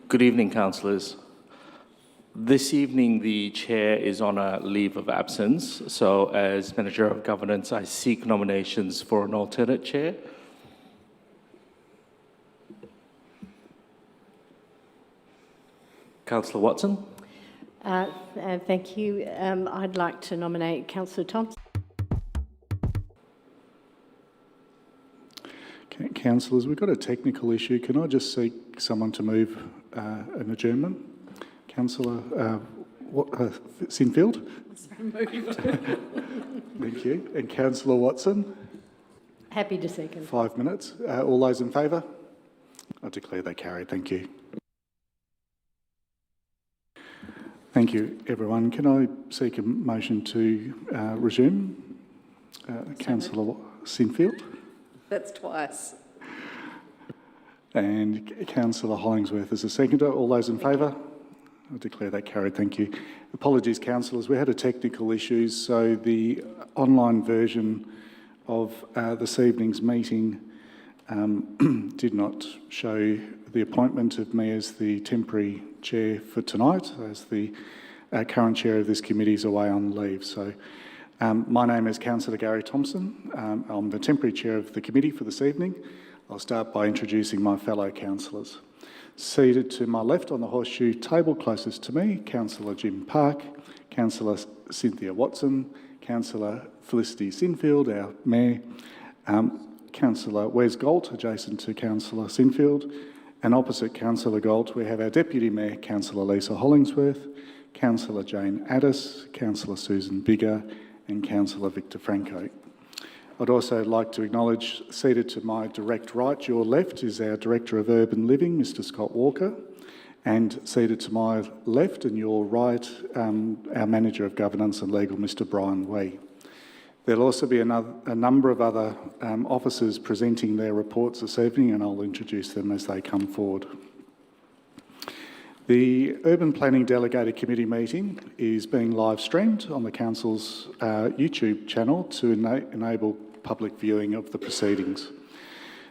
Good evening, councillors. This evening, the chair is on a leave of absence, so as Manager of Governance, I seek nominations for an alternate chair. Councillor Watson. Thank you. I'd like to nominate Councillor Thompson. Councillors, we've got a technical issue. Can I just seek someone to move an adjournment? Councillor Sinfield? Thank you. And Councillor Watson? Happy to second. 5 minutes. All those in favour? I declare they carried. Thank you. Thank you, everyone. Can I seek a motion to resume? Councillor Sinfield? That's twice. And Councillor Hollingsworth is a seconder. All those in favour? I declare that carried. Thank you. Apologies, councillors. We had a technical issue, so the online version of this evening's meeting did not show the appointment of me as the temporary chair for tonight, as the current chair of this committee is away on leave. So my name is Councillor Gary Thompson. I'm the temporary chair of the committee for this evening. I'll start by introducing my fellow councillors. Seated to my left on the horseshoe table closest to me, Councillor Jim Park, Councillor Cynthia Watson, Councillor Felicity Sinfield, our Mayor, Councillor Wes Galt, adjacent to Councillor Sinfield, and opposite Councillor Galt we have our Deputy Mayor, Councillor Lisa Hollingsworth, Councillor Jane Addis, Councillor Susan Bigger, and Councillor Victor Franco. I'd also like to acknowledge, seated to my direct right, your left, is our Director of Urban Living, Mr Scott Walker, and seated to my left and your right, our Manager of Governance and Legal, Mr Brian Wee. There'll also be a number of other officers presenting their reports this evening, and I'll introduce them as they come forward. The Urban Planning Delegated Committee meeting is being live streamed on the Council's YouTube channel to enable public viewing of the proceedings.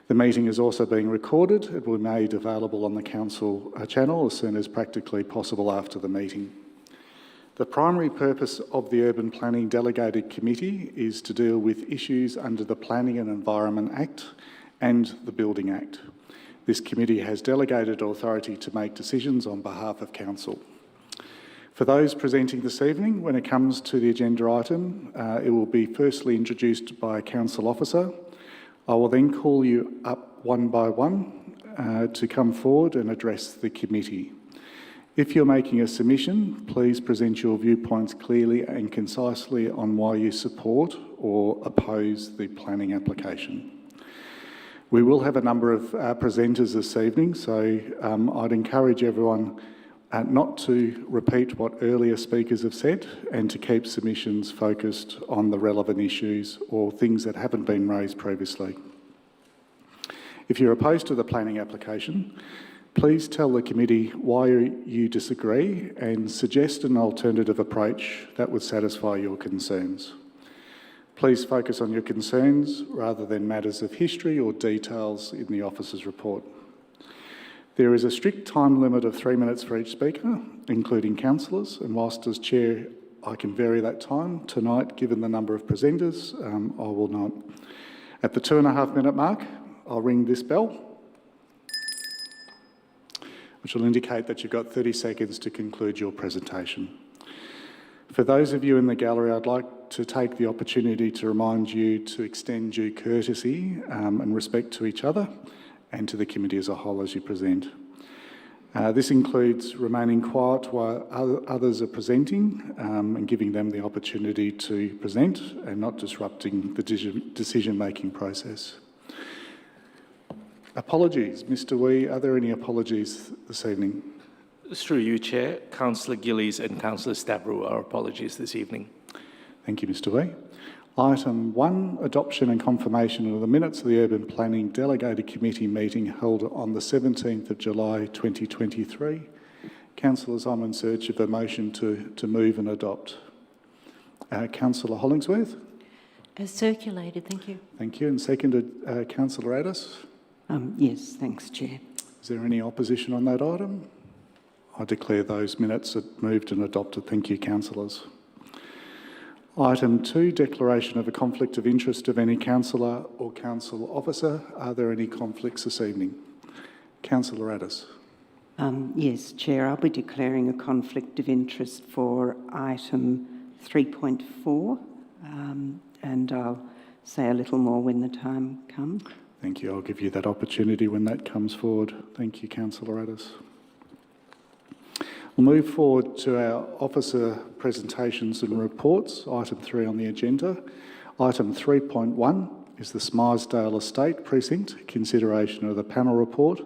The meeting is also being recorded. It will be made available on the Council channel as soon as practically possible after the meeting. The primary purpose of the Urban Planning Delegated Committee is to deal with issues under the Planning and Environment Act and the Building Act. This committee has delegated authority to make decisions on behalf of Council. For those presenting this evening, when it comes to the agenda item, it will be firstly introduced by a Council officer. I will then call you up one by one to come forward and address the committee. If you're making a submission, please present your viewpoints clearly and concisely on why you support or oppose the planning application. We will have a number of presenters this evening, so I'd encourage everyone not to repeat what earlier speakers have said and to keep submissions focused on the relevant issues or things that haven't been raised previously. If you're opposed to the planning application, please tell the committee why you disagree and suggest an alternative approach that would satisfy your concerns. Please focus on your concerns rather than matters of history or details in the officer's report. There is a strict time limit of 3 minutes for each speaker, including councillors, and whilst as chair I can vary that time, tonight, given the number of presenters, I will not. At the 2.5 minute mark, I'll ring this bell, which will indicate that you've got 30 seconds to conclude your presentation. For those of you in the gallery, I'd like to take the opportunity to remind you to extend due courtesy and respect to each other and to the committee as a whole as you present. This includes remaining quiet while others are presenting and giving them the opportunity to present and not disrupting the decision-making process. Apologies. Mr Wee, are there any apologies this evening? Through you, Chair, Councillor Gillies and Councillor Stavrou are apologies this evening. Thank you, Mr Wee. Item 1, adoption and confirmation of the minutes of the Urban Planning Delegated Committee meeting held on the 17th of July 2023. Councillors, I'm in search of a motion to move and adopt. Councillor Hollingsworth? As circulated, thank you. Thank you. And seconded, Councillor Addis? Yes, thanks, Chair. Is there any opposition on that item? I declare those minutes moved and adopted. Thank you, councillors. Item 2, declaration of a conflict of interest of any councillor or council officer. Are there any conflicts this evening? Councillor Addis. Yes, Chair, I'll be declaring a conflict of interest for item 3.4, and I'll say a little more when the time comes. Thank you. I'll give you that opportunity when that comes forward. Thank you, Councillor Addis. We'll move forward to our officer presentations and reports, item 3 on the agenda. Item 3.1 is the Smythesdale Estate Precinct, consideration of the panel report,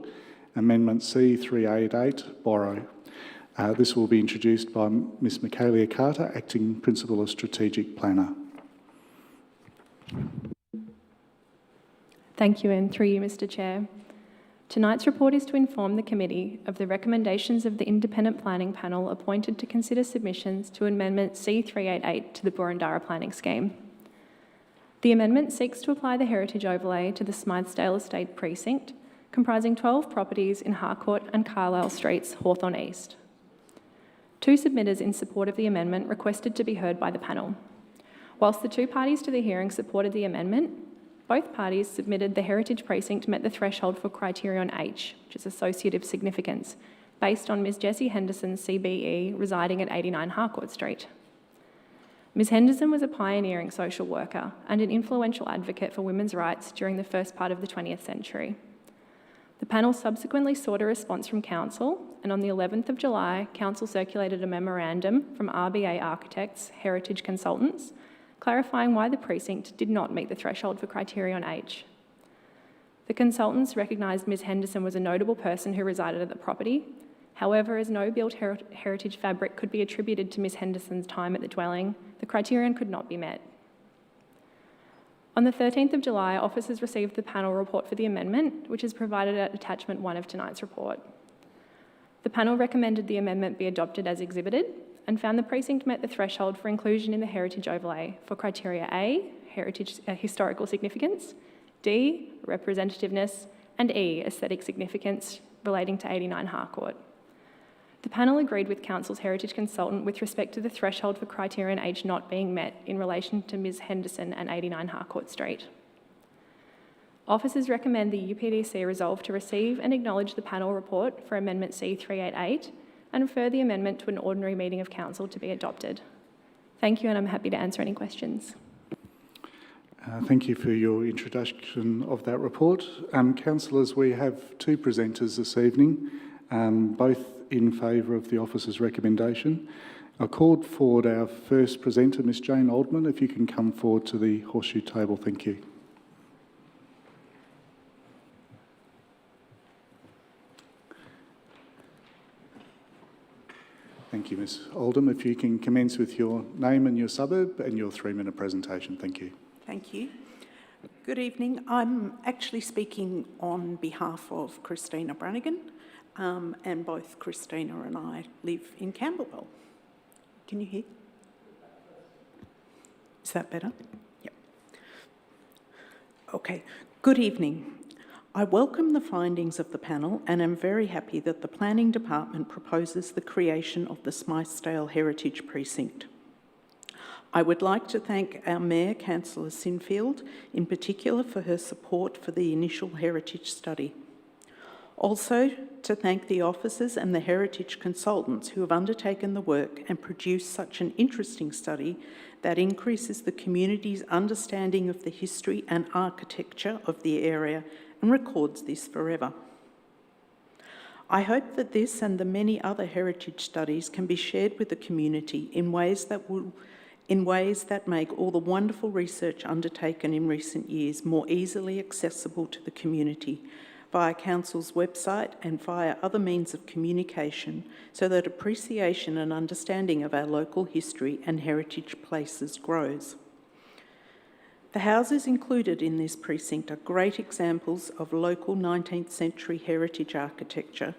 Amendment C388, borrow. This will be introduced by Ms Michaelia Carter, Acting Principal of Strategic Planner. Thank you, and through you, Mr Chair. Tonight's report is to inform the committee of the recommendations of the Independent Planning Panel appointed to consider submissions to Amendment C388 to the Burundara Planning Scheme. The amendment seeks to apply the heritage overlay to the Smythesdale Estate Precinct, comprising 12 properties in Harcourt and Carlisle Streets, Hawthorn East. 2 submitters in support of the amendment requested to be heard by the panel. Whilst the 2 parties to the hearing supported the amendment, both parties submitted the heritage precinct met the threshold for criterion H, which is associative significance, based on Ms Jessie Henderson's CBE residing at 89 Harcourt Street. Ms Henderson was a pioneering social worker and an influential advocate for women's rights during the first part of the 20th century. The panel subsequently sought a response from Council, and on the 11th of July, Council circulated a memorandum from RBA Architects, Heritage Consultants, clarifying why the precinct did not meet the threshold for criterion H. The consultants recognised Ms Henderson was a notable person who resided at the property. However, as no built heritage fabric could be attributed to Ms Henderson's time at the dwelling, the criterion could not be met. On the 13th of July, officers received the panel report for the amendment, which is provided at attachment 1 of tonight's report. The panel recommended the amendment be adopted as exhibited and found the precinct met the threshold for inclusion in the heritage overlay for criteria A, historical significance, D, representativeness, and E, aesthetic significance relating to 89 Harcourt. The panel agreed with Council's heritage consultant with respect to the threshold for criterion H not being met in relation to Ms Henderson and 89 Harcourt Street. Officers recommend the UPDC resolve to receive and acknowledge the panel report for Amendment C388 and refer the amendment to an ordinary meeting of Council to be adopted. Thank you, and I'm happy to answer any questions. Thank you for your introduction of that report. Councillors, we have 2 presenters this evening, both in favour of the officer's recommendation. I called forward our first presenter, Ms Jane Oldman. If you can come forward to the horseshoe table, thank you. Thank you, Ms Oldham. If you can commence with your name and your suburb and your 3-minute presentation. Thank you. Thank you. Good evening. I'm actually speaking on behalf of Christina Brannigan, and both Christina and I live in Camberwell. Can you hear? Is that better? Yep. Okay. Good evening. I welcome the findings of the panel and am very happy that the Planning Department proposes the creation of the Smythesdale Heritage Precinct. I would like to thank our Mayor, Councillor Sinfield, in particular for her support for the initial heritage study. Also, to thank the officers and the heritage consultants who have undertaken the work and produced such an interesting study that increases the community's understanding of the history and architecture of the area and records this forever. I hope that this and the many other heritage studies can be shared with the community in ways that make all the wonderful research undertaken in recent years more easily accessible to the community via Council's website and via other means of communication, so that appreciation and understanding of our local history and heritage places grows. The houses included in this precinct are great examples of local 19th century heritage architecture,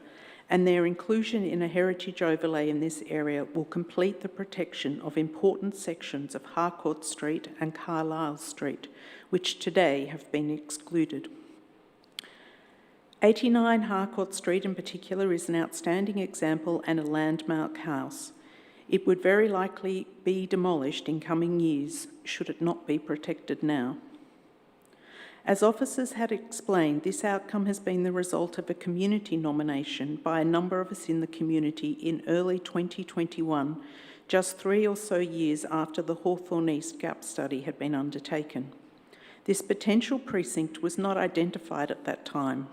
and their inclusion in a heritage overlay in this area will complete the protection of important sections of Harcourt Street and Carlisle Street, which today have been excluded. 89 Harcourt Street in particular is an outstanding example and a landmark house. It would very likely be demolished in coming years should it not be protected now. As officers had explained, this outcome has been the result of a community nomination by a number of us in the community in early 2021, just 3 or so years after the Hawthorne East Gap study had been undertaken. This potential precinct was not identified at that time.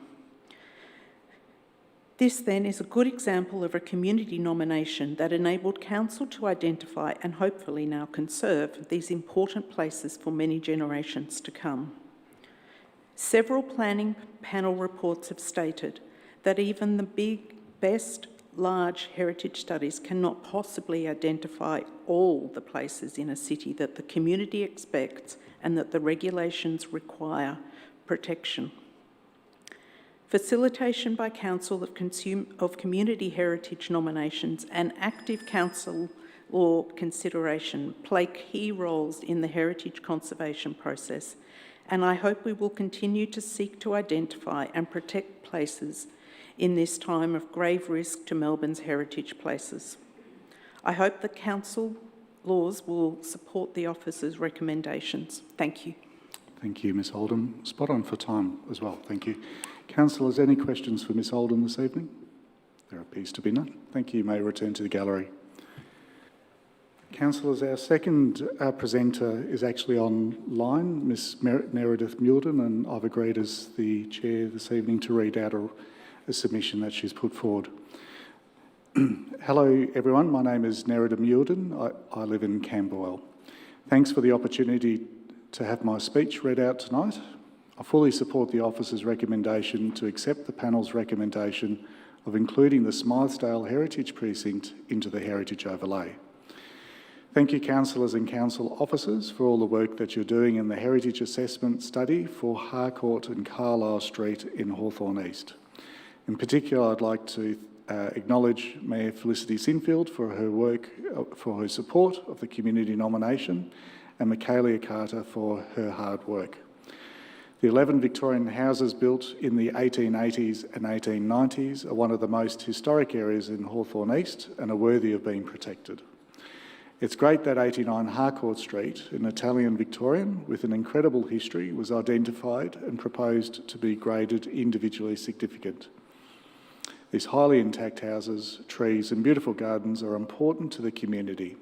This then is a good example of a community nomination that enabled council to identify and hopefully now conserve these important places for many generations to come. Several planning panel reports have stated that even the best large heritage studies cannot possibly identify all the places in a city that the community expects and that the regulations require protection. Facilitation by council of community heritage nominations and active council law consideration play key roles in the heritage conservation process, and I hope we will continue to seek to identify and protect places in this time of grave risk to Melbourne's heritage places. I hope the council laws will support the officer's recommendations. Thank you. Thank you, Ms Oldham. Spot on for time as well. Thank you. Councillors, any questions for Ms Oldham this evening? There appears to be none. Thank you. You may return to the gallery. Councillors, our second presenter is actually online, Ms Meredith Muirden, and I've agreed as the chair this evening to read out a submission that she's put forward. Hello everyone, my name is Nerida Muirden. I live in Camberwell. Thanks for the opportunity to have my speech read out tonight. I fully support the officer's recommendation to accept the panel's recommendation of including the Smythesdale Heritage Precinct into the Heritage Overlay. Thank you, councillors and council officers, for all the work that you're doing in the Heritage Assessment Study for Harcourt and Carlisle Street in Hawthorne East. In particular, I'd like to acknowledge Mayor Felicity Sinfield for her work, for her support of the community nomination, and Michaelia Carter for her hard work. The 11 Victorian houses built in the 1880s and 1890s are one of the most historic areas in Hawthorne East and are worthy of being protected. It's great that 89 Harcourt Street, an Italian Victorian with an incredible history, was identified and proposed to be graded individually significant. These highly intact houses, trees and beautiful gardens are important to the community.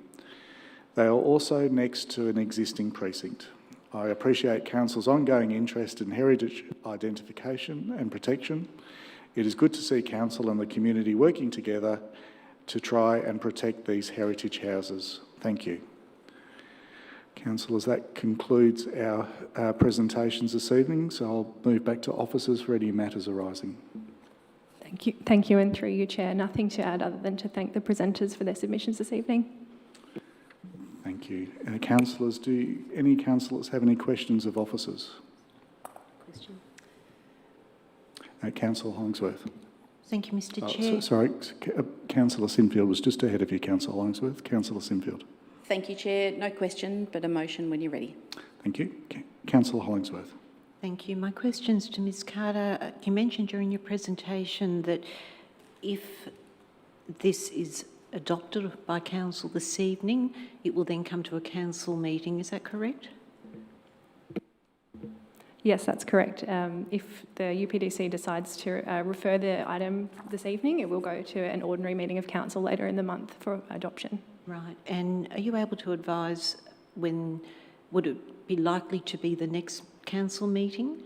They are also next to an existing precinct. I appreciate Council's ongoing interest in heritage identification and protection. It is good to see Council and the community working together to try and protect these heritage houses. Thank you. Councillors, that concludes our presentations this evening, so I'll move back to officers for any matters arising. Thank you, and through you, Chair, nothing to add other than to thank the presenters for their submissions this evening. Thank you. Councillors, do any councillors have any questions of officers? Question. Councillor Hollingsworth. Thank you, Mr Chair. Sorry, Councillor Sinfield was just ahead of you, Councillor Hollingsworth. Councillor Sinfield. Thank you, Chair. No question, but a motion when you're ready. Thank you. Councillor Hollingsworth. Thank you. My question's to Ms Carter. You mentioned during your presentation that if this is adopted by Council this evening, it will then come to a Council meeting. Is that correct? Yes, that's correct. If the UPDC decides to refer the item this evening, it will go to an ordinary meeting of Council later in the month for adoption. Right. And are you able to advise when would it be likely to be the next Council meeting?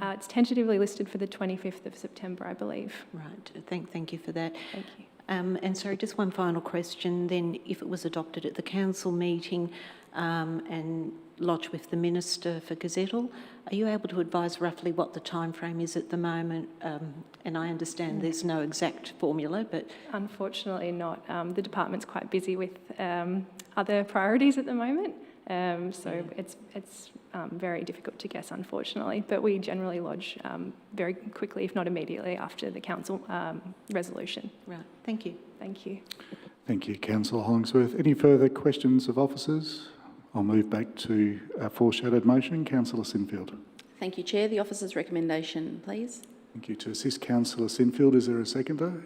It's tentatively listed for the 25th of September, I believe. Right. Thank you for that. Thank you. And sorry, just one final question then. If it was adopted at the Council meeting and lodged with the Minister for gazettal, are you able to advise roughly what the time frame is at the moment? And I understand there's no exact formula, but... Unfortunately not. The department's quite busy with other priorities at the moment, so it's very difficult to guess, unfortunately. But we generally lodge very quickly, if not immediately, after the Council resolution. Right. Thank you. Thank you. Thank you, Councillor Hollingsworth. Any further questions of officers? I'll move back to a foreshadowed motion. Councillor Sinfield. Thank you, Chair. The officer's recommendation, please. Thank you. To assist Councillor Sinfield, is there a seconder?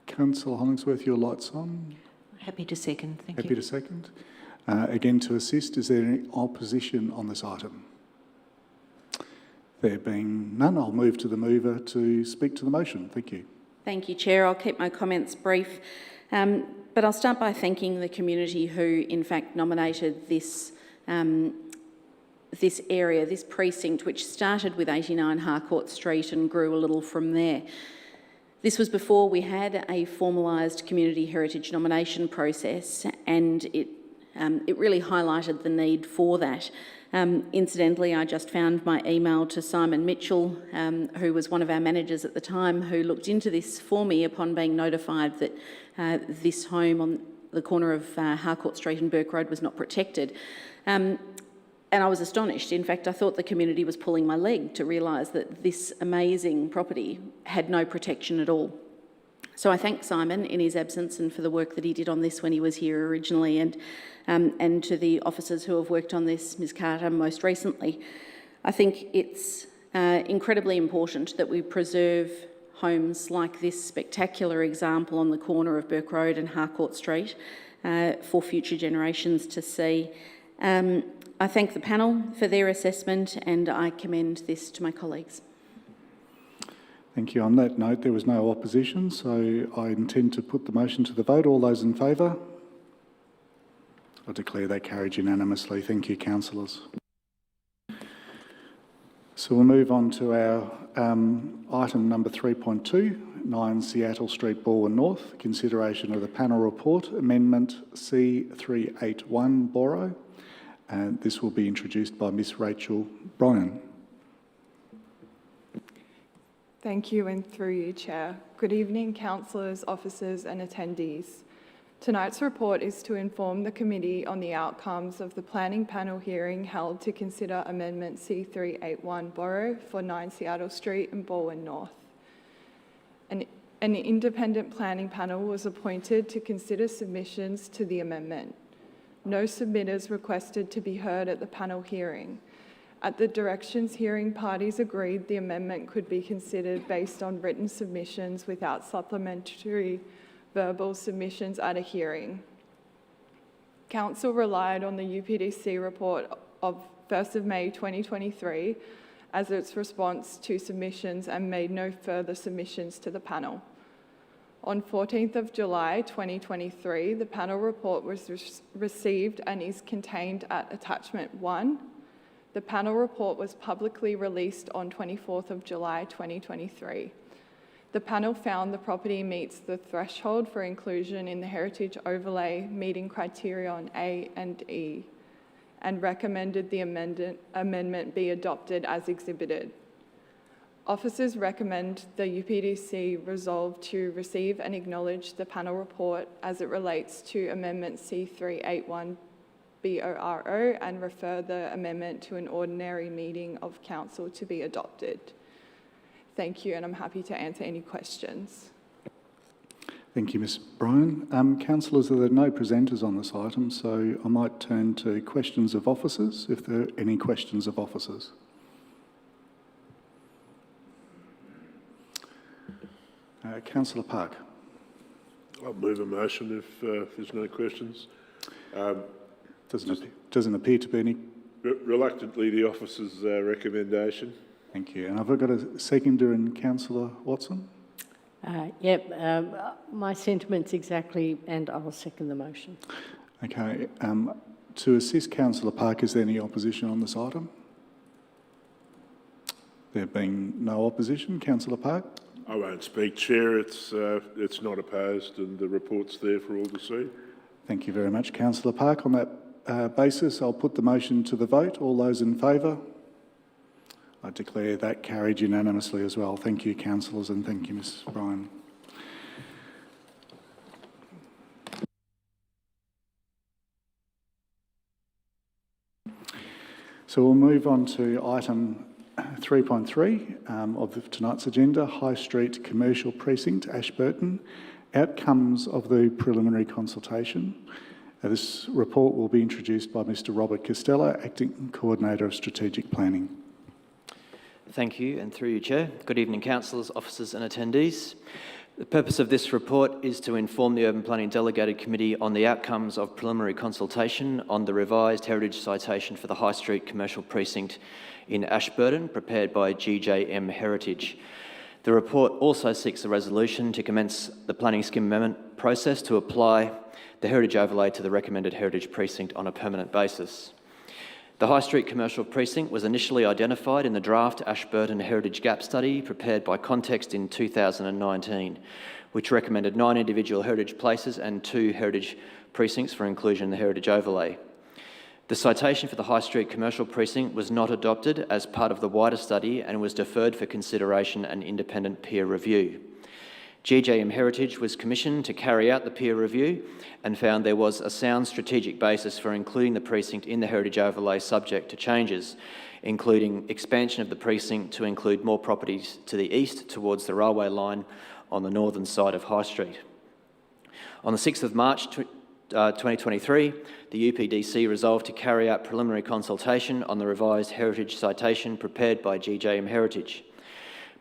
Councillor Hollingsworth, your light's on. Happy to second, thank Happy you. to second. Again, to assist, is there any opposition on this item? There being none, I'll move to the mover to speak to the motion. Thank you. Thank you, Chair. I'll keep my comments brief, but I'll start by thanking the community who, in fact, nominated this this area, this precinct, which started with 89 Harcourt Street and grew a little from there. This was before we had a formalised community heritage nomination process, and it really highlighted the need for that. Incidentally, I just found my email to Simon Mitchell, who was one of our managers at the time, who looked into this for me upon being notified that this home on the corner of Harcourt Street and Burke Road was not protected. And I was astonished. In fact, I thought the community was pulling my leg to realise that this amazing property had no protection at all. So I thank Simon in his absence and for the work that he did on this when he was here originally, and to the officers who have worked on this, Ms Carter most recently. I think it's incredibly important that we preserve homes like this spectacular example on the corner of Burke Road and Harcourt Street for future generations to see. I thank the panel for their assessment, and I commend this to my colleagues. Thank you. On that note, there was no opposition, so I intend to put the motion to the vote. All those in favour? I declare that carried unanimously. Thank you, councillors. So we'll move on to our item number 3.2, 9 Seattle Street, Balwyn North, consideration of the panel report, Amendment C381 Borough. And this will be introduced by Ms Rachel Bryan. Thank you, and through you, Chair. Good evening, councillors, officers and attendees. Tonight's report is to inform the committee on the outcomes of the planning panel hearing held to consider Amendment C381 Borough for 9 Seattle Street and Balwyn North. An independent planning panel was appointed to consider submissions to the amendment. No submitters requested to be heard at the panel hearing. At the directions hearing, parties agreed the amendment could be considered based on written submissions without supplementary verbal submissions at a hearing. Council relied on the UPDC report of 1st of May 2023 as its response to submissions and made no further submissions to the panel. On 14th of July 2023, the panel report was received and is contained at Attachment 1. The panel report was publicly released on 24th of July 2023. The panel found the property meets the threshold for inclusion in the Heritage Overlay, meeting criterion A and E, and recommended the amendment be adopted as exhibited. Officers recommend the UPDC resolve to receive and acknowledge the panel report as it relates to Amendment C381 BORO and refer the amendment to an ordinary meeting of council to be adopted. Thank you, and I'm happy to answer any questions. Thank you, Ms Bryan. Councillors, there are no presenters on this item, so I might turn to questions of officers, if there are any questions of officers. Councillor Park. I'll move a motion if there's no questions. Doesn't appear to be any. Reluctantly, the officer's recommendation. Thank you. And have I got a seconder in Councillor Watson? My sentiments exactly, and I will second the motion. Okay. To assist Councillor Park, is there any opposition on this item? There being no opposition, Councillor Park? I won't speak, Chair. It's not opposed and the report's there for all to see. Thank you very much, Councillor Park. On that basis, I'll put the motion to the vote. All those in favour? I declare that carried unanimously as well. Thank you, councillors, and thank you, Ms Bryan. So we'll move on to item 3.3 of tonight's agenda, High Street Commercial Precinct, Ashburton, outcomes of the preliminary consultation. This report will be introduced by Mr Robert Costello, Acting Coordinator of Strategic Planning. Thank you, and through you, Chair. Good evening, councillors, officers and attendees. The purpose of this report is to inform the Urban Planning Delegated Committee on the outcomes of preliminary consultation on the revised heritage citation for the High Street Commercial Precinct in Ashburton, prepared by GJM Heritage. The report also seeks a resolution to commence the planning scheme amendment process to apply the heritage overlay to the recommended heritage precinct on a permanent basis. The High Street Commercial Precinct was initially identified in the draft Ashburton Heritage Gap Study prepared by Context in 2019, which recommended 9 individual heritage places and 2 heritage precincts for inclusion in the heritage overlay. The citation for the High Street Commercial Precinct was not adopted as part of the wider study and was deferred for consideration and independent peer review. GJM Heritage was commissioned to carry out the peer review and found there was a sound strategic basis for including the precinct in the heritage overlay subject to changes, including expansion of the precinct to include more properties to the east towards the railway line on the northern side of High Street. On the 6th of March 2023, the UPDC resolved to carry out preliminary consultation on the revised heritage citation prepared by GJM Heritage.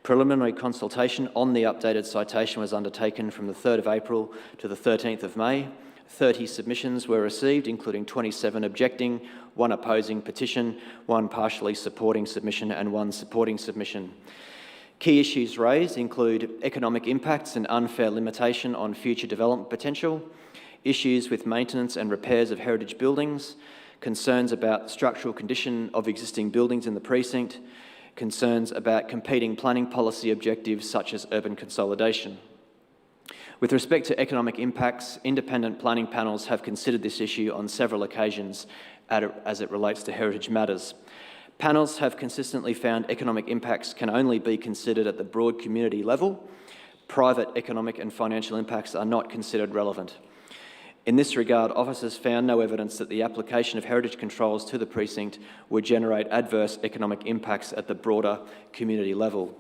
Preliminary consultation on the updated citation was undertaken from the 3rd of April to the 13th of May. 30 submissions were received, including 27 objecting, 1 opposing petition, 1 partially supporting submission and 1 supporting submission. Key issues raised include economic impacts and unfair limitation on future development potential, issues with maintenance and repairs of heritage buildings, concerns about structural condition of existing buildings in the precinct, concerns about competing planning policy objectives such as urban consolidation. With respect to economic impacts, independent planning panels have considered this issue on several occasions as it relates to heritage matters. Panels have consistently found economic impacts can only be considered at the broad community level. Private economic and financial impacts are not considered relevant. In this regard, officers found no evidence that the application of heritage controls to the precinct would generate adverse economic impacts at the broader community level.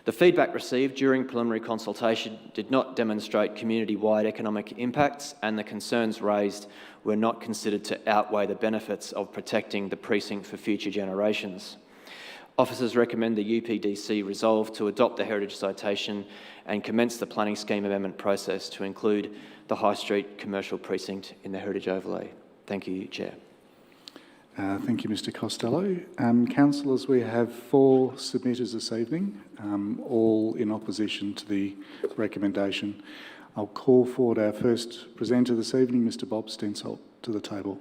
The feedback received during preliminary consultation did not demonstrate community-wide economic impacts, and the concerns raised were not considered to outweigh the benefits of protecting the precinct for future generations. Officers recommend the UPDC resolve to adopt the heritage citation and commence the planning scheme amendment process to include the High Street Commercial Precinct in the heritage overlay. Thank you, Chair. Thank you, Mr Costello. Councillors, we have 4 submitters this evening, all in opposition to the recommendation. I'll call forward our first presenter this evening, Mr Bob Stensholt, to the table.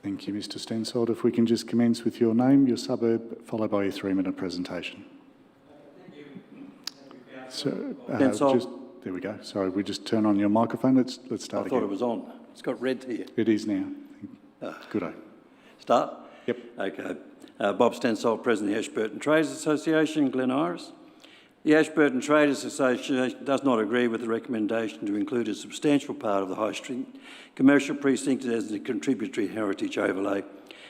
Thank you, Mr Stensholt. If we can just commence with your name, your suburb, followed by your 3-minute presentation. So, there we go. Sorry, we just turn on your microphone. Let's start again. I thought it was on. It's got red here. It is now. Good day. Start? Yep. Okay. Bob Stensholt, President of the Ashburton Traders Association, Glen Iris. The Ashburton Traders Association does not agree with the recommendation to include a substantial part of the High Street Commercial Precinct as a contributory heritage overlay.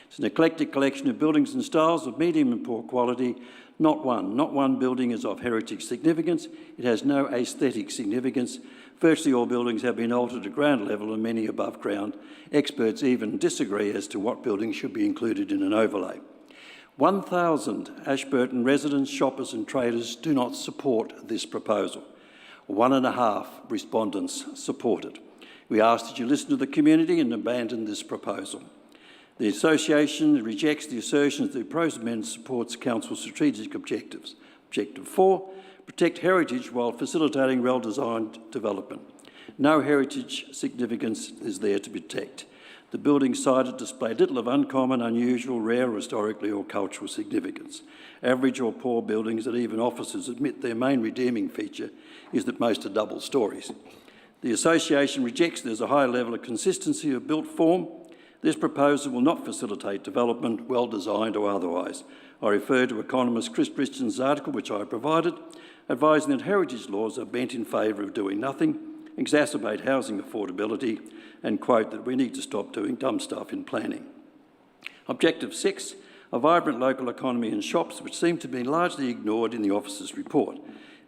It's an eclectic collection of buildings and styles of medium and poor quality. Not one building is of heritage significance. It has no aesthetic significance. Virtually all buildings have been altered at ground level and many above ground. Experts even disagree as to what buildings should be included in an overlay. 1,000 Ashburton residents, shoppers and traders do not support this proposal. 1.5 respondents support it. We ask that you listen to the community and abandon this proposal. The association rejects the assertions that the proposed amendment supports Council's strategic objectives. Objective 4, protect heritage while facilitating well-designed development. No heritage significance is there to protect. The buildings cited display little of uncommon, unusual, rare, historically or cultural significance. Average or poor buildings that even officers admit their main redeeming feature is that most are double stories. The association rejects there's a high level of consistency of built form. This proposal will not facilitate development, well designed or otherwise. I refer to economist Chris Christian's article, which I provided, advising that heritage laws are bent in favour of doing nothing, exacerbate housing affordability, and quote that we need to stop doing dumb stuff in planning. Objective 6, a vibrant local economy and shops, which seem to be largely ignored in the officer's report.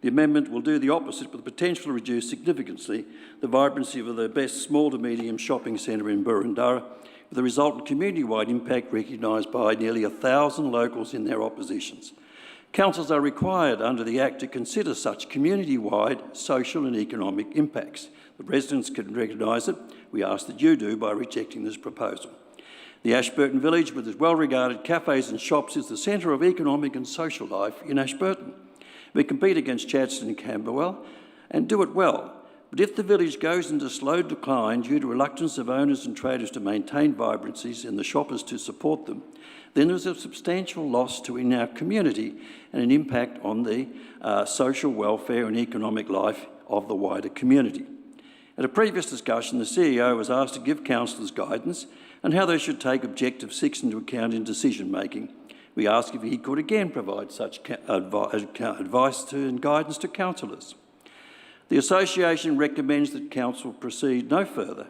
The amendment will do the opposite, with the potential to reduce significantly the vibrancy of the best small to medium shopping centre in Boroondara, with the resultant community-wide impact recognised by nearly 1,000 locals in their oppositions. Councils are required under the Act to consider such community-wide social and economic impacts. The residents can recognise it. We ask that you do by rejecting this proposal. The Ashburton Village, with its well-regarded cafes and shops, is the centre of economic and social life in Ashburton. We compete against Chadstone and Camberwell and do it well. But if the village goes into slow decline due to reluctance of owners and traders to maintain vibrancies and the shoppers to support them, then there's a substantial loss in our community and an impact on the social welfare and economic life of the wider community. At a previous discussion, the CEO was asked to give councillors guidance on how they should take Objective 6 into account in decision-making. We ask if he could again provide such advice and guidance to councillors. The Association recommends that Council proceed no further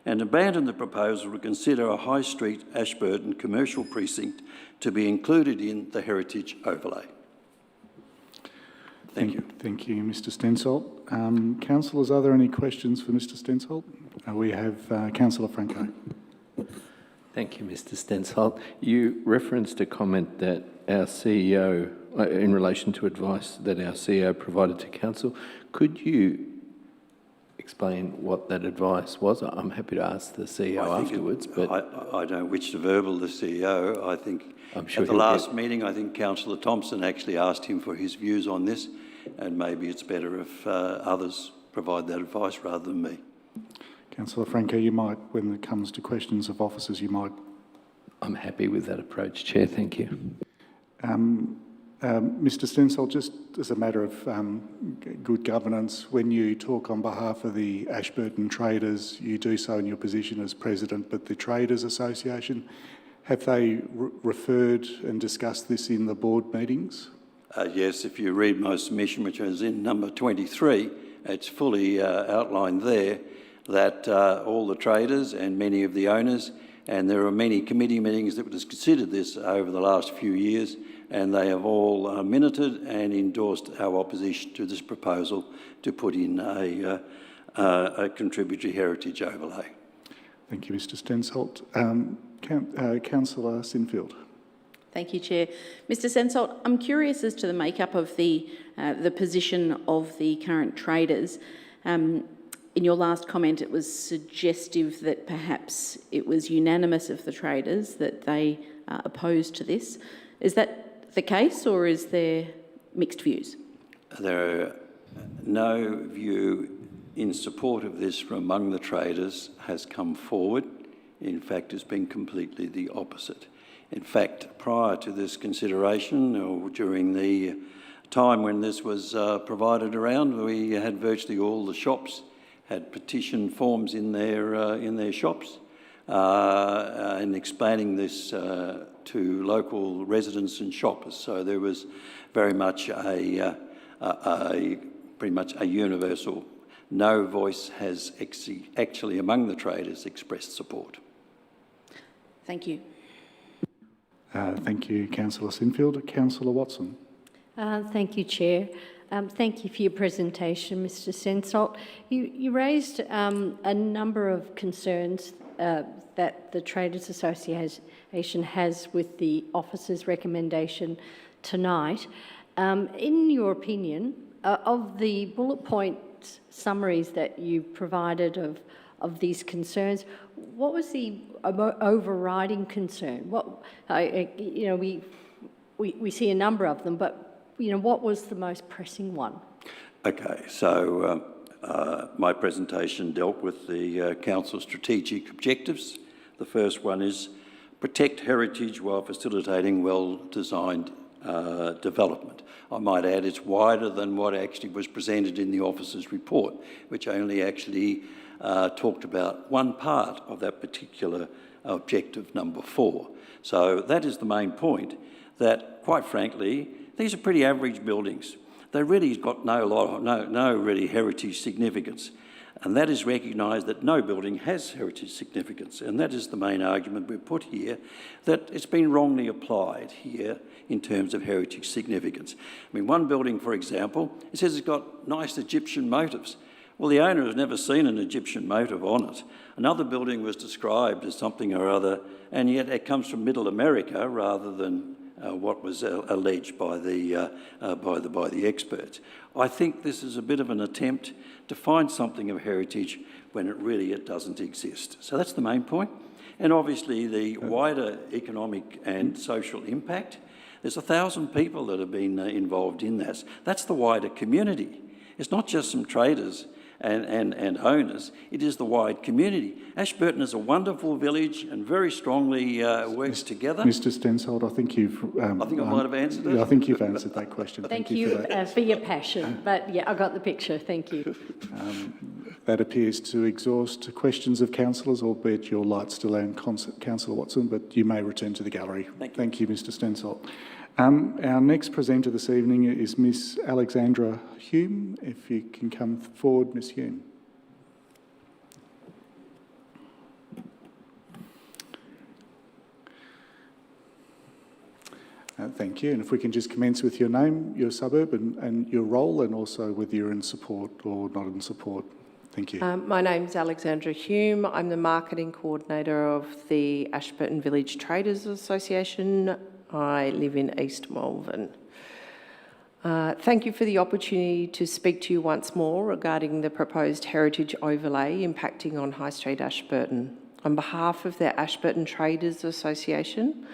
and abandon the proposal to consider a High Street Ashburton commercial precinct to be included in the heritage overlay. Thank you. Thank you, Mr Stensolt. Councillors, are there any questions for Mr Stensolt? We have Councillor Franco. Thank you, Mr Stensolt. You referenced a comment that our CEO, in relation to advice that our CEO provided to Council. Could you explain what that advice was? I'm happy to ask the CEO afterwards. But I don't wish to verbal the CEO. I think I'm sure at the last meeting, I think Councillor Thompson actually asked him for his views on this, and maybe it's better if others provide that advice rather than me. Councillor Franco, you might, when it comes to questions of officers, you might... I'm happy with that approach, Chair. Thank you. Mr Stensolt, just as a matter of good governance, when you talk on behalf of the Ashburton traders, you do so in your position as President, but the Traders Association, have they referred and discussed this in the board meetings? Yes, if you read my submission, which is in number 23, it's fully outlined there that all the traders and many of the owners, and there are many committee meetings that have considered this over the last few years, and they have all minuted and endorsed our opposition to this proposal to put in a contributory heritage overlay. Thank you, Mr Stensolt. Councillor Sinfield. Thank you, Chair. Mr Stensolt, I'm curious as to the makeup of the position of the current traders. In your last comment, it was suggestive that perhaps it was unanimous of the traders that they are opposed to this. Is that the case, or is there mixed views? There are no view in support of this from among the traders has come forward. In fact, it's been completely the opposite. In fact, prior to this consideration, or during the time when this was provided around, we had virtually all the shops had petition forms in their shops and explaining this to local residents and shoppers. So there was very much pretty much a universal no voice has actually among the traders expressed support. Thank you. Thank you, Councillor Sinfield. Councillor Watson. Thank you, Chair. Thank you for your presentation, Mr Stensolt. You raised a number of concerns that the Traders Association has with the officer's recommendation tonight. In your opinion, of the bullet point summaries that you provided of these concerns, what was the overriding concern? We see a number of them, but what was the most pressing one? Okay, so my presentation dealt with the Council's strategic objectives. The first one is protect heritage while facilitating well-designed development. I might add it's wider than what actually was presented in the officer's report, which only actually talked about one part of that particular objective number 4. So that is the main point, that quite frankly, these are pretty average buildings. They really got no really heritage significance. and that is recognise that no building has heritage significance, and that is the main argument we put here, that it's been wrongly applied here in terms of heritage significance. I mean, one building, for example, it says it's got nice Egyptian motifs. Well, the owner has never seen an Egyptian motive on it. Another building was described as something or other, and yet it comes from Middle America rather than what was alleged by the experts. I think this is a bit of an attempt to find something of heritage when it doesn't exist. So that's the main point. And obviously the wider economic and social impact. There's 1,000 people that have been involved in this. That's the wider community. It's not just some traders and owners, it is the wide community. Ashburton is a wonderful village and very strongly works together. Mr Stensholt, I think you've... I think I might have answered it. Yeah, I think you've answered that question. Thank you for that. for your passion, but yeah, I got the picture, thank you. That appears to exhaust questions of councillors, albeit your light's still on, Councillor Watson, but you may return to the gallery. Thank you, Mr Stensholt. Our next presenter this evening is Miss Alexandra Hume. If you can come forward, Miss Hume. Thank you. And if we can just commence with your name, your suburb and your role, and also whether you're in support or not in support. Thank you. My name's Alexandra Hume. I'm the Marketing Coordinator of the Ashburton Village Traders Association. I live in East Malvern. Thank you for the opportunity to speak to you once more regarding the proposed heritage overlay impacting on High Street Ashburton. On behalf of the Ashburton Traders Association,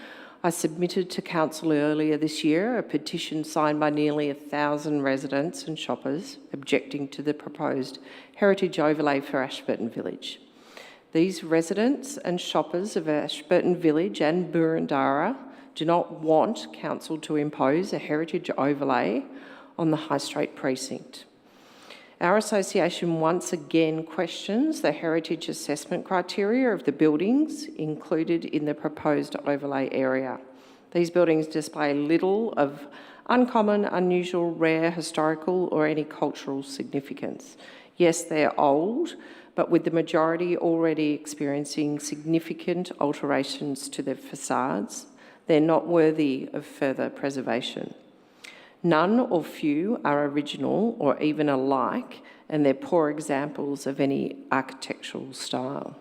I submitted to Council earlier this year a petition signed by nearly 1,000 residents and shoppers objecting to the proposed heritage overlay for Ashburton Village. These residents and shoppers of Ashburton Village and Boroondara do not want Council to impose a heritage overlay on the High Street precinct. Our association once again questions the heritage assessment criteria of the buildings included in the proposed overlay area. These buildings display little of uncommon, unusual, rare, historical or any cultural significance. Yes, they're old, but with the majority already experiencing significant alterations to their facades, they're not worthy of further preservation. None or few are original or even alike, and they're poor examples of any architectural style.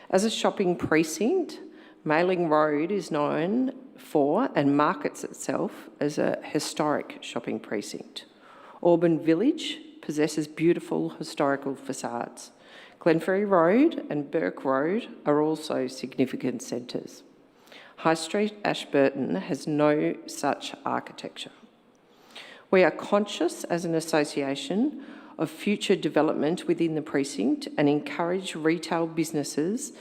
As a shopping precinct, Mailing Road is known for and markets itself as a historic shopping precinct. Auburn Village possesses beautiful historical facades. Glenferrie Road and Burke Road are also significant centres. High Street Ashburton has no such architecture. We are conscious as an association of future development within the precinct and encourage retail businesses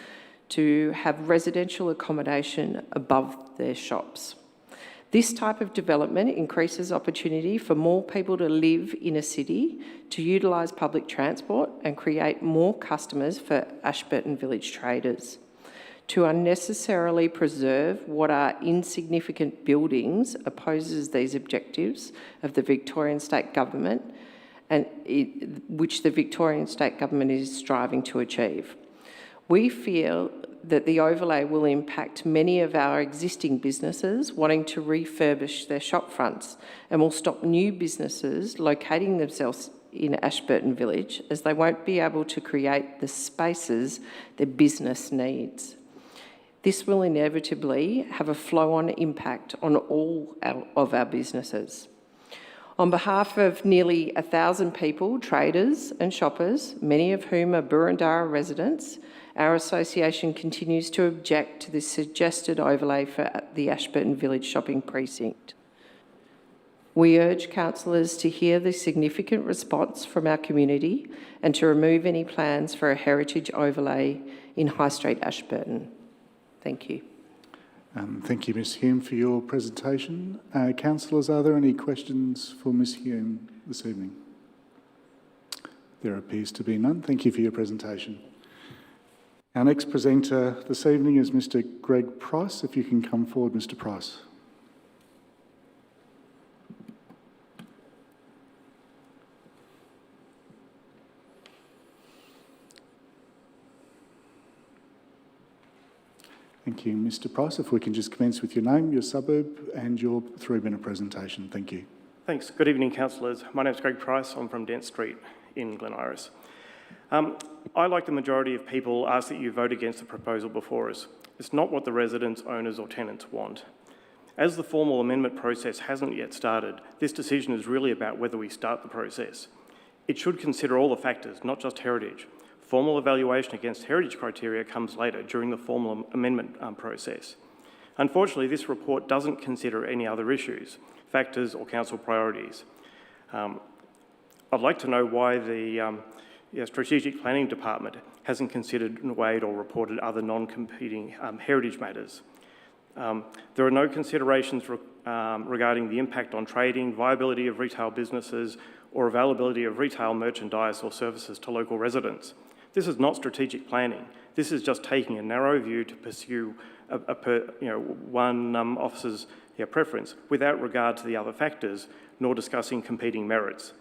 to have residential accommodation above their shops. This type of development increases opportunity for more people to live in a city, to utilise public transport and create more customers for Ashburton Village traders. To unnecessarily preserve what are insignificant buildings opposes these objectives of the Victorian State Government and which the Victorian State Government is striving to achieve. We feel that the overlay will impact many of our existing businesses wanting to refurbish their shop fronts and will stop new businesses locating themselves in Ashburton Village as they won't be able to create the spaces their business needs. This will inevitably have a flow-on impact on all of our businesses. On behalf of nearly 1,000 people, traders and shoppers, many of whom are Boroondara residents, our association continues to object to this suggested overlay for the Ashburton Village shopping precinct. We urge councillors to hear the significant response from our community and to remove any plans for a heritage overlay in High Street Ashburton. Thank you. Thank you, Ms Hume, for your presentation. Councillors, are there any questions for Ms Hume this evening? There appears to be none. Thank you for your presentation. Our next presenter this evening is Mr Greg Price. If you can come forward, Mr Price. Thank you, Mr Price. If we can just commence with your name, your suburb and your 3-minute presentation. Thank you. Thanks. Good evening, councillors. My name's Greg Price. I'm from Dent Street in Glen Iris. I, like the majority of people, ask that you vote against the proposal before us. It's not what the residents, owners or tenants want. As the formal amendment process hasn't yet started, this decision is really about whether we start the process. It should consider all the factors, not just heritage. Formal evaluation against heritage criteria comes later during the formal amendment process. Unfortunately, this report doesn't consider any other issues, factors or council priorities. I'd like to know why the Strategic Planning Department hasn't considered, weighed or reported other non-competing heritage matters. There are no considerations regarding the impact on trading, viability of retail businesses or availability of retail merchandise or services to local residents. This is not strategic planning. This is just taking a narrow view to pursue one officer's preference without regard to the other factors, nor discussing competing merits.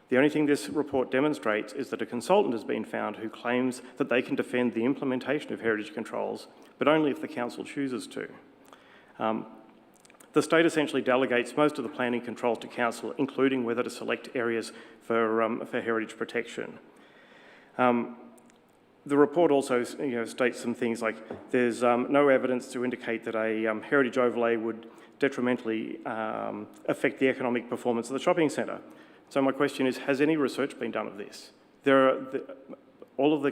The only thing this report demonstrates is that a consultant has been found who claims that they can defend the implementation of heritage controls, but only if the council chooses to. The state essentially delegates most of the planning controls to council, including whether to select areas for heritage protection. The report also states some things like there's no evidence to indicate that a heritage overlay would detrimentally affect the economic performance of the shopping centre. So my question is, has any research been done of this? All of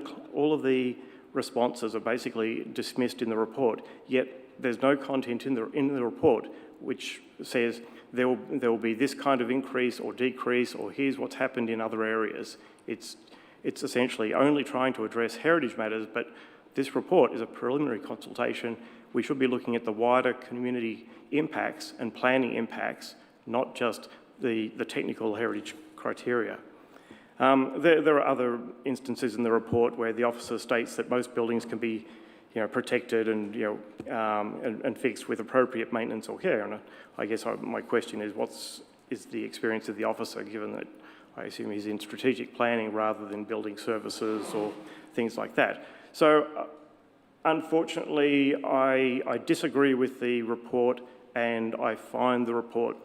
the responses are basically dismissed in the report, yet there's no content in the report which says there will be this kind of increase or decrease, or here's what's happened in other areas. It's essentially only trying to address heritage matters, but this report is a preliminary consultation. We should be looking at the wider community impacts and planning impacts, not just the technical heritage criteria. There are other instances in the report where the officer states that most buildings can be protected and fixed with appropriate maintenance or care. And I guess my question is, what is the experience of the officer, given that I assume he's in strategic planning rather than building services or things like that. So unfortunately, I disagree with the report, and I find the report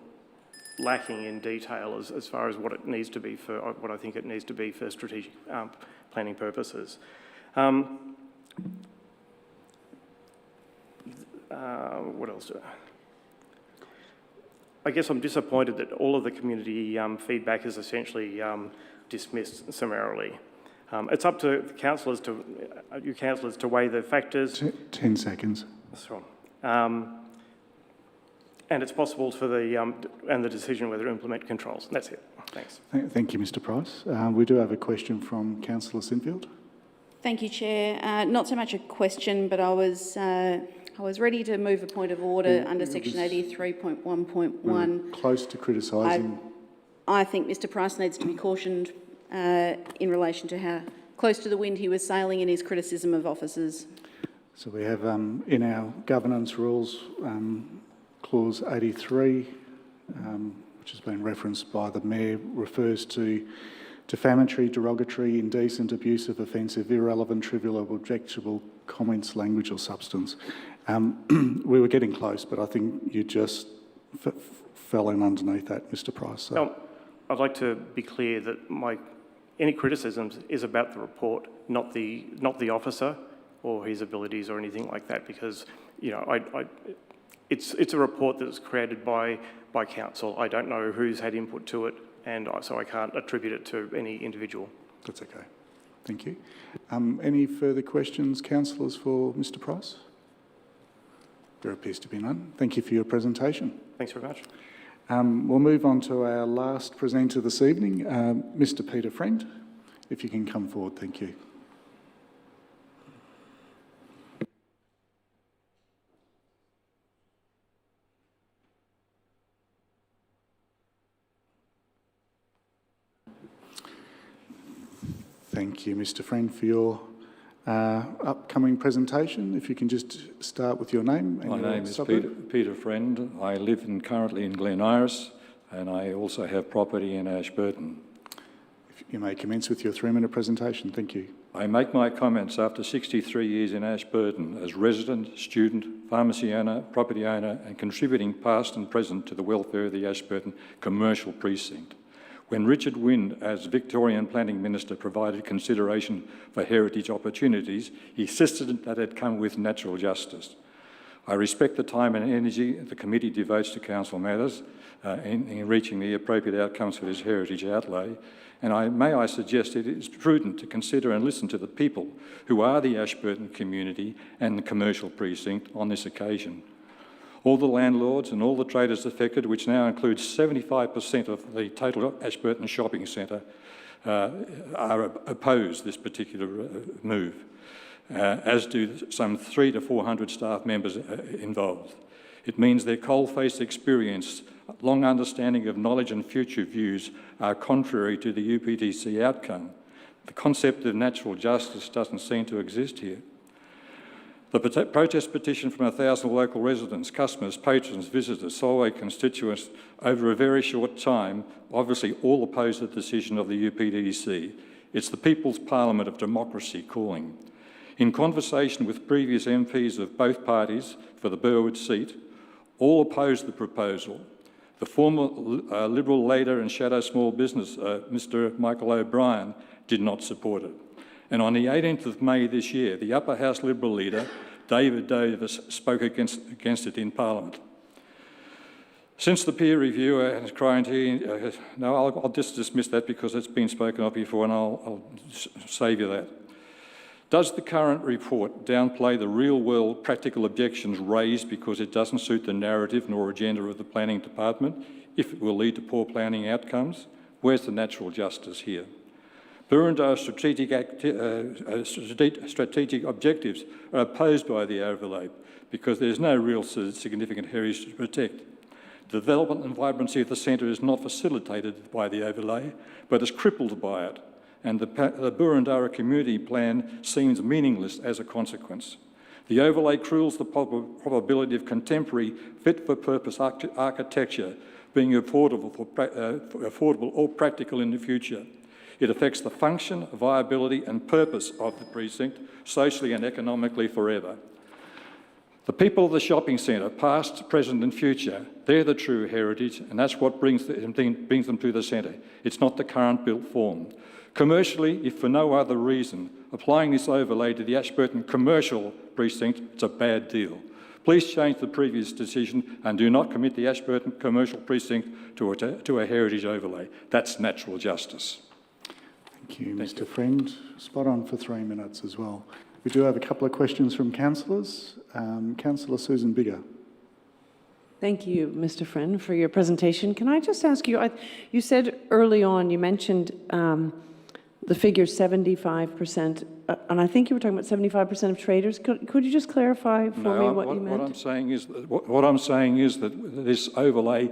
lacking in detail as far as what it needs to be for what I think it needs to be for strategic planning purposes. What else? I guess I'm disappointed that all of the community feedback is essentially dismissed summarily. It's up to the councillors to weigh the factors. 10 seconds. That's right. And it's possible for the decision whether to implement controls. That's it. Thanks. Thank you, Mr Price. We do have a question from Councillor Sinfield. Thank you, Chair. Not so much a question, but I was ready to move a point of order under section 83.1.1. Close to criticising. I think Mr Price needs to be cautioned in relation to how close to the wind he was sailing in his criticism of officers. So we have in our governance rules, clause 83, which has been referenced by the Mayor, refers to defamatory, derogatory, indecent, abusive, offensive, irrelevant, trivial or objectionable comments, language or substance. We were getting close, but I think you just fell in underneath that, Mr Price. So. Now, I'd like to be clear that any criticisms is about the report, not the officer or his abilities or anything like that, because it's a report that's created by council. I don't know who's had input to it, and so I can't attribute it to any individual. That's okay. Thank you. Any further questions, councillors, for Mr Price? There appears to be none. Thank you for your presentation. Thanks very much. We'll move on to our last presenter this evening, Mr Peter Friend. If you can come forward, thank you. Thank you, Mr Friend, for your upcoming presentation. If you can just start with your name and My name is Peter Friend. I live currently in Glen Iris, and I also have property in Ashburton. If you may commence with your 3-minute presentation. Thank you. I make my comments after 63 years in Ashburton as resident, student, pharmacy owner, property owner and contributing past and present to the welfare of the Ashburton commercial precinct. When Richard Wynne, as Victorian Planning Minister, provided consideration for heritage opportunities, he insisted that it come with natural justice. I respect the time and energy the committee devotes to council matters in reaching the appropriate outcomes for this heritage outlay, and may I suggest it is prudent to consider and listen to the people who are the Ashburton community and the commercial precinct on this occasion. All the landlords and all the traders affected, which now includes 75% of the total Ashburton shopping centre, are opposed this particular move, as do some 300 to 400 staff members involved. It means their coal-faced experience, long understanding of knowledge and future views are contrary to the UPDC outcome. The concept of natural justice doesn't seem to exist here. The protest petition from 1,000 local residents, customers, patrons, visitors, Solway constituents over a very short time obviously all oppose the decision of the UPDC. It's the People's Parliament of democracy calling. In conversation with previous MPs of both parties for the Burwood seat, all opposed the proposal. The former Liberal leader and shadow small business, Mr Michael O'Brien, did not support it. And on the 18th of May this year, the Upper House Liberal leader, David Davis, spoke against it in Parliament. Since the peer review and quarantine, no, I'll just dismiss that because it's been spoken of before and I'll save you that. Does the current report downplay the real-world practical objections raised because it doesn't suit the narrative nor agenda of the Planning Department, if it will lead to poor planning outcomes? Where's the natural justice here? Burundi's strategic objectives are opposed by the overlay because there's no real significant heritage to protect. The development and vibrancy of the centre is not facilitated by the overlay, but is crippled by it, and the Burundara community plan seems meaningless as a consequence. The overlay cruels the probability of contemporary, fit-for-purpose architecture being affordable or practical in the future. It affects the function, viability and purpose of the precinct, socially and economically forever. The people of the shopping centre, past, present and future, they're the true heritage and that's what brings them to the centre. It's not the current built form. Commercially, if for no other reason, applying this overlay to the Ashburton commercial precinct, it's a bad deal. Please change the previous decision and do not commit the Ashburton commercial precinct to a heritage overlay. That's natural justice. Thank you, Mr Friend. Spot on for 3 minutes as well. We do have a couple of questions from councillors. Councillor Susan Bigger. Thank you, Mr Friend, for your presentation. Can I just ask you, you said early on, you mentioned the figure 75%, and I think you were talking about 75% of traders. Could you just clarify for me what you meant? What I'm saying is that this overlay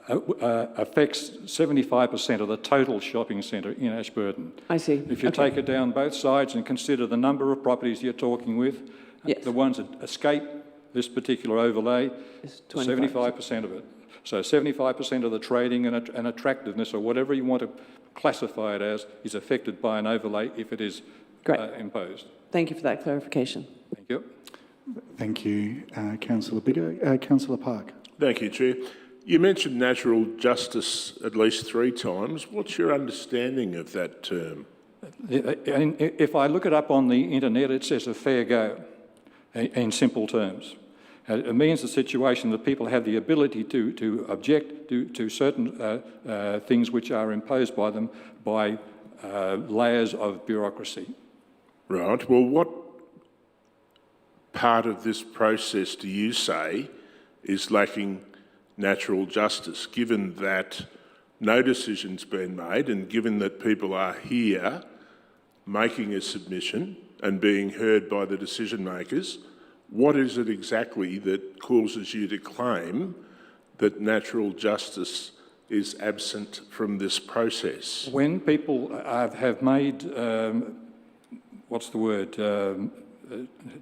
affects 75% of the total shopping centre in Ashburton. I see. If you take it down both sides and consider the number of properties you're talking with, yes, the ones that escape this particular overlay, 75% of it. So 75% of the trading and attractiveness, or whatever you want to classify it as, is affected by an overlay if it is imposed. Thank you for that clarification. Thank you. Thank you, Councillor Bigger. Councillor Park. Thank you, Chair. You mentioned natural justice at least 3 times. What's your understanding of that term? If I look it up on the internet, it says a fair go, in simple terms. It means the situation that people have the ability to object to certain things which are imposed by them by layers of bureaucracy. Right. Well, what part of this process do you say is lacking natural justice, given that no decision's been made and given that people are here making a submission and being heard by the decision makers? What is it exactly that causes you to claim that natural justice is absent from this process? When people have made,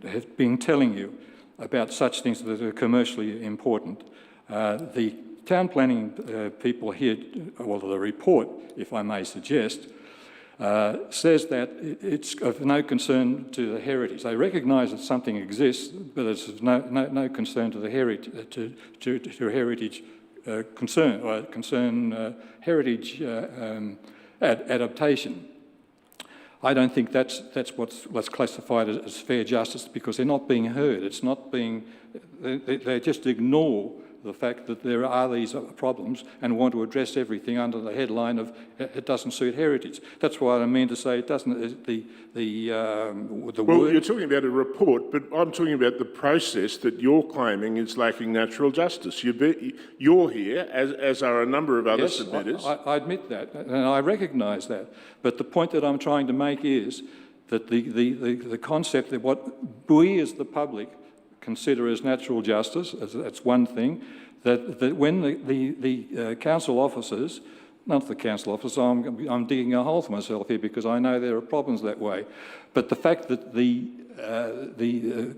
have been telling you about such things that are commercially important, the town planning people here, well, the report, if I may suggest, says that it's of no concern to the heritage. They recognise that something exists, but it's of no concern to the heritage, to heritage heritage adaptation. I don't think that's what's classified as fair justice, because they're not being heard. It's not being. They just ignore the fact that there are these problems and want to address everything under the headline of it doesn't suit heritage. That's why I mean to say it doesn't. Well, you're talking about a report, but I'm talking about the process that you're claiming is lacking natural justice. You're here, as are a number of other submitters. I admit that, and I recognise that. But the point that I'm trying to make is that the concept that what we as the public consider as natural justice, that's one thing, that when the council officers, not the council officers, I'm digging a hole for myself here because I know there are problems that way, but the fact that the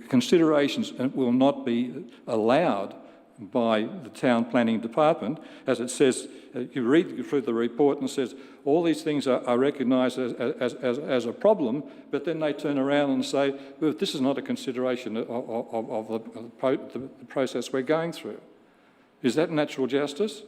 considerations will not be allowed by the town planning department, as it says, you read through the report and it says all these things are recognised as a problem, but then they turn around and say, well, this is not a consideration of the process we're going through. Is that natural justice?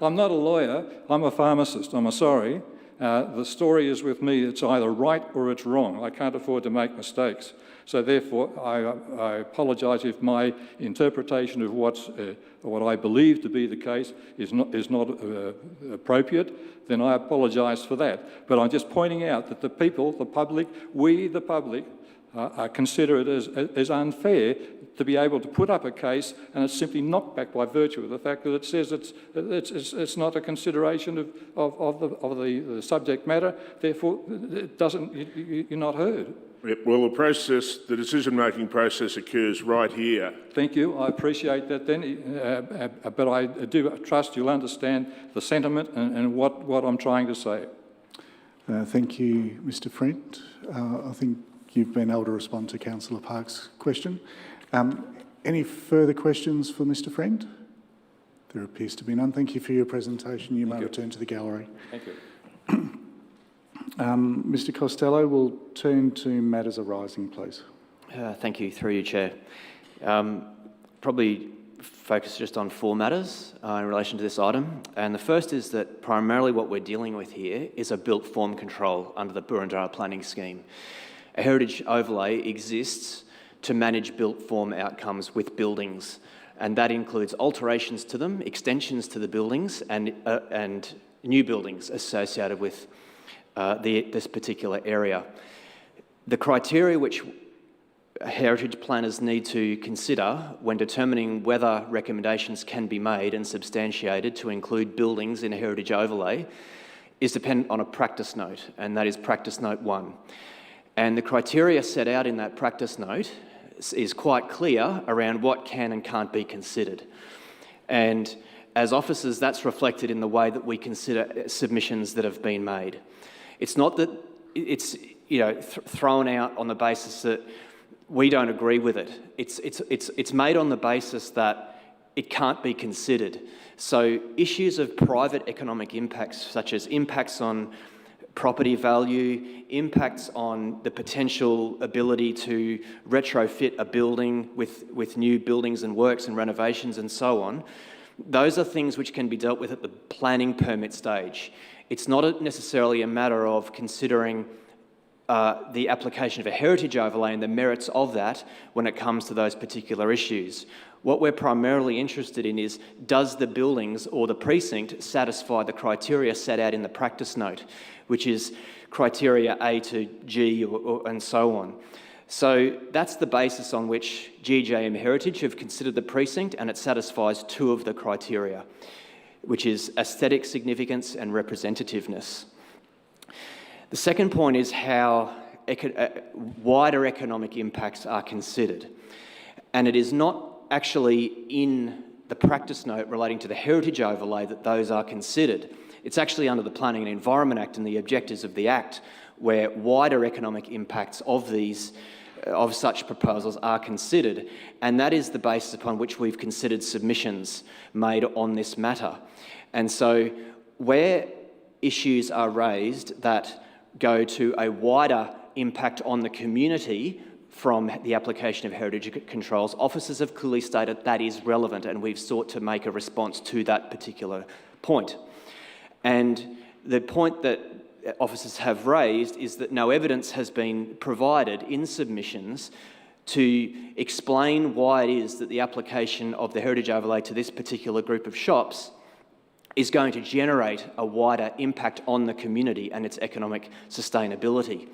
I'm not a lawyer, I'm a pharmacist, I'm sorry. The story is with me, it's either right or it's wrong. I can't afford to make mistakes. So therefore, I apologise if my interpretation of what I believe to be the case is not appropriate, then I apologise for that. But I'm just pointing out that the people, the public, we the public, consider it as unfair to be able to put up a case and it's simply knocked back by virtue of the fact that it says it's not a consideration of the subject matter, therefore it doesn't, you're not heard. Yep, well, the decision-making process occurs right here. Thank you, I appreciate that then, but I do trust you'll understand the sentiment and what I'm trying to say. Thank you, Mr. Friend. I think you've been able to respond to Councillor Park's question. Any further questions for Mr. Friend? There appears to be none. Thank you for your presentation. You may return to the gallery. Thank you. Mr. Costello, we'll turn to matters arising, please. Thank you, through you, Chair. Probably focus just on 4 matters in relation to this item. And the first is that primarily what we're dealing with here is a built form control under the Burundara planning scheme. A heritage overlay exists to manage built form outcomes with buildings, and that includes alterations to them, extensions to the buildings, and new buildings associated with this particular area. The criteria which heritage planners need to consider when determining whether recommendations can be made and substantiated to include buildings in a heritage overlay is dependent on a practice note, and that is practice note 1. And the criteria set out in that practice note is quite clear around what can and can't be considered. And as officers, that's reflected in the way that we consider submissions that have been made. It's not that it's thrown out on the basis that we don't agree with it. It's made on the basis that it can't be considered. So issues of private economic impacts, such as impacts on property value, impacts on the potential ability to retrofit a building with new buildings and works and renovations and so on, those are things which can be dealt with at the planning permit stage. It's not necessarily a matter of considering the application of a heritage overlay and the merits of that when it comes to those particular issues. What we're primarily interested in is, does the buildings or the precinct satisfy the criteria set out in the practice note, which is criteria A to G and so on. So that's the basis on which GJM Heritage have considered the precinct, and it satisfies 2 of the criteria, which is aesthetic significance and representativeness. The second point is how wider economic impacts are considered. And it is not actually in the practice note relating to the heritage overlay that those are considered. It's actually under the Planning and Environment Act and the objectives of the Act where wider economic impacts of such proposals are considered, and that is the basis upon which we've considered submissions made on this matter. And so where issues are raised that go to a wider impact on the community from the application of heritage controls, officers have clearly stated that is relevant, and we've sought to make a response to that particular point. And the point that officers have raised is that no evidence has been provided in submissions to explain why it is that the application of the heritage overlay to this particular group of shops is going to generate a wider impact on the community and its economic sustainability.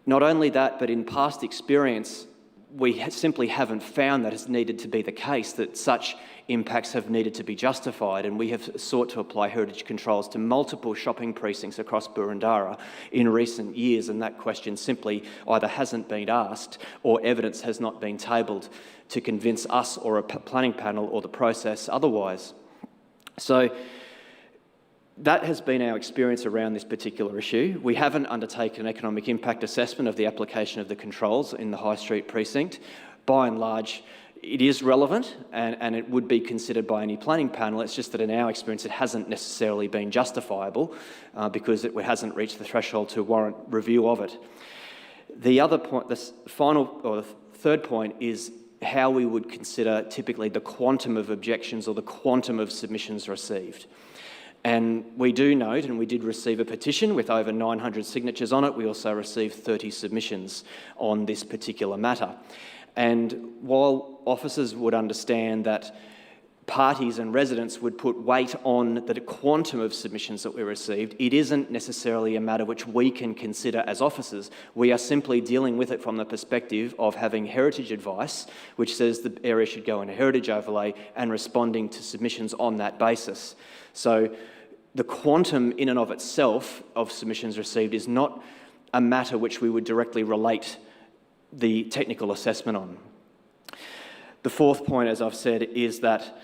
Not only that, but in past experience, we simply haven't found that has needed to be the case, that such impacts have needed to be justified, and we have sought to apply heritage controls to multiple shopping precincts across Boroondara in recent years, and that question simply either hasn't been asked or evidence has not been tabled to convince us or a planning panel or the process otherwise. So that has been our experience around this particular issue. We haven't undertaken an economic impact assessment of the application of the controls in the High Street precinct. By and large, it is relevant and it would be considered by any planning panel. It's just that in our experience, it hasn't necessarily been justifiable because it hasn't reached the threshold to warrant review of it. The other point, the final or the third point, is how we would consider typically the quantum of objections or the quantum of submissions received. And we do note, and we did receive a petition with over 900 signatures on it. We also received 30 submissions on this particular matter. And while officers would understand that parties and residents would put weight on the quantum of submissions that we received, it isn't necessarily a matter which we can consider as officers. We are simply dealing with it from the perspective of having heritage advice, which says the area should go in a heritage overlay, and responding to submissions on that basis. So the quantum in and of itself of submissions received is not a matter which we would directly relate the technical assessment on. The fourth point, as I've said, is that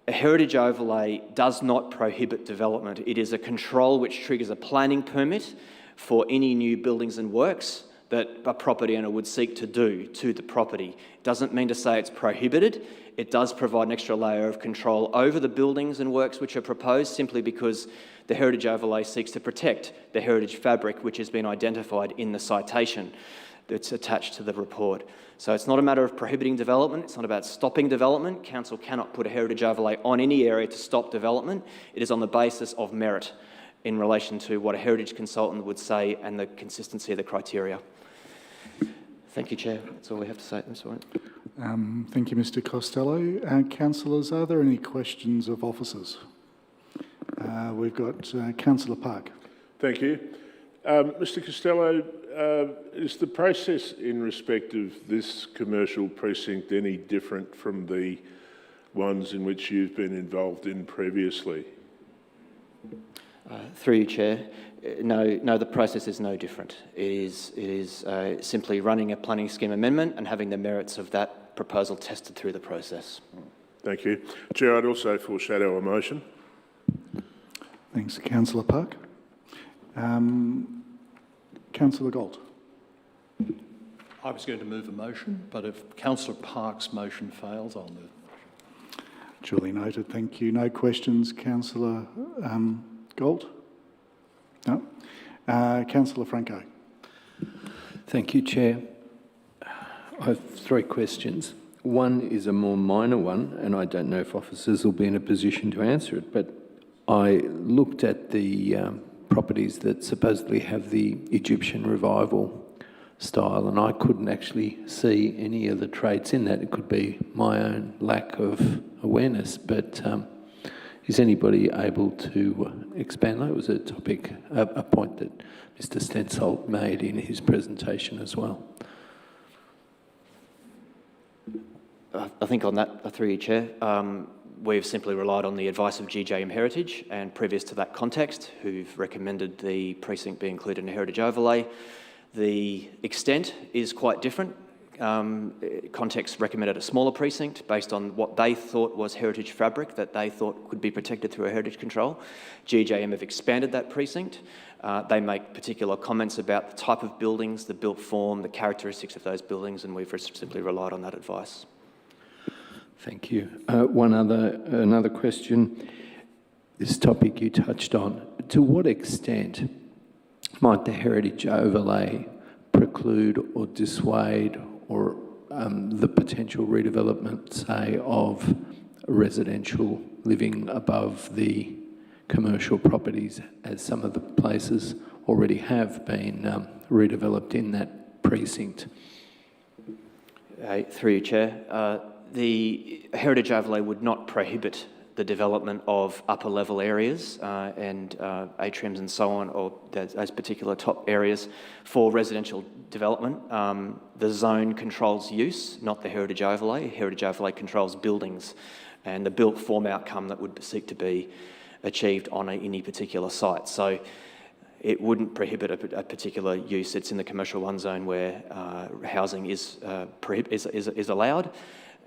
a heritage overlay does not prohibit development. It is a control which triggers a planning permit for any new buildings and works that a property owner would seek to do to the property. It doesn't mean to say it's prohibited. It does provide an extra layer of control over the buildings and works which are proposed, simply because the heritage overlay seeks to protect the heritage fabric which has been identified in the citation that's attached to the report. So it's not a matter of prohibiting development, it's not about stopping development. Council cannot put a heritage overlay on any area to stop development. It is on the basis of merit in relation to what a heritage consultant would say and the consistency of the criteria. Thank you, Chair. That's all we have to say at this point. Thank you, Mr Costello. Councillors, are there any questions of officers? We've got Councillor Park. Thank you. Mr Costello, is the process in respect of this commercial precinct any different from the ones in which you've been involved in previously? Through you, Chair. No, the process is no different. It is simply running a planning scheme amendment and having the merits of that proposal tested through the process. Thank you. Chair, I'd also foreshadow a motion. Thanks, Councillor Park. Councillor Gold. I was going to move a motion, but if Councillor Park's motion fails, I'll move. Duly noted, thank you. No questions, Councillor Gold? No. Councillor Franco. Thank you, Chair. I have three questions. One is a more minor one, and I don't know if officers will be in a position to answer it, but I looked at the properties that supposedly have the Egyptian revival style, and I couldn't actually see any of the traits in that. It could be my own lack of awareness, but is anybody able to expand? That was a topic, a point that Mr Stensholt made in his presentation as well. I think on that, through you, Chair, we've simply relied on the advice of GJM Heritage, and previous to that context, who've recommended the precinct be included in a heritage overlay. The extent is quite different. Context recommended a smaller precinct based on what they thought was heritage fabric that they thought could be protected through a heritage control. GJM have expanded that precinct. They make particular comments about the type of buildings, the built form, the characteristics of those buildings, and we've simply relied on that advice. Thank you. Another question. This topic you touched on. To what extent might the heritage overlay preclude or dissuade or the potential redevelopment, say, of residential living above the commercial properties, as some of the places already have been redeveloped in that precinct? Through you, Chair. The heritage overlay would not prohibit the development of upper level areas and atriums and so on, or those particular top areas for residential development. The zone controls use, not the heritage overlay. Heritage overlay controls buildings and the built form outcome that would seek to be achieved on any particular site. So it wouldn't prohibit a particular use. It's in the commercial one zone where housing is allowed,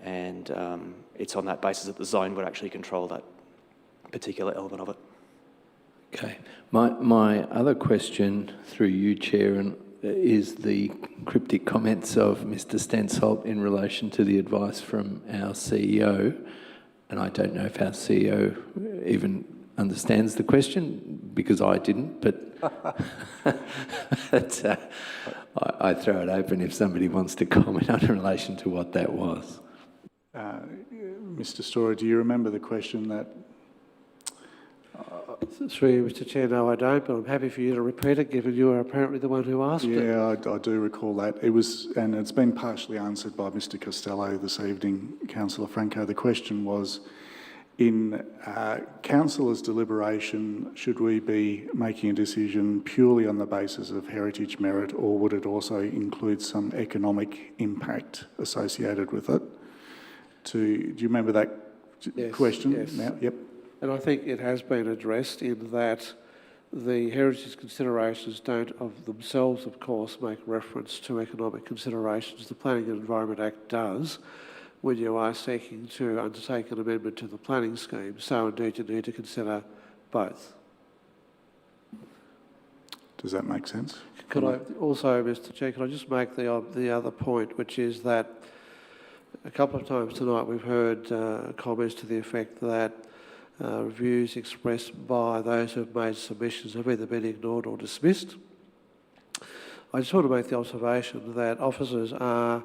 and it's on that basis that the zone would actually control that particular element of it. Okay. My other question, through you, Chair, is the cryptic comments of Mr. Stensholt in relation to the advice from our CEO. And I don't know if our CEO even understands the question, because I didn't, but I throw it open if somebody wants to comment on in relation to what that was. Mr. Storer, do you remember the question that... Through you, Mr. Chair, no, I don't, but I'm happy for you to repeat it, given you are apparently the one who asked it. Yeah, I do recall that. It was, and it's been partially answered by Mr. Costello this evening, Councillor Franco. The question was, in councillors' deliberation, should we be making a decision purely on the basis of heritage merit, or would it also include some economic impact associated with it? Do you remember that question? Yes. Now? Yep. And I think it has been addressed in that the heritage considerations don't of themselves, of course, make reference to economic considerations. The Planning and Environment Act does when you are seeking to undertake an amendment to the planning scheme. So indeed you need to consider both. Does that make sense? Could I also, Mr. Chair, could I just make the other point, which is that a couple of times tonight we've heard comments to the effect that views expressed by those who have made submissions have either been ignored or dismissed. I just want to make the observation that officers are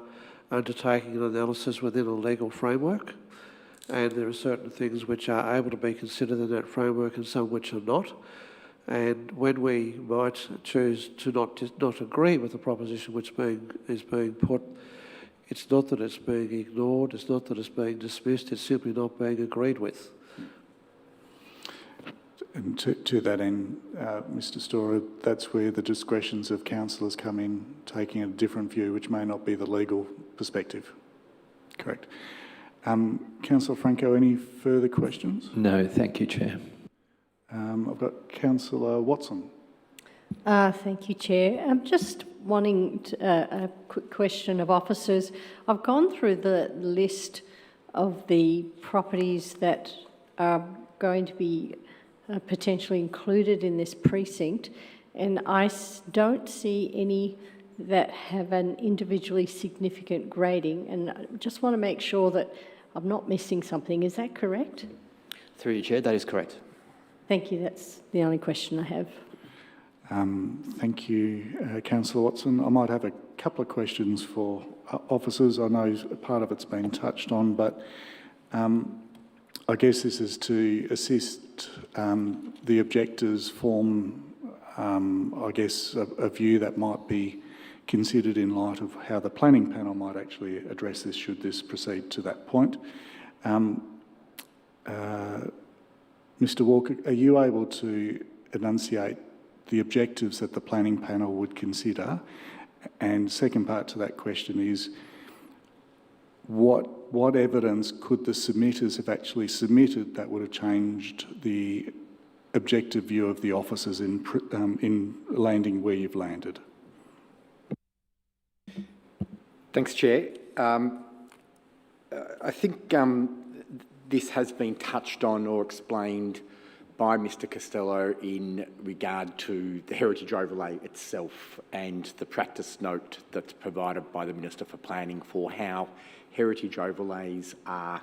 undertaking an analysis within a legal framework, and there are certain things which are able to be considered in that framework and some which are not. And when we might choose to not agree with the proposition which is being put, it's not that it's being ignored, it's not that it's being dismissed, it's simply not being agreed with. And to that end, Mr. Storer, that's where the discretions of councillors come in, taking a different view, which may not be the legal perspective. Correct. Councillor Franco, any further questions? No, thank you, Chair. I've got Councillor Watson. Thank you, Chair. I'm just wanting a quick question of officers. I've gone through the list of the properties that are going to be potentially included in this precinct, and I don't see any that have an individually significant grading, and I just want to make sure that I'm not missing something. Is that correct? Through you, Chair, that is correct. Thank you. That's the only question I have. Thank you, Councillor Watson. I might have a couple of questions for officers. I know part of it's been touched on, but I guess this is to assist the objectors form, I guess, a view that might be considered in light of how the planning panel might actually address this, should this proceed to that point. Mr. Walker, are you able to enunciate the objectives that the planning panel would consider? And second part to that question is, what evidence could the submitters have actually submitted that would have changed the objective view of the officers in landing where you've landed? Thanks, Chair. I think this has been touched on or explained by Mr. Costello in regard to the heritage overlay itself and the practice note that's provided by the Minister for Planning for how heritage overlays are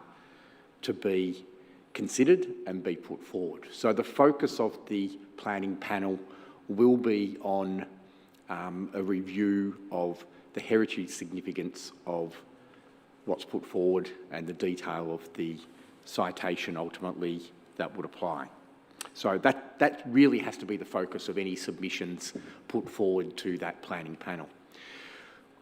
to be considered and be put forward. So the focus of the planning panel will be on a review of the heritage significance of what's put forward and the detail of the citation ultimately that would apply. So that really has to be the focus of any submissions put forward to that planning panel.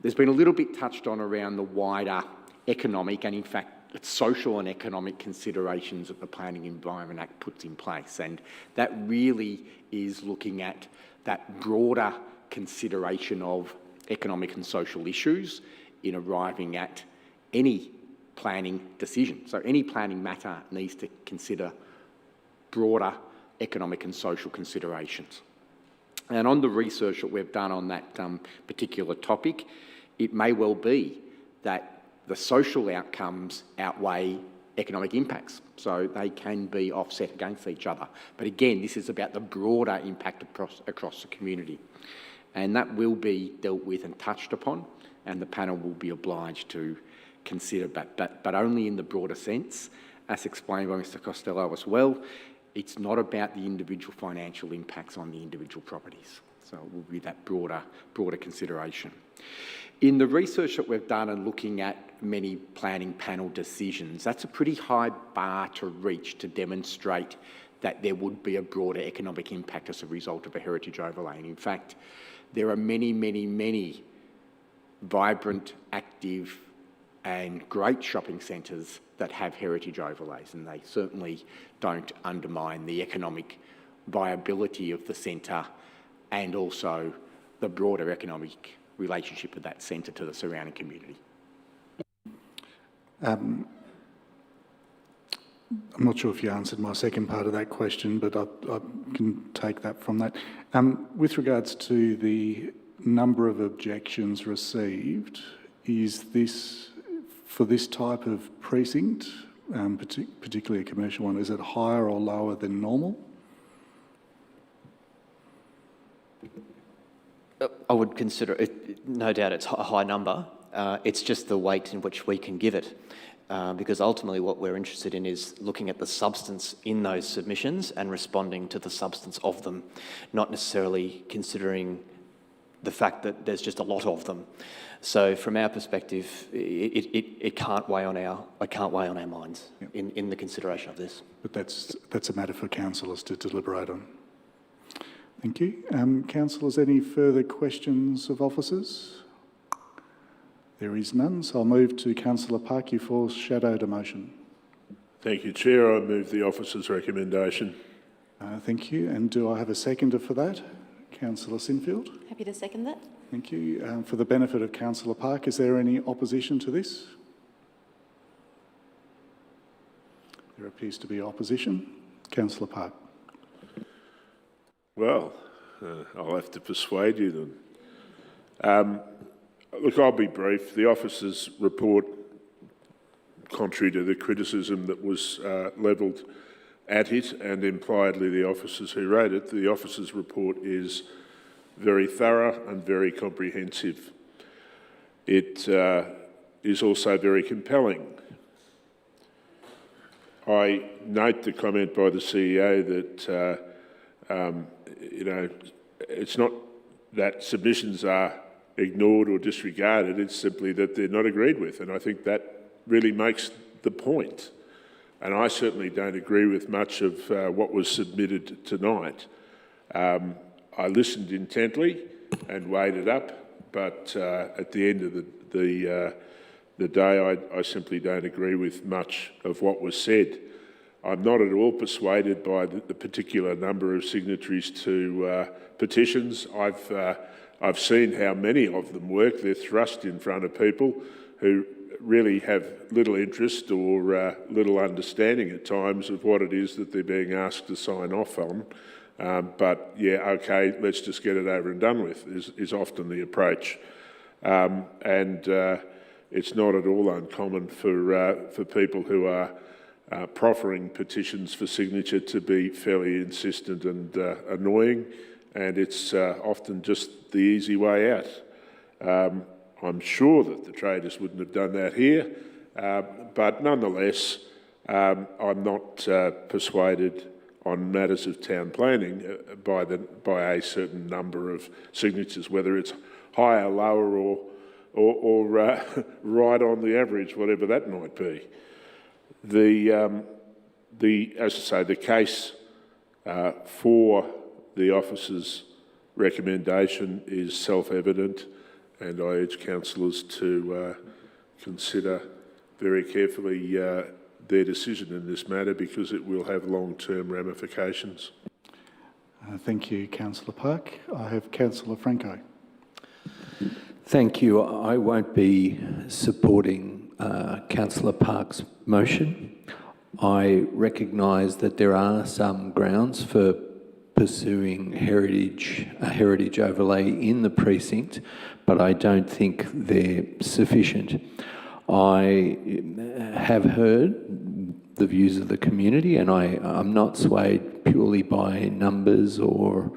There's been a little bit touched on around the wider economic and in fact it's social and economic considerations that the Planning Environment Act puts in place, and that really is looking at that broader consideration of economic and social issues in arriving at any planning decision. So any planning matter needs to consider broader economic and social considerations. And on the research that we've done on that particular topic, it may well be that the social outcomes outweigh economic impacts, so they can be offset against each other. But again, this is about the broader impact across the community. And that will be dealt with and touched upon, and the panel will be obliged to consider, but only in the broader sense, as explained by Mr Costello as well. It's not about the individual financial impacts on the individual properties. So it will be that broader consideration. In the research that we've done and looking at many planning panel decisions, that's a pretty high bar to reach to demonstrate that there would be a broader economic impact as a result of a heritage overlay. And in fact, there are many, many, many vibrant, active and great shopping centres that have heritage overlays, and they certainly don't undermine the economic viability of the centre and also the broader economic relationship of that centre to the surrounding community. I'm not sure if you answered my second part of that question, but I can take that from that. With regards to the number of objections received, is this, for this type of precinct, particularly a commercial one, is it higher or lower than normal? I would consider it, no doubt it's a high number. It's just the weight in which we can give it. Because ultimately what we're interested in is looking at the substance in those submissions and responding to the substance of them, not necessarily considering the fact that there's just a lot of them. So from our perspective, it can't weigh on our minds in the consideration of this. But that's a matter for councillors to deliberate on. Thank you. Councillors, any further questions of officers? There is none, so I'll move to Councillor Park. You foreshadowed a motion. Thank you, Chair. I move the officer's recommendation. Thank you. And do I have a seconder for that? Councillor Sinfield. Happy to second that. Thank you. For the benefit of Councillor Park, is there any opposition to this? There appears to be opposition. Councillor Park. Well, I'll have to persuade you then. Look, I'll be brief. The officer's report, contrary to the criticism that was levelled at it and impliedly the officers who wrote it, the officer's report is very thorough and very comprehensive. It is also very compelling. I note the comment by the CEO that it's not that submissions are ignored or disregarded, it's simply that they're not agreed with, and I think that really makes the point. And I certainly don't agree with much of what was submitted tonight. I listened intently and weighed it up, but at the end of the day, I simply don't agree with much of what was said. I'm not at all persuaded by the particular number of signatories to petitions. I've seen how many of them work. They're thrust in front of people who really have little interest or little understanding at times of what it is that they're being asked to sign off on. But yeah, okay, let's just get it over and done with is often the approach. And it's not at all uncommon for people who are proffering petitions for signature to be fairly insistent and annoying, and it's often just the easy way out. I'm sure that the traders wouldn't have done that here, but nonetheless, I'm not persuaded on matters of town planning by a certain number of signatures, whether it's higher, lower, or right on the average, whatever that might be. As I say, the case for the officer's recommendation is self-evident, and I urge councillors to consider very carefully their decision in this matter, because it will have long-term ramifications. Thank you, Councillor Park. I have Councillor Franco. Thank you. I won't be supporting Councillor Park's motion. I recognise that there are some grounds for pursuing a heritage overlay in the precinct, but I don't think they're sufficient. I have heard the views of the community, and I'm not swayed purely by numbers or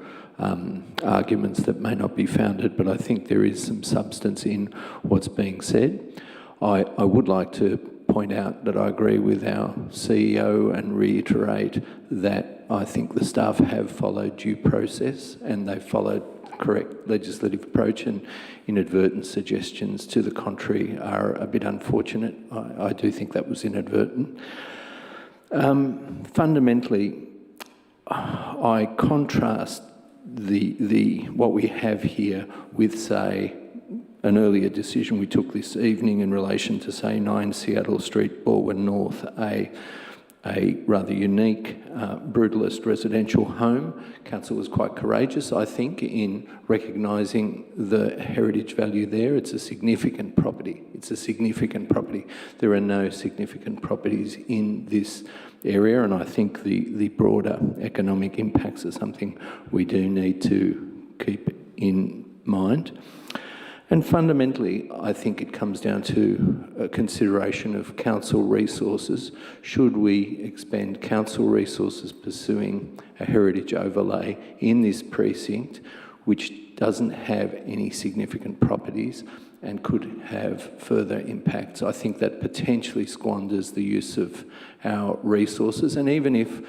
arguments that may not be founded, but I think there is some substance in what's being said. I would like to point out that I agree with our CEO and reiterate that I think the staff have followed due process and they've followed the correct legislative approach, and inadvertent suggestions to the contrary are a bit unfortunate. I do think that was inadvertent. Fundamentally, I contrast what we have here with, say, an earlier decision we took this evening in relation to, say, 9 Seattle Street, Baldwin North, a rather unique brutalist residential home. Council was quite courageous, I think, in recognising the heritage value there. It's a significant property. It's a significant property. There are no significant properties in this area, and I think the broader economic impacts are something we do need to keep in mind. And fundamentally, I think it comes down to a consideration of council resources. Should we expend council resources pursuing a heritage overlay in this precinct, which doesn't have any significant properties and could have further impacts? I think that potentially squanders the use of our resources. And even if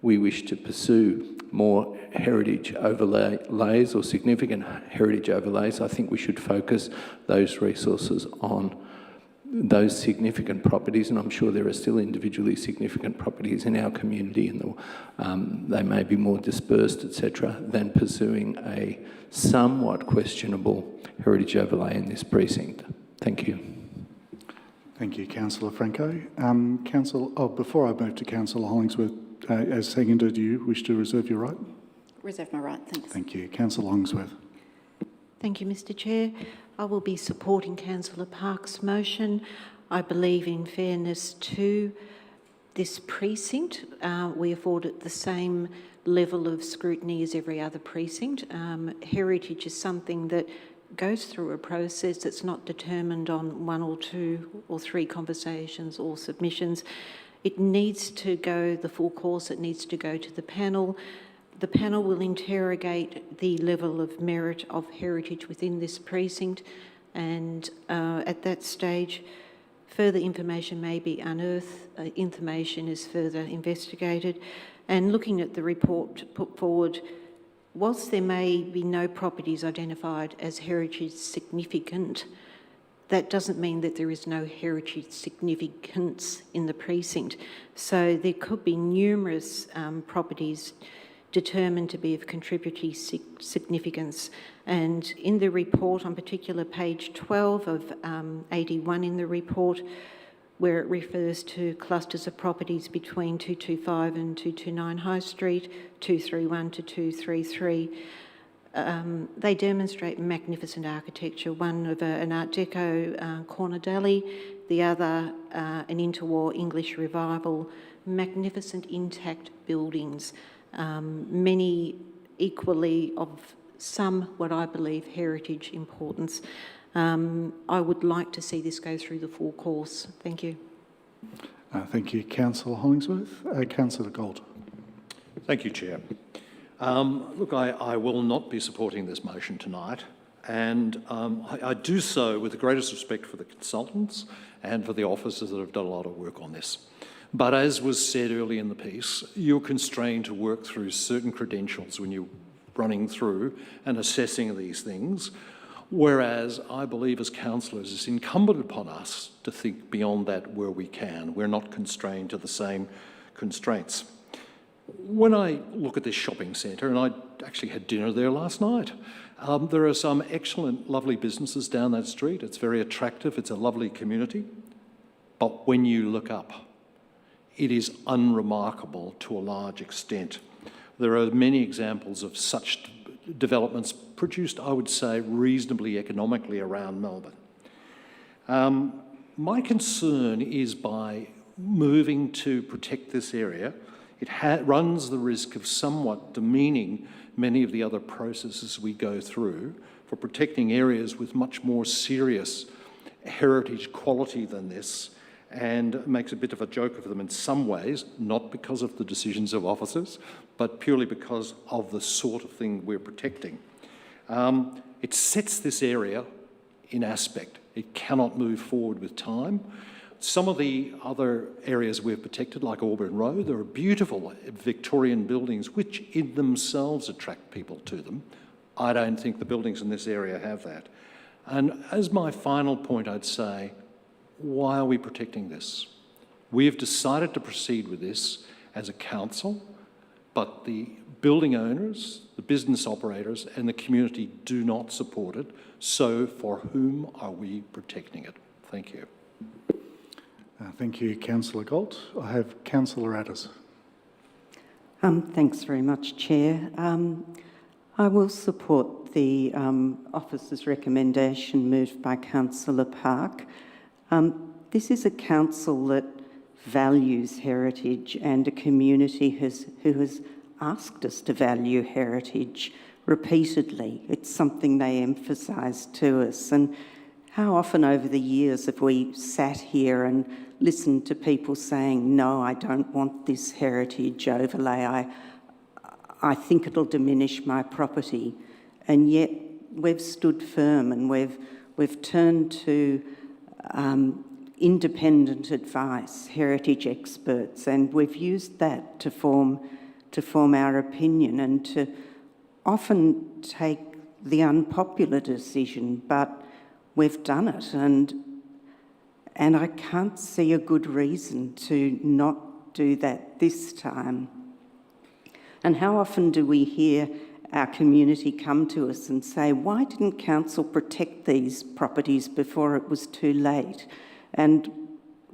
we wish to pursue more heritage overlays or significant heritage overlays, I think we should focus those resources on those significant properties, and I'm sure there are still individually significant properties in our community, and they may be more dispersed, etc., than pursuing a somewhat questionable heritage overlay in this precinct. Thank you. Thank you, Councillor Franco. Before I move to Councillor Hollingsworth, as seconder, do you wish to reserve your right? Reserve my right, thanks. Thank you. Councillor Hollingsworth. Thank you, Mr Chair. I will be supporting Councillor Park's motion. I believe, in fairness to this precinct, we afford it the same level of scrutiny as every other precinct. Heritage is something that goes through a process that's not determined on 1 or 2 or 3 conversations or submissions. It needs to go the full course. It needs to go to the panel. The panel will interrogate the level of merit of heritage within this precinct, and at that stage, further information may be unearthed, information is further investigated, and looking at the report put forward, whilst there may be no properties identified as heritage significant, that doesn't mean that there is no heritage significance in the precinct. So there could be numerous properties determined to be of contributory significance. And in the report, on particular page 12 of 81 in the report, where it refers to clusters of properties between 225 and 229 High Street, 231 to 233, they demonstrate magnificent architecture, one of an Art Deco corner deli, the other an interwar English revival, magnificent intact buildings, many equally of some, what I believe, heritage importance. I would like to see this go through the full course. Thank you. Thank you, Councillor Hollingsworth. Councillor Gold. Thank you, Chair. Look, I will not be supporting this motion tonight, and I do so with the greatest respect for the consultants and for the officers that have done a lot of work on this. But as was said early in the piece, you're constrained to work through certain credentials when you're running through and assessing these things, whereas I believe as councillors it's incumbent upon us to think beyond that where we can. We're not constrained to the same constraints. When I look at this shopping centre, and I actually had dinner there last night, there are some excellent, lovely businesses down that street. It's very attractive. It's a lovely community. But when you look up, it is unremarkable to a large extent. There are many examples of such developments produced, I would say, reasonably economically around Melbourne. My concern is by moving to protect this area, it runs the risk of somewhat demeaning many of the other processes we go through for protecting areas with much more serious heritage quality than this, and makes a bit of a joke of them in some ways, not because of the decisions of officers, but purely because of the sort of thing we're protecting. It sets this area in aspect. It cannot move forward with time. Some of the other areas we've protected, like Auburn Road, there are beautiful Victorian buildings which in themselves attract people to them. I don't think the buildings in this area have that. And as my final point, I'd say, why are we protecting this? We have decided to proceed with this as a council, but the building owners, the business operators and the community do not support it. So for whom are we protecting it? Thank you. Thank you, Councillor Galt. I have Councillor Addis. Thanks very much, Chair. I will support the officer's recommendation moved by Councillor Park. This is a council that values heritage and a community who has asked us to value heritage repeatedly. It's something they emphasise to us. And how often over the years have we sat here and listened to people saying, no, I don't want this heritage overlay. I think it'll diminish my property. And yet we've stood firm and we've turned to independent advice, heritage experts, and we've used that to form our opinion and to often take the unpopular decision, but we've done it, and I can't see a good reason to not do that this time. And how often do we hear our community come to us and say, why didn't council protect these properties before it was too late? And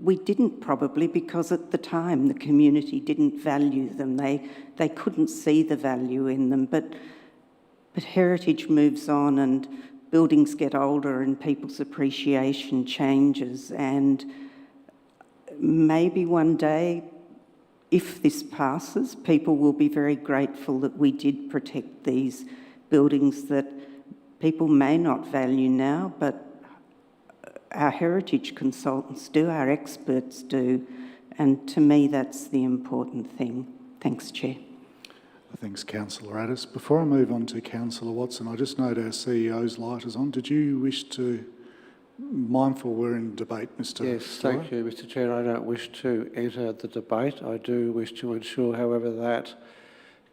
we didn't, probably because at the time the community didn't value them. They couldn't see the value in them. But heritage moves on and buildings get older and people's appreciation changes. And maybe one day, if this passes, people will be very grateful that we did protect these buildings that people may not value now, but our heritage consultants do, our experts do, and to me that's the important thing. Thanks, Chair. Thanks, Councillor Addis. Before I move on to Councillor Watson, I just note our CEO's light is on. Did you wish to, mindful we're in debate, Mr. Yes, thank you, Mr. Chair. I don't wish to enter the debate. I do wish to ensure, however, that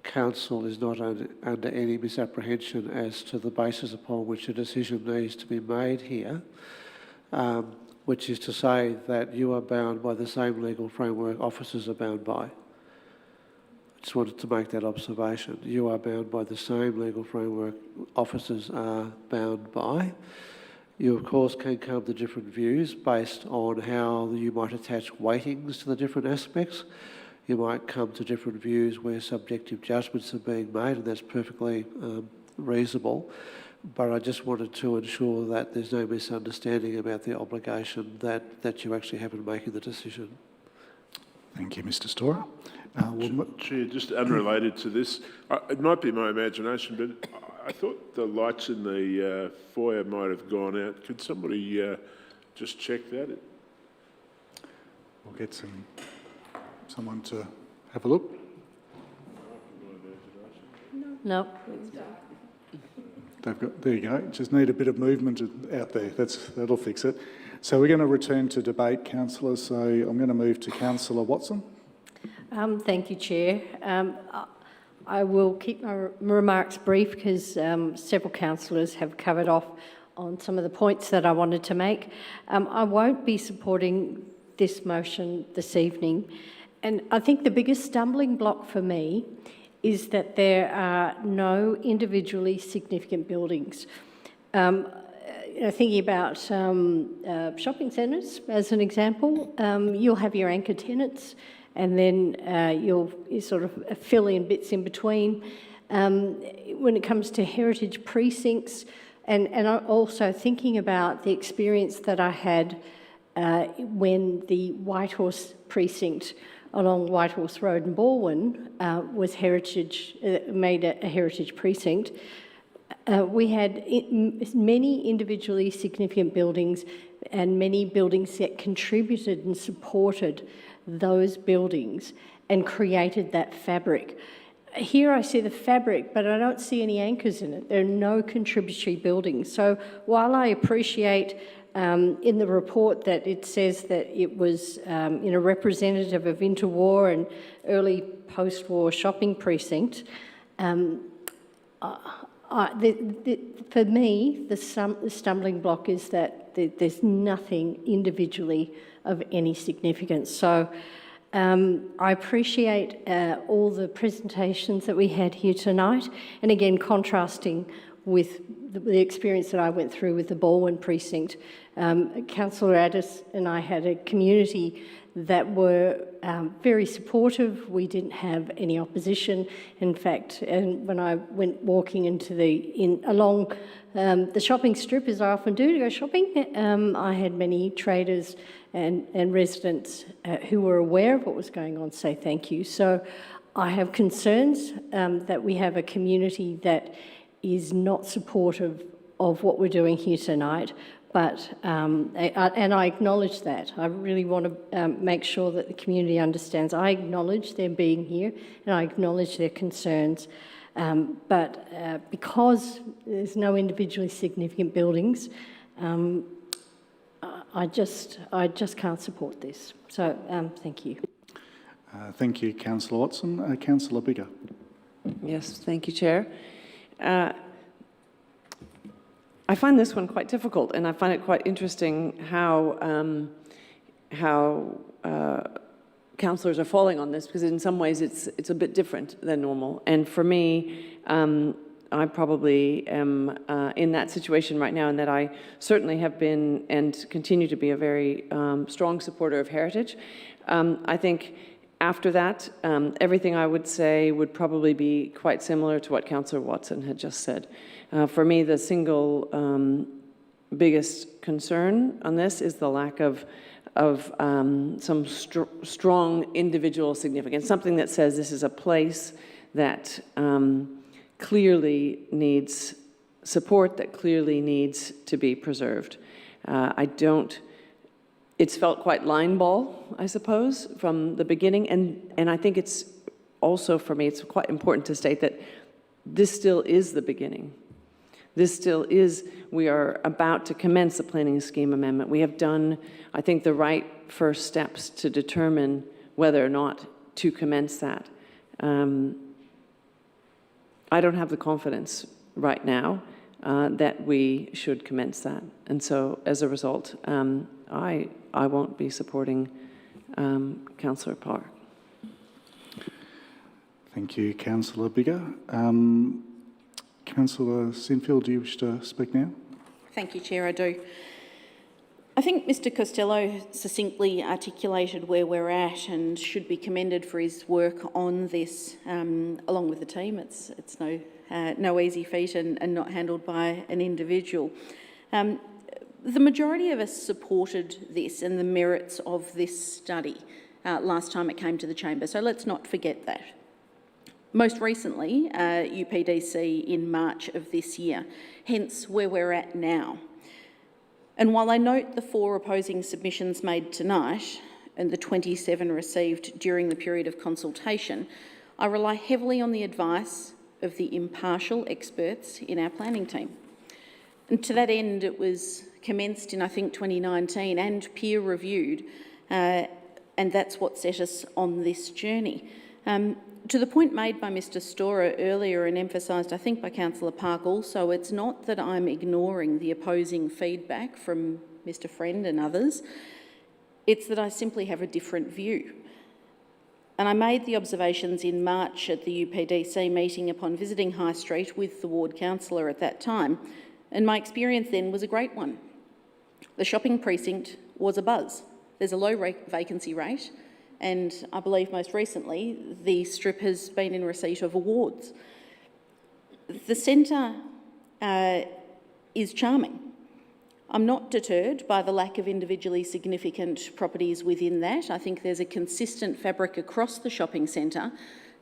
Council is not under any misapprehension as to the basis upon which a decision needs to be made here. Which is to say that you are bound by the same legal framework officers are bound by. I just wanted to make that observation. You are bound by the same legal framework officers are bound by. You, of course, can come to different views based on how you might attach weightings to the different aspects. You might come to different views where subjective judgments are being made, and that's perfectly reasonable. But I just wanted to ensure that there's no misunderstanding about the obligation that you actually have in making the decision. Thank you, Mr. Storer. Chair, just unrelated to this, it might be my imagination, but I thought the lights in the foyer might have gone out. Could somebody just check that? We'll get someone to have a look. No. There you go. Just need a bit of movement out there. That'll fix it. So we're going to return to debate, councillors. So I'm going to move to Councillor Watson. Thank you, Chair. I will keep my remarks brief because several councillors have covered off on some of the points that I wanted to make. I won't be supporting this motion this evening. And I think the biggest stumbling block for me is that there are no individually significant buildings. Thinking about shopping centres as an example, you'll have your anchor tenants and then you sort of fill in bits in between. When it comes to heritage precincts, and I'm also thinking about the experience that I had when the Whitehorse precinct along Whitehorse Road in Balwyn was made a heritage precinct. We had many individually significant buildings and many buildings that contributed and supported those buildings and created that fabric. Here I see the fabric, but I don't see any anchors in it. There are no contributory buildings. So while I appreciate in the report that it says that it was representative of interwar and early post-war shopping precinct, for me, the stumbling block is that there's nothing individually of any significance. So I appreciate all the presentations that we had here tonight, and again, contrasting with the experience that I went through with the Balwyn precinct. Councillor Addis and I had a community that were very supportive. We didn't have any opposition. In fact, when I went walking along the shopping strip, as I often do to go shopping, I had many traders and residents who were aware of what was going on say thank you. So I have concerns that we have a community that is not supportive of what we're doing here tonight. But, and I acknowledge that. I really want to make sure that the community understands. I acknowledge them being here and I acknowledge their concerns. But because there's no individually significant buildings, I just can't support this. So thank you. Thank you, Councillor Watson. Councillor Biggar. Yes, thank you, Chair. I find this one quite difficult, and I find it quite interesting how councillors are falling on this, because in some ways it's a bit different than normal. And for me, I probably am in that situation right now, in that I certainly have been and continue to be a very strong supporter of heritage. I think after that, everything I would say would probably be quite similar to what Councillor Watson had just said. For me, the single biggest concern on this is the lack of some strong individual significance, something that says this is a place that clearly needs support, that clearly needs to be preserved. It's felt quite line ball, I suppose, from the beginning, and I think it's also, for me, it's quite important to state that this still is the beginning. This still is, we are about to commence the planning scheme amendment. We have done, I think, the right first steps to determine whether or not to commence that. I don't have the confidence right now that we should commence that. And so, as a result, I won't be supporting Councillor Park. Thank you, Councillor Biggar. Councillor Sinfield, do you wish to speak now? Thank you, Chair, I do. I think Mr Costello succinctly articulated where we're at and should be commended for his work on this, along with the team. It's no easy feat and not handled by an individual. The majority of us supported this and the merits of this study last time it came to the chamber, so let's not forget that. Most recently, UPDC in March of this year, hence where we're at now. And while I note the 4 opposing submissions made tonight and the 27 received during the period of consultation, I rely heavily on the advice of the impartial experts in our planning team. And to that end, it was commenced in, I think, 2019 and peer-reviewed, and that's what set us on this journey. To the point made by Mr Storer earlier and emphasised, I think, by Councillor Park also, it's not that I'm ignoring the opposing feedback from Mr Friend and others, it's that I simply have a different view. And I made the observations in March at the UPDC meeting upon visiting High Street with the ward councillor at that time, and my experience then was a great one. The shopping precinct was abuzz. There's a low vacancy rate, and I believe most recently the strip has been in receipt of awards. The centre is charming. I'm not deterred by the lack of individually significant properties within that. I think there's a consistent fabric across the shopping centre,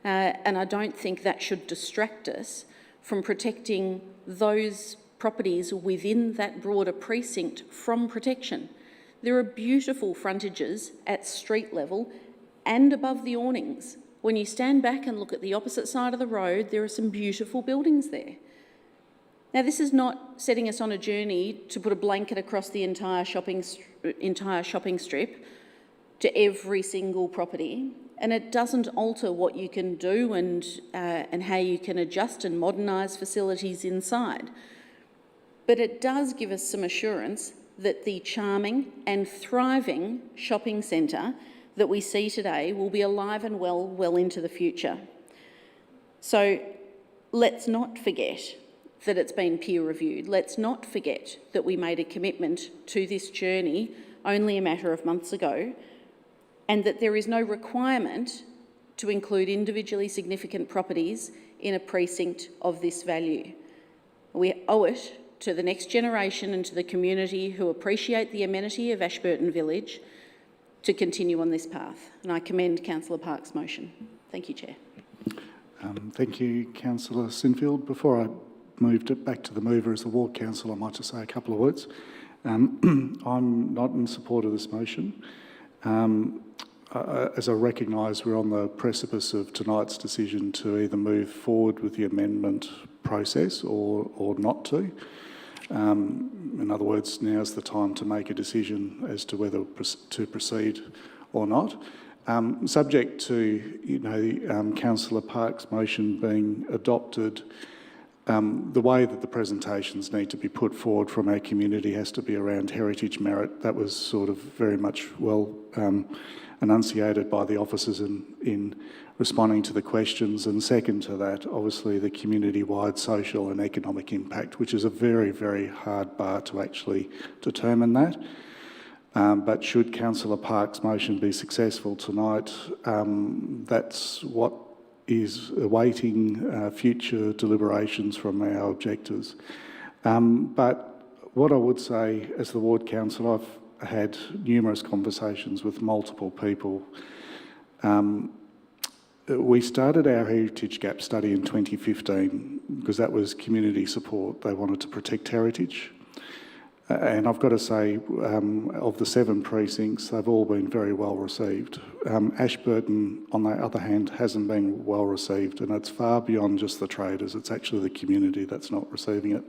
and I don't think that should distract us from protecting those properties within that broader precinct from protection. There are beautiful frontages at street level and above the awnings. When you stand back and look at the opposite side of the road, there are some beautiful buildings there. Now, this is not setting us on a journey to put a blanket across the entire shopping strip to every single property, and it doesn't alter what you can do and how you can adjust and modernise facilities inside. But it does give us some assurance that the charming and thriving shopping centre that we see today will be alive and well into the future. So let's not forget that it's been peer-reviewed. Let's not forget that we made a commitment to this journey only a matter of months ago, and that there is no requirement to include individually significant properties in a precinct of this value. We owe it to the next generation and to the community who appreciate the amenity of Ashburton Village to continue on this path. And I commend Councillor Park's motion. Thank you, Chair. Thank you, Councillor Sinfield. Before I moved it back to the mover as the ward councillor, I might just say a couple of words. I'm not in support of this motion. As I recognise, we're on the precipice of tonight's decision to either move forward with the amendment process or not to. In other words, now's the time to make a decision as to whether to proceed or not. Subject to, Councillor Park's motion being adopted, the way that the presentations need to be put forward from our community has to be around heritage merit. That was sort of very much well enunciated by the officers in responding to the questions. And second to that, obviously the community-wide social and economic impact, which is a very, very hard bar to actually determine that. But should Councillor Park's motion be successful tonight, that's what is awaiting future deliberations from our objectives. But what I would say, as the ward councillor, I've had numerous conversations with multiple people. We started our Heritage Gap study in 2015 because that was community support. They wanted to protect heritage. And I've got to say, of the 7 precincts, they've all been very well received. Ashburton, on the other hand, hasn't been well received, and it's far beyond just the traders. It's actually the community that's not receiving it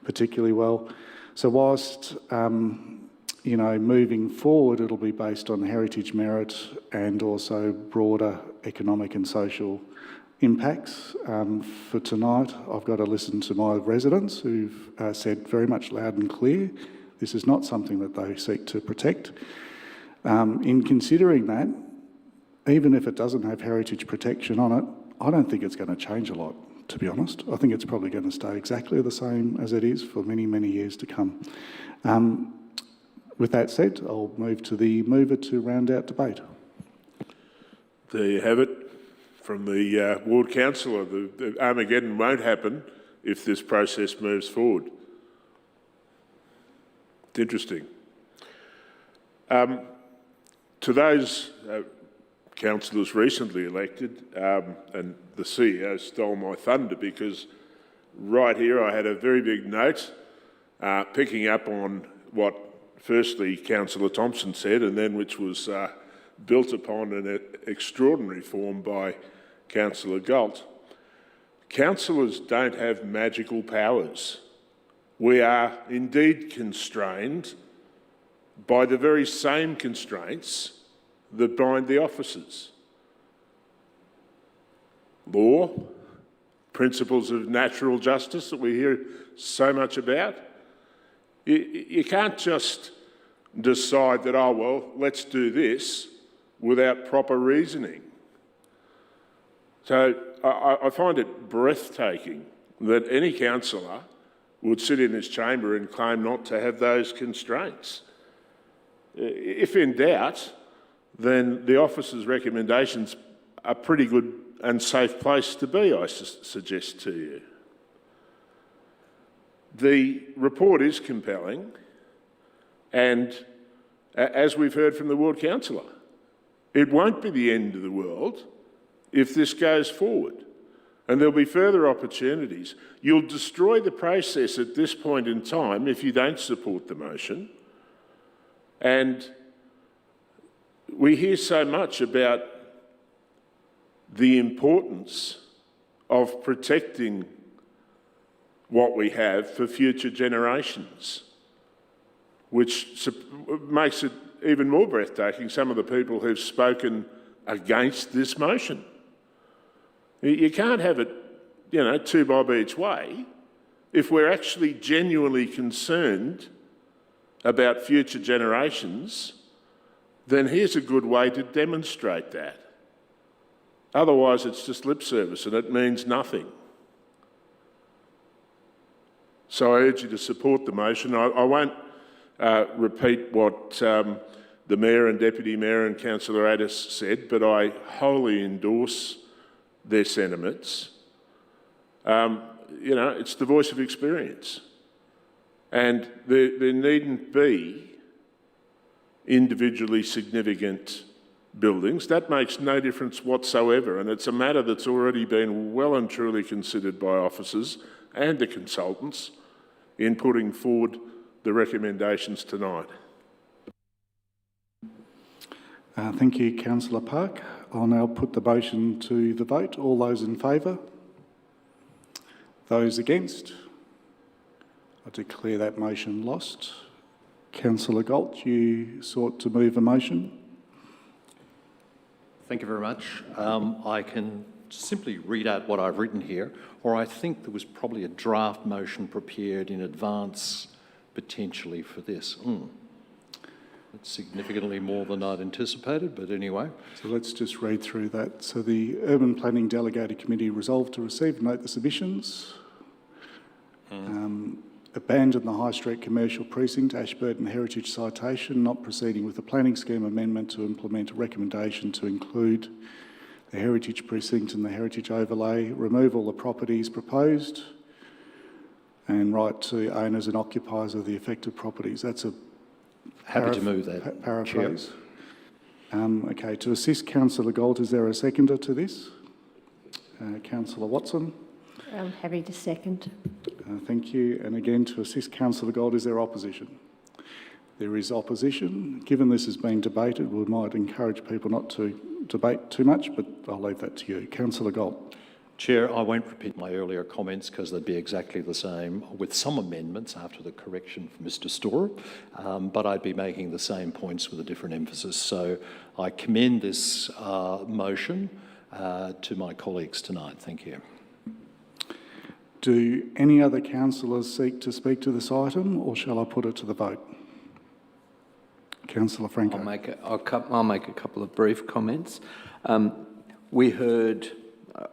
particularly well. So whilst, moving forward, it'll be based on heritage merit and also broader economic and social impacts. For tonight, I've got to listen to my residents who've said very much loud and clear this is not something that they seek to protect. In considering that, even if it doesn't have heritage protection on it, I don't think it's going to change a lot, to be honest. I think it's probably going to stay exactly the same as it is for many, many years to come. With that said, I'll move to the mover to round out debate. There you have it. From the ward councillor, the Armageddon won't happen if this process moves forward. It's interesting. To those councillors recently elected, and the CEO stole my thunder because right here I had a very big note picking up on what firstly Councillor Thompson said and then which was built upon in an extraordinary form by Councillor Galt. Councillors don't have magical powers. we are indeed constrained by the very same constraints that bind the officers. Law, principles of natural justice that we hear so much about. You can't just decide that, oh, well, let's do this without proper reasoning. So I find it breathtaking that any councillor would sit in this chamber and claim not to have those constraints. If in doubt, then the officer's recommendations are a pretty good and safe place to be, I suggest to you. The report is compelling, and as we've heard from the ward councillor, it won't be the end of the world if this goes forward, and there'll be further opportunities. You'll destroy the process at this point in time if you don't support the motion. And we hear so much about the importance of protecting what we have for future generations, which makes it even more breathtaking, some of the people who've spoken against this motion. You can't have it, two bob each way. If we're actually genuinely concerned about future generations, then here's a good way to demonstrate that. Otherwise, it's just lip service and it means nothing. So I urge you to support the motion. I won't repeat what the Mayor and Deputy Mayor and Councillor Addis said, but I wholly endorse their sentiments. It's the voice of experience. And there needn't be individually significant buildings. That makes no difference whatsoever, and it's a matter that's already been well and truly considered by officers and the consultants in putting forward the recommendations tonight. Thank you, Councillor Park. I'll now put the motion to the vote. All those in favour? Those against? I declare that motion lost. Councillor Galt, you sought to move a motion. Thank you very much. I can simply read out what I've written here, or I think there was probably a draft motion prepared in advance, potentially for this. It's significantly more than I'd anticipated, but anyway. So let's just read through that. So the Urban Planning Delegated Committee resolved to receive and note the submissions. Abandon the High Street Commercial Precinct, Ashburton Heritage Citation, not proceeding with the planning scheme amendment to implement a recommendation to include the Heritage Precinct and the Heritage Overlay, remove all the properties proposed, and right to owners and occupiers of the affected properties. That's a happy to move that, paraphrase. Okay, to assist Councillor Galt, is there a seconder to this? Councillor Watson. I'm happy to second. Thank you. And again, to assist Councillor Gold, is there opposition? There is opposition. Given this is being debated, we might encourage people not to debate too much, but I'll leave that to you. Councillor Gold. Chair, I won't repeat my earlier comments because they'd be exactly the same, with some amendments after the correction from Mr. Storer, but I'd be making the same points with a different emphasis. So I commend this motion to my colleagues tonight. Thank you. Do any other councillors seek to speak to this item, or shall I put it to the vote? Councillor Franco. I'll make a couple of brief comments. We heard,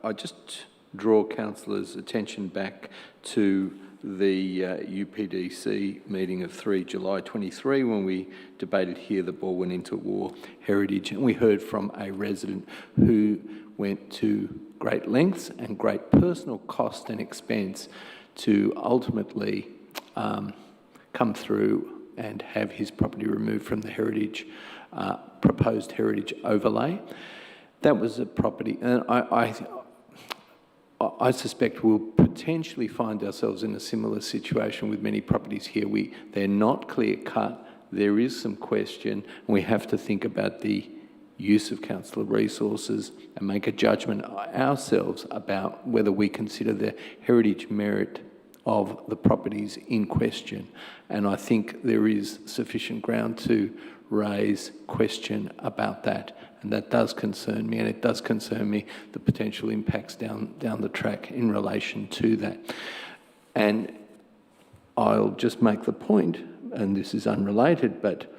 I just draw councillors' attention back to the UPDC meeting of 3 July 23 when we debated here the Baldwin Interwar Heritage, and we heard from a resident who went to great lengths and great personal cost and expense to ultimately come through and have his property removed from the heritage, proposed heritage overlay. That was a property, and I suspect we'll potentially find ourselves in a similar situation with many properties here. They're not clear-cut, there is some question, and we have to think about the use of councillor resources and make a judgment ourselves about whether we consider the heritage merit of the properties in question. And I think there is sufficient ground to raise question about that. And that does concern me, and it does concern me the potential impacts down the track in relation to that. And I'll just make the point, and this is unrelated, but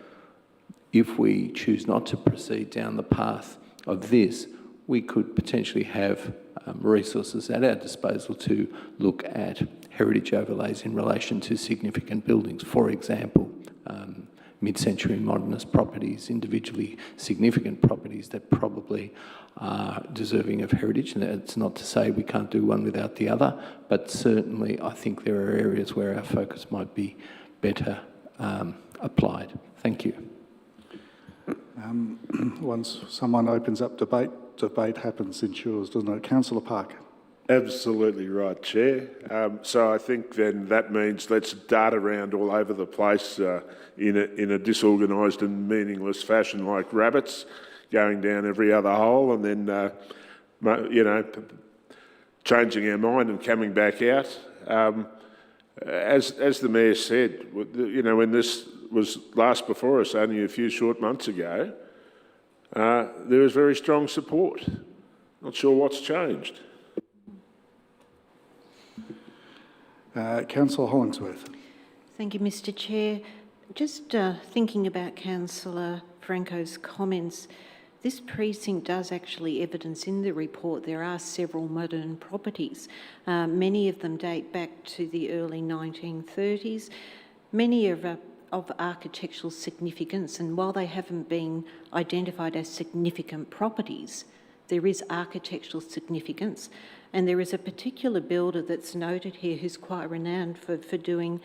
if we choose not to proceed down the path of this, we could potentially have resources at our disposal to look at heritage overlays in relation to significant buildings. For example, mid-century modernist properties, individually significant properties that probably are deserving of heritage. And it's not to say we can't do one without the other, but certainly I think there are areas where our focus might be better applied. Thank you. Once someone opens up debate, debate happens, ensures, doesn't it? Councillor Parker. Absolutely right, Chair. So I think then that means let's dart around all over the place in a disorganised and meaningless fashion like rabbits, going down every other hole and then, changing our mind and coming back out. As the Mayor said, when this was last before us only a few short months ago, there was very strong support. Not sure what's changed. Councillor Hollingsworth. Thank you, Mr Chair. Just thinking about Councillor Franco's comments, this precinct does actually evidence in the report there are several modern properties. Many of them date back to the early 1930s. Many of architectural significance, and while they haven't been identified as significant properties, there is architectural significance. And there is a particular builder that's noted here who's quite renowned for doing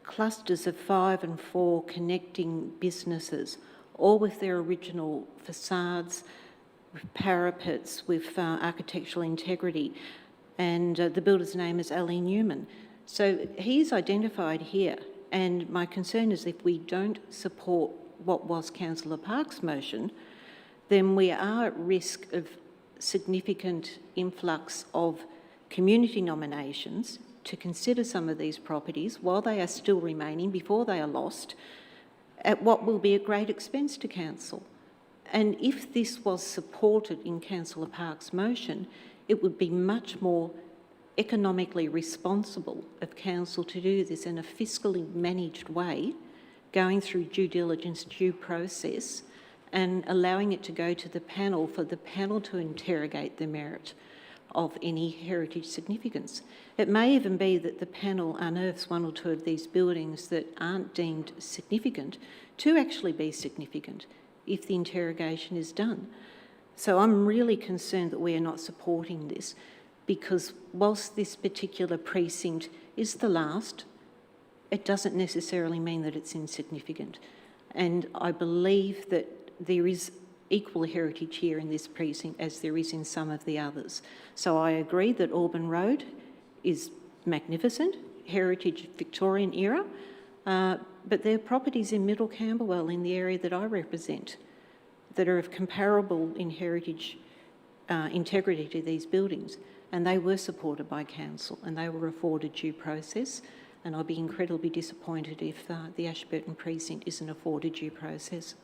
clusters of 5 and 4 connecting businesses, all with their original facades, with parapets, with architectural integrity. And the builder's name is Ali Newman. So he's identified here. And my concern is if we don't support what was Councillor Park's motion, then we are at risk of significant influx of community nominations to consider some of these properties while they are still remaining, before they are lost, at what will be a great expense to council. And if this was supported in Councillor Park's motion, it would be much more economically responsible of council to do this in a fiscally managed way, going through due diligence, due process, and allowing it to go to the panel for the panel to interrogate the merit of any heritage significance. It may even be that the panel unearths 1 or 2 of these buildings that aren't deemed significant to actually be significant if the interrogation is done. So I'm really concerned that we are not supporting this, because whilst this particular precinct is the last, it doesn't necessarily mean that it's insignificant. And I believe that there is equal heritage here in this precinct as there is in some of the others. So I agree that Auburn Road is magnificent, heritage Victorian era, but there are properties in Middle Camberwell in the area that I represent that are of comparable in heritage integrity to these buildings, and they were supported by council and they were afforded due process, and I'd be incredibly disappointed if the Ashburton precinct isn't afforded due process.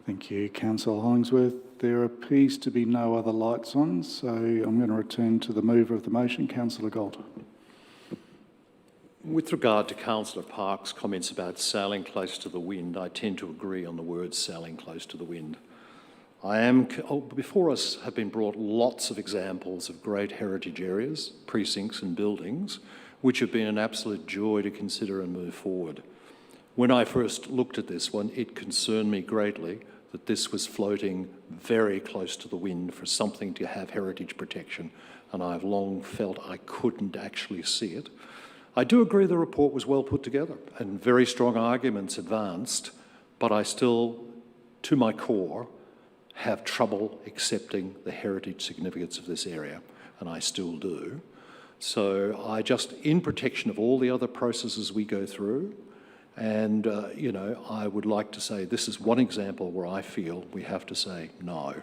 Thank you, Councillor Hollingsworth. There appears to be no other lights on, so I'm going to return to the mover of the motion, Councillor Gold. With regard to Councillor Park's comments about sailing close to the wind, I tend to agree on the word sailing close to the wind. Before us have been brought lots of examples of great heritage areas, precincts and buildings, which have been an absolute joy to consider and move forward. When I first looked at this one, it concerned me greatly that this was floating very close to the wind for something to have heritage protection, and I've long felt I couldn't actually see it. I do agree the report was well put together and very strong arguments advanced, but I still, to my core, have trouble accepting the heritage significance of this area, and I still do. So I just, in protection of all the other processes we go through, and, I would like to say this is one example where I feel we have to say no.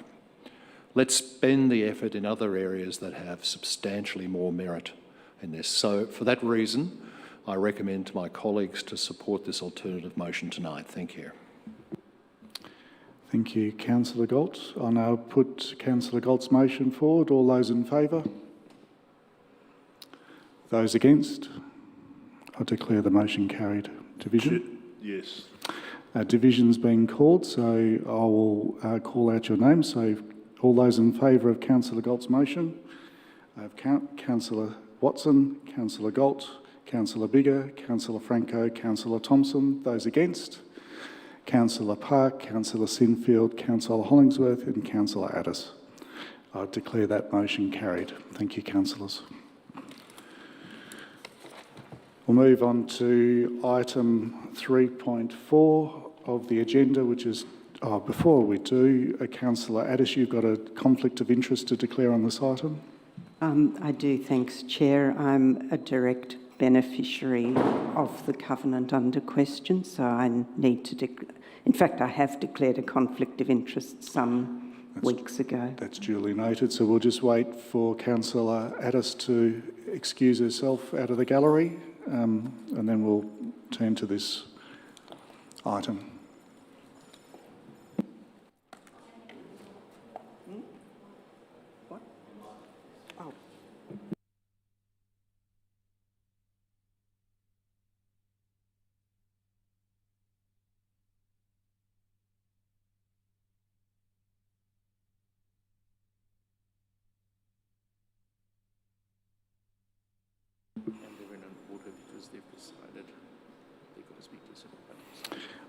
Let's spend the effort in other areas that have substantially more merit in this. So for that reason, I recommend to my colleagues to support this alternative motion tonight. Thank you. Thank you, Councillor Galt. I'll now put Councillor Galt's motion forward. All those in favour? Those against? I declare the motion carried. Division? Yes. Division's been called, so I will call out your name. So all those in favour of Councillor Galt's motion? I have Councillor Watson, Councillor Galt, Councillor Bigger, Councillor Franco, Councillor Thompson. Those against? Councillor Park, Councillor Sinfield, Councillor Hollingsworth and Councillor Addis. I declare that motion carried. Thank you, councillors. We'll move on to item 3.4 of the agenda, which is, before we do, Councillor Addis, you've got a conflict of interest to declare on this item? I do, thanks, Chair. I'm a direct beneficiary of the covenant under question, so I need to in fact, I have declared a conflict of interest some weeks ago. That's duly noted, so we'll just wait for Councillor Addis to excuse herself out of the gallery, and then we'll turn to this item.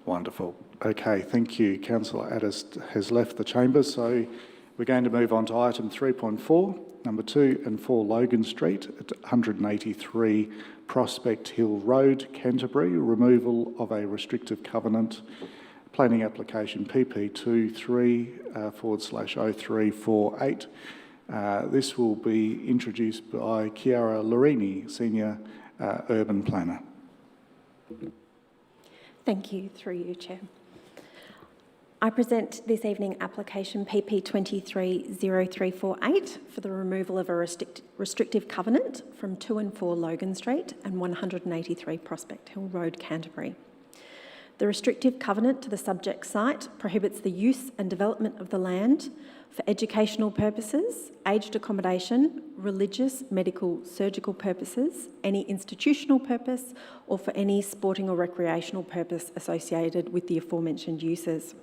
Wonderful. Okay, thank you. Councillor Addis has left the chamber, so we're going to move on to item 3.4, number 2 and 4 Logan Street at 183 Prospect Hill Road, Canterbury, removal of a restrictive covenant, planning application PP23/0348. This will be introduced by Chiara Lorini, Senior Urban Planner. Thank you, through you, Chair. I present this evening application PP 230348 for the removal of a restrictive covenant from 2 and 4 Logan Street and 183 Prospect Hill Road, Canterbury. The restrictive covenant to the subject site prohibits the use and development of the land for educational purposes, aged accommodation, religious, medical, surgical purposes, any institutional purpose, or for any sporting or recreational purpose associated with the aforementioned uses.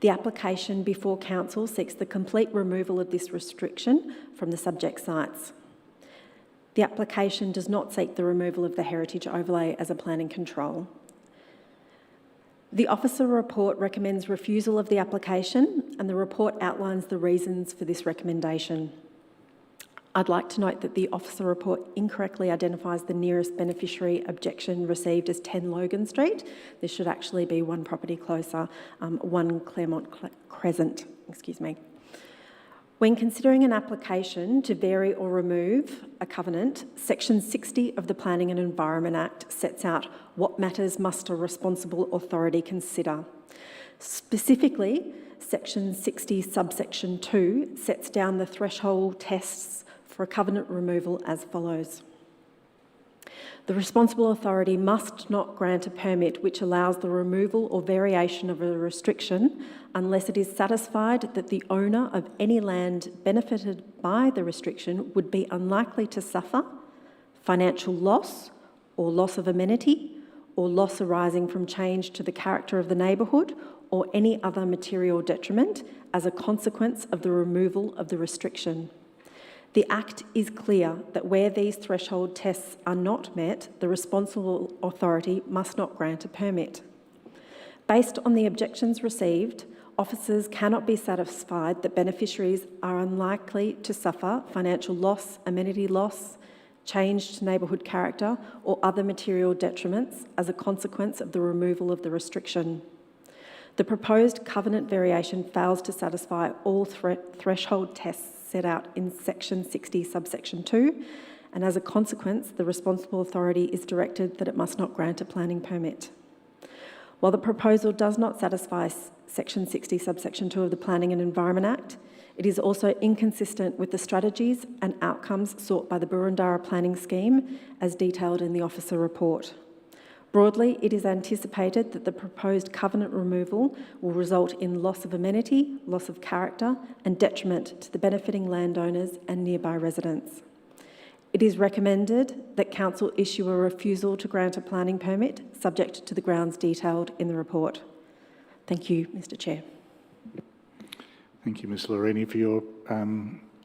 The application before Council seeks the complete removal of this restriction from the subject sites. The application does not seek the removal of the heritage overlay as a planning control. The officer report recommends refusal of the application, and the report outlines the reasons for this recommendation. I'd like to note that the officer report incorrectly identifies the nearest beneficiary objection received as 10 Logan Street. This should actually be one property closer, 1 Claremont Crescent, When considering an application to vary or remove a covenant, Section 60 of the Planning and Environment Act sets out what matters must a responsible authority consider. Specifically, Section 60 subsection 2 sets down the threshold tests for a covenant removal as follows. The responsible authority must not grant a permit which allows the removal or variation of a restriction unless it is satisfied that the owner of any land benefited by the restriction would be unlikely to suffer financial loss or loss of amenity or loss arising from change to the character of the neighbourhood or any other material detriment as a consequence of the removal of the restriction. The Act is clear that where these threshold tests are not met, the responsible authority must not grant a permit. Based on the objections received, officers cannot be satisfied that beneficiaries are unlikely to suffer financial loss, amenity loss, change to neighbourhood character, or other material detriments as a consequence of the removal of the restriction. The proposed covenant variation fails to satisfy all threshold tests set out in Section 60, subsection 2, and as a consequence, the responsible authority is directed that it must not grant a planning permit. While the proposal does not satisfy Section 60, subsection 2 of the Planning and Environment Act, It is also inconsistent with the strategies and outcomes sought by the Burundara planning scheme, as detailed in the officer report. Broadly, it is anticipated that the proposed covenant removal will result in loss of amenity, loss of character, and detriment to the benefiting landowners and nearby residents. It is recommended that Council issue a refusal to grant a planning permit, subject to the grounds detailed in the report. Thank you, Mr. Chair. Thank you, Ms Lorini, for your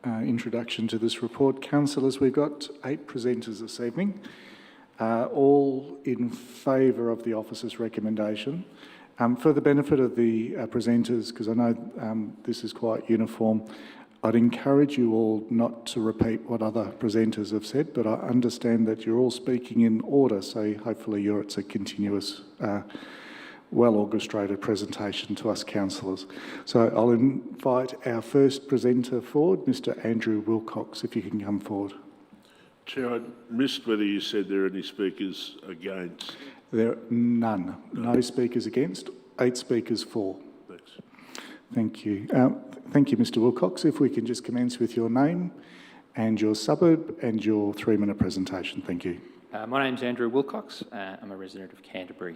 introduction to this report. Councillors, we've got 8 presenters this evening, all in favour of the officer's recommendation. For the benefit of the presenters, because I know this is quite uniform, I'd encourage you all not to repeat what other presenters have said, but I understand that you're all speaking in order, so hopefully it's a continuous, well-orchestrated presentation to us councillors. So I'll invite our first presenter forward, Mr Andrew Wilcox, if you can come forward. Chair, I missed whether you said there are any speakers against. There are none. No speakers against, 8 speakers for. Thanks. Thank you. Thank you, Mr Wilcox. If we can just commence with your name and your suburb and your 3-minute presentation. Thank you. My name's Andrew Wilcox. I'm a resident of Canterbury.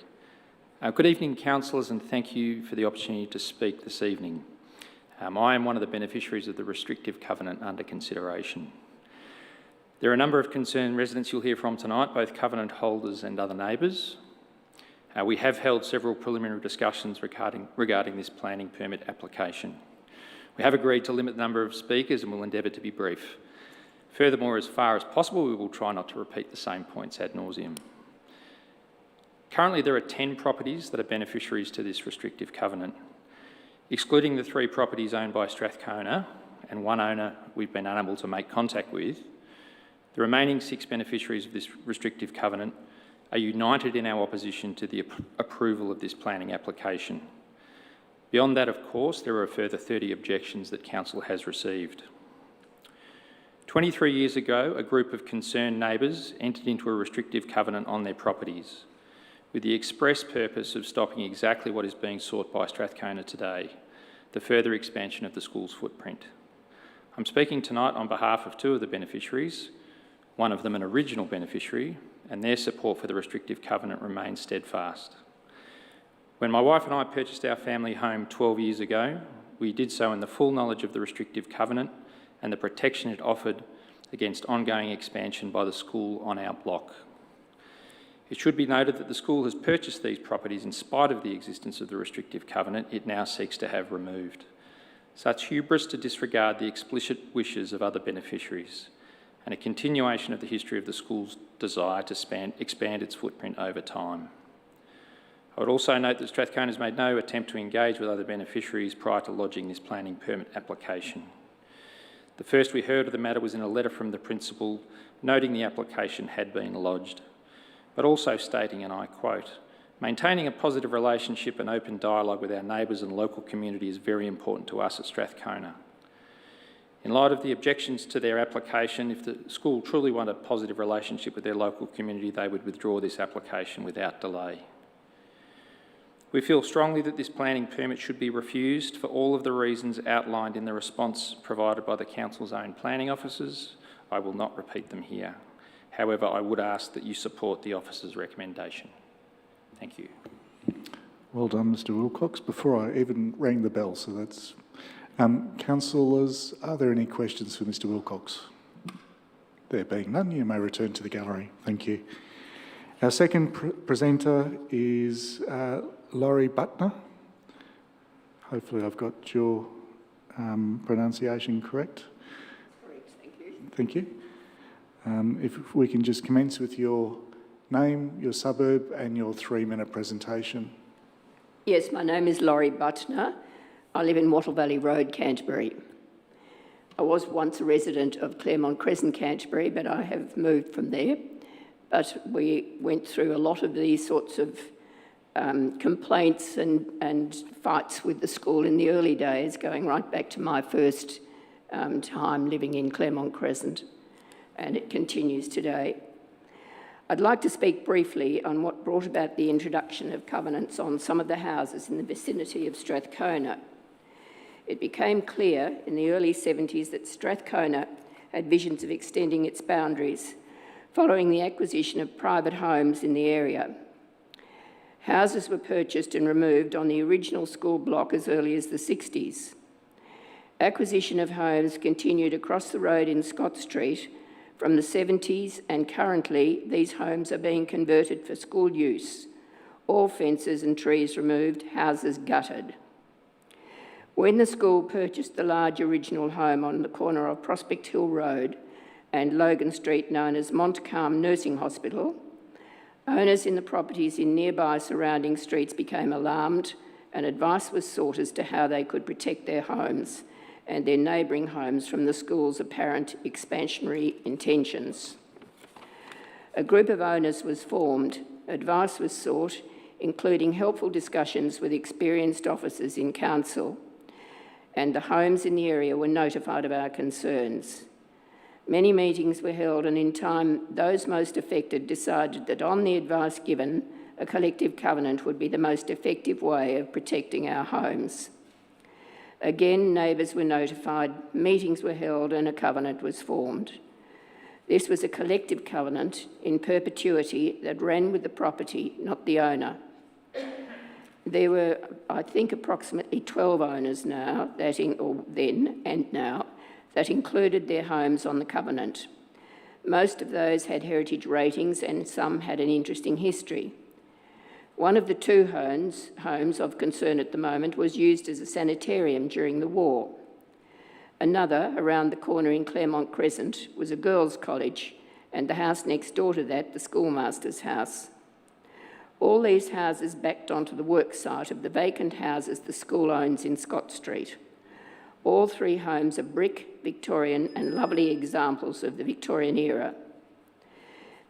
Good evening, councillors, and thank you for the opportunity to speak this evening. I am one of the beneficiaries of the restrictive covenant under consideration. There are a number of concerned residents you'll hear from tonight, both covenant holders and other neighbours. We have held several preliminary discussions regarding this planning permit application. We have agreed to limit the number of speakers and will endeavour to be brief. Furthermore, as far as possible, we will try not to repeat the same points ad nauseum. Currently, there are 10 properties that are beneficiaries to this restrictive covenant. Excluding the 3 properties owned by Strathcona and 1 owner we've been unable to make contact with, the remaining 6 beneficiaries of this restrictive covenant are united in our opposition to the approval of this planning application. Beyond that, of course, there are a further 30 objections that Council has received. 23 years ago, a group of concerned neighbours entered into a restrictive covenant on their properties with the express purpose of stopping exactly what is being sought by Strathcona today, the further expansion of the school's footprint. I'm speaking tonight on behalf of 2 of the beneficiaries, one of them an original beneficiary, and their support for the restrictive covenant remains steadfast. When my wife and I purchased our family home 12 years ago, we did so in the full knowledge of the restrictive covenant and the protection it offered against ongoing expansion by the school on our block. It should be noted that the school has purchased these properties in spite of the existence of the restrictive covenant it now seeks to have removed. Such hubris to disregard the explicit wishes of other beneficiaries and a continuation of the history of the school's desire to expand its footprint over time. I would also note that Strathcona has made no attempt to engage with other beneficiaries prior to lodging this planning permit application. The first we heard of the matter was in a letter from the principal noting the application had been lodged, but also stating, and I quote, "Maintaining a positive relationship and open dialogue with our neighbours and local community is very important to us at Strathcona. In light of the objections to their application, if the school truly want a positive relationship with their local community, they would withdraw this application without delay. We feel strongly that this planning permit should be refused for all of the reasons outlined in the response provided by the Council's own planning officers. I will not repeat them here. However, I would ask that you support the officer's recommendation. Thank you." Well done, Mr Wilcox. Before I even rang the bell, so that's... councillors, are there any questions for Mr Wilcox? There being none, you may return to the gallery. Thank you. Our second presenter is Laurie Butner. Hopefully I've got your pronunciation correct. Correct, thank you. Thank you. If we can just commence with your name, your suburb and your 3-minute presentation. Yes, my name is Laurie Butner. I live in Wattle Valley Road, Canterbury. I was once a resident of Claremont Crescent, Canterbury, but I have moved from there. But we went through a lot of these sorts of complaints and fights with the school in the early days, going right back to my first time living in Claremont Crescent, and it continues today. I'd like to speak briefly on what brought about the introduction of covenants on some of the houses in the vicinity of Strathcona. It became clear in the early 70s that Strathcona had visions of extending its boundaries following the acquisition of private homes in the area. Houses were purchased and removed on the original school block as early as the 60s. Acquisition of homes continued across the road in Scott Street from the 70s, and currently these homes are being converted for school use. All fences and trees removed, houses gutted. When the school purchased the large original home on the corner of Prospect Hill Road and Logan Street, known as Montcalm Nursing Hospital, owners in the properties in nearby surrounding streets became alarmed, and advice was sought as to how they could protect their homes and their neighbouring homes from the school's apparent expansionary intentions. A group of owners was formed, advice was sought, including helpful discussions with experienced officers in council, and the homes in the area were notified of our concerns. Many meetings were held, and in time, those most affected decided that on the advice given, a collective covenant would be the most effective way of protecting our homes. Again, neighbours were notified, meetings were held, and a covenant was formed. This was a collective covenant in perpetuity that ran with the property, not the owner. There were, I think, approximately 12 owners now, or then and now, that included their homes on the covenant. Most of those had heritage ratings, and some had an interesting history. One of the two homes of concern at the moment was used as a sanitarium during the war. Another, around the corner in Claremont Crescent, was a girls' college, and the house next door to that, the schoolmaster's house. All these houses backed onto the work site of the vacant houses the school owns in Scott Street. All three homes are brick, Victorian, and lovely examples of the Victorian era.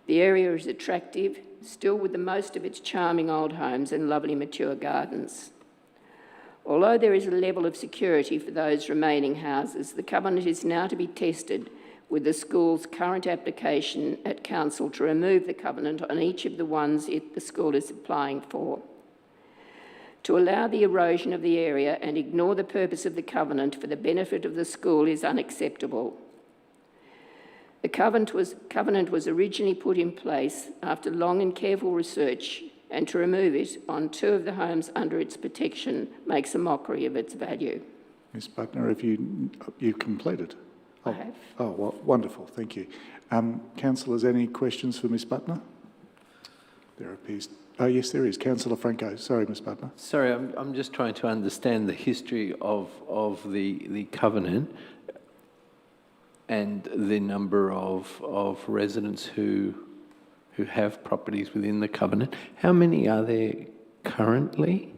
The area is attractive, still with the most of its charming old homes and lovely mature gardens. Although there is a level of security for those remaining houses, the covenant is now to be tested with the school's current application at council to remove the covenant on each of the ones the school is applying for. To allow the erosion of the area and ignore the purpose of the covenant for the benefit of the school is unacceptable. The covenant was originally put in place after long and careful research, and to remove it on two of the homes under its protection makes a mockery of its value. Ms Butner, have you completed? I have. Oh, well, wonderful, thank you. Councillors, any questions for Ms Butner? There appears... Oh, yes, there is. Councillor Franco. Sorry, Ms Butner. Sorry, I'm just trying to understand the history of the covenant and the number of residents who have properties within the covenant. How many are there currently?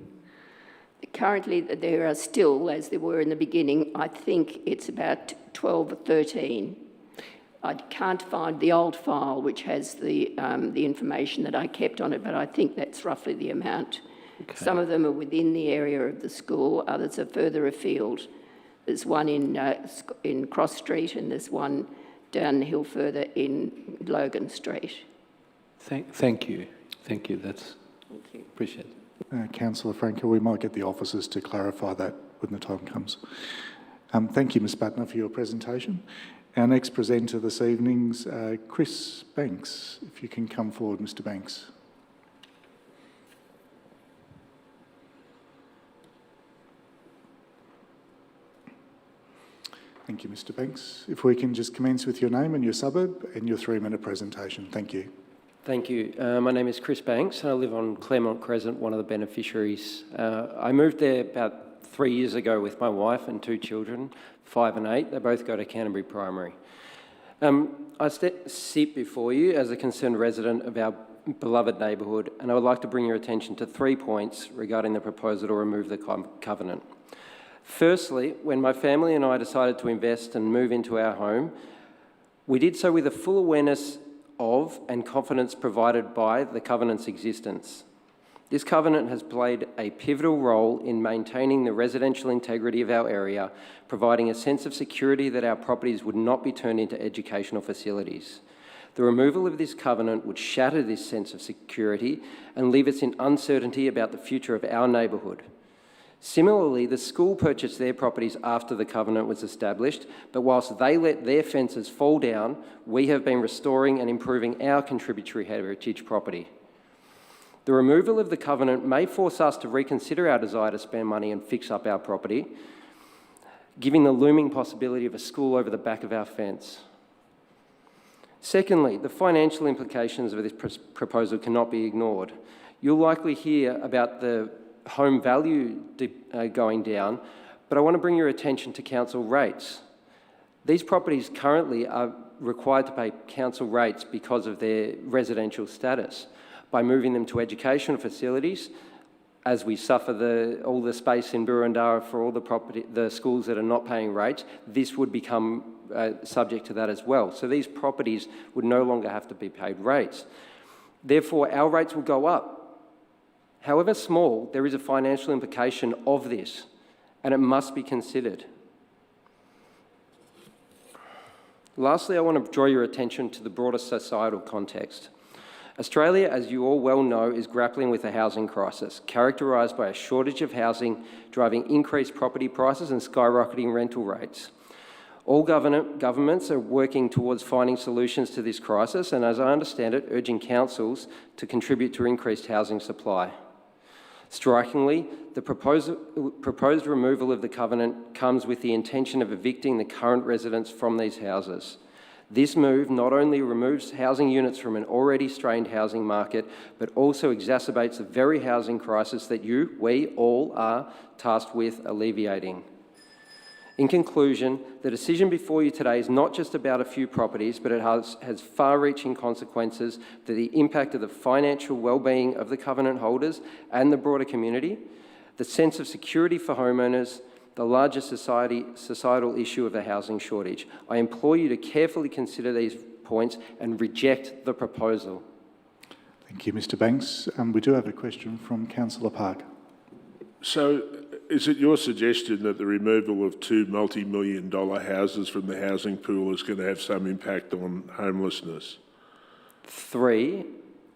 Currently, there are still, as there were in the beginning, I think it's about 12 or 13. I can't find the old file which has the information that I kept on it, but I think that's roughly the amount. Okay. Some of them are within the area of the school, others are further afield. There's one in Cross Street, and there's one down the hill further in Logan Street. Thank you. Thank you. Thank you. Appreciate it. Councillor Franco, we might get the officers to clarify that when the time comes. Thank you, Ms Butner, for your presentation. Our next presenter this evening's Chris Banks. If you can come forward, Mr Banks. Thank you, Mr Banks. If we can just commence with your name and your suburb and your 3-minute presentation. Thank you. Thank you. My name is Chris Banks and I live on Claremont Crescent, one of the beneficiaries. I moved there about 3 years ago with my wife and 2 children, 5 and 8. They both go to Canterbury Primary. I sit before you as a concerned resident of our beloved neighbourhood, and I would like to bring your attention to 3 points regarding the proposal to remove the covenant. Firstly, when my family and I decided to invest and move into our home, we did so with a full awareness of and confidence provided by the covenant's existence. This covenant has played a pivotal role in maintaining the residential integrity of our area, providing a sense of security that our properties would not be turned into educational facilities. The removal of this covenant would shatter this sense of security and leave us in uncertainty about the future of our neighbourhood. Similarly, the school purchased their properties after the covenant was established, but whilst they let their fences fall down, we have been restoring and improving our contributory heritage property. The removal of the covenant may force us to reconsider our desire to spend money and fix up our property, giving the looming possibility of a school over the back of our fence. Secondly, the financial implications of this proposal cannot be ignored. You'll likely hear about the home value going down, but I want to bring your attention to council rates. These properties currently are required to pay council rates because of their residential status. By moving them to education facilities, as we suffer all the space in Burundara for all the schools that are not paying rates, this would become subject to that as well. So these properties would no longer have to be paid rates. Therefore, our rates will go up. However small, there is a financial implication of this, and it must be considered. Lastly, I want to draw your attention to the broader societal context. Australia, as you all well know, is grappling with a housing crisis, characterised by a shortage of housing, driving increased property prices and skyrocketing rental rates. All governments are working towards finding solutions to this crisis, and as I understand it, urging councils to contribute to increased housing supply. Strikingly, the proposed removal of the covenant comes with the intention of evicting the current residents from these houses. This move not only removes housing units from an already strained housing market, but also exacerbates the very housing crisis that we all are tasked with alleviating. In conclusion, the decision before you today is not just about a few properties, but it has far-reaching consequences to the impact of the financial well-being of the covenant holders and the broader community, the sense of security for homeowners, the larger societal issue of the housing shortage. I implore you to carefully consider these points and reject the proposal. Thank you, Mr Banks. We do have a question from Councillor Parker. So, is it your suggestion that the removal of two multi-million-dollar houses from the housing pool is going to have some impact on homelessness? 3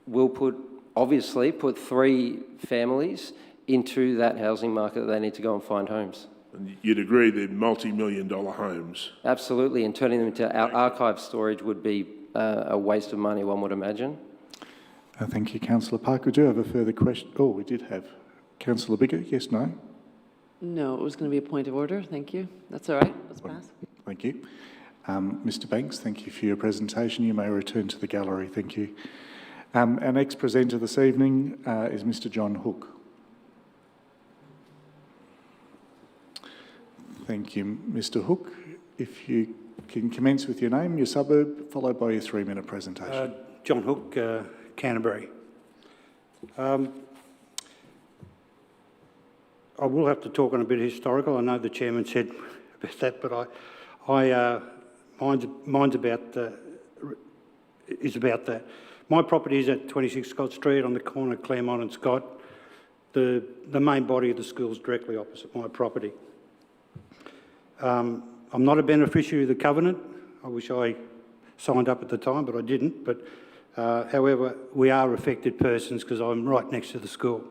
will obviously put 3 families into that housing market that they need to go and find homes. And you'd agree they're multi-million-dollar homes? Absolutely, and turning them into archive storage would be a waste of money, one would imagine. Thank you, Councillor Parker. We do have a further question. Oh, we did have Councillor Bigger. Yes, no? No, it was going to be a point of order. Thank you. That's all right. Let's pass. Thank you. Mr Banks, thank you for your presentation. You may return to the gallery. Thank you. Our next presenter this evening is Mr John Hook. Thank you, Mr Hook. If you can commence with your name, your suburb, followed by your 3-minute presentation. John Hook, Canterbury. I will have to talk on a bit of historical. I know the chairman said about that, but mine's about that. My property is at 26 Scott Street on the corner of Claremont and Scott. The main body of the school is directly opposite my property. I'm not a beneficiary of the covenant. I wish I signed up at the time, but I didn't. But however, we are affected persons because I'm right next to the school.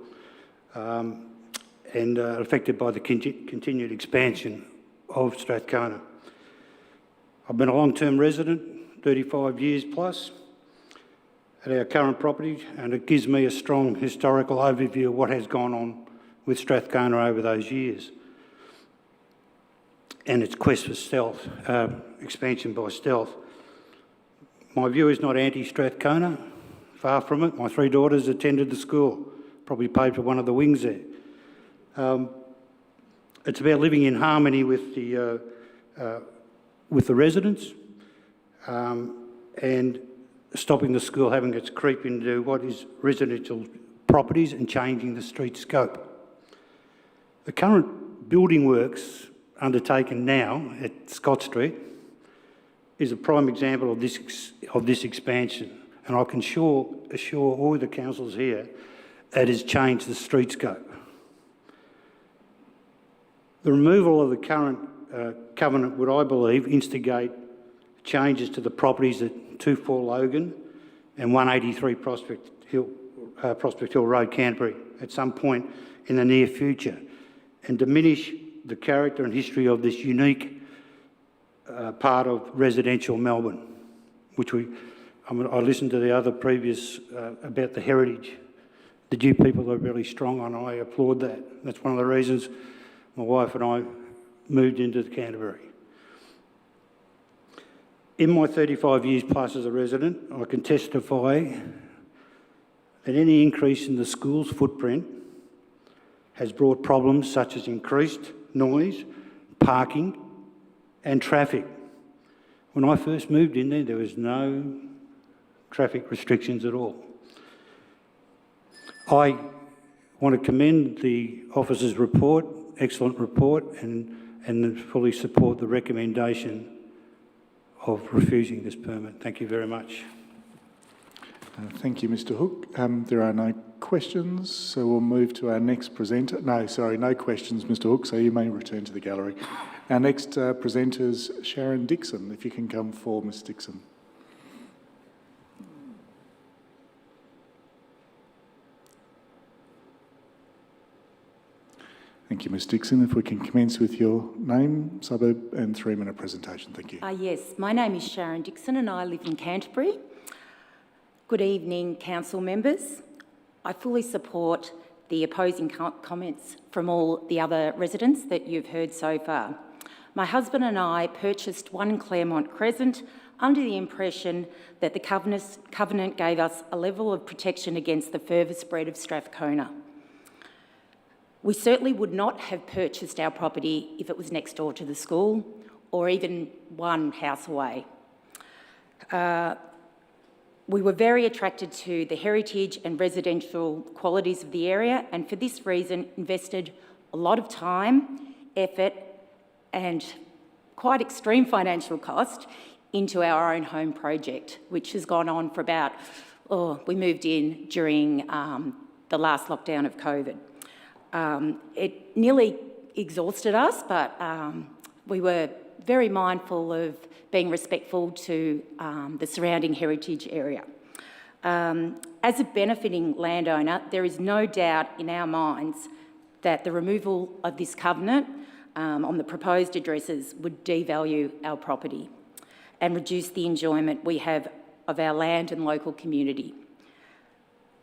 And affected by the continued expansion of Strathcona. I've been a long-term resident, 35 years plus, at our current property, and it gives me a strong historical overview of what has gone on with Strathcona over those years. And its quest for stealth, expansion by stealth. My view is not anti-Strathcona, far from it. My 3 daughters attended the school, probably paid for one of the wings there. It's about living in harmony with the residents and stopping the school having its creep into what is residential properties and changing the street scope. The current building works undertaken now at Scott Street is a prime example of this expansion, and I can assure all the councils here it has changed the street scope. The removal of the current covenant would, I believe, instigate changes to the properties at 24 Logan and 183 Prospect Hill Road, Canterbury, at some point in the near future. and diminish the character and history of this unique part of residential Melbourne, which I listened to the other previous about the heritage that you people are really strong on. I applaud that. That's one of the reasons my wife and I moved into Canterbury. In my 35 years plus as a resident, I can testify that any increase in the school's footprint has brought problems such as increased noise, parking and traffic. When I first moved in there was no traffic restrictions at all. I want to commend the officer's report, excellent report, and fully support the recommendation of refusing this permit. Thank you very much. Thank you, Mr Hook. There are no questions, so we'll move to our next presenter. No, sorry, no questions, Mr Hook, so you may return to the gallery. Our next presenter is Sharon Dixon. If you can come forward, Ms Dixon. Thank you, Ms Dixon. If we can commence with your name, suburb and 3-minute presentation. Thank you. Yes, my name is Sharon Dixon and I live in Canterbury. Good evening, council members. I fully support the opposing comments from all the other residents that you've heard so far. My husband and I purchased 1 Claremont Crescent under the impression that the covenant gave us a level of protection against the further spread of Strathcona. We certainly would not have purchased our property if it was next door to the school or even 1 house away. We were very attracted to the heritage and residential qualities of the area, and for this reason invested a lot of time, effort and quite extreme financial cost into our own home project, which has gone on for about, we moved in during the last lockdown of COVID. It nearly exhausted us, but we were very mindful of being respectful to the surrounding heritage area. As a benefiting landowner, there is no doubt in our minds that the removal of this covenant on the proposed addresses would devalue our property and reduce the enjoyment we have of our land and local community.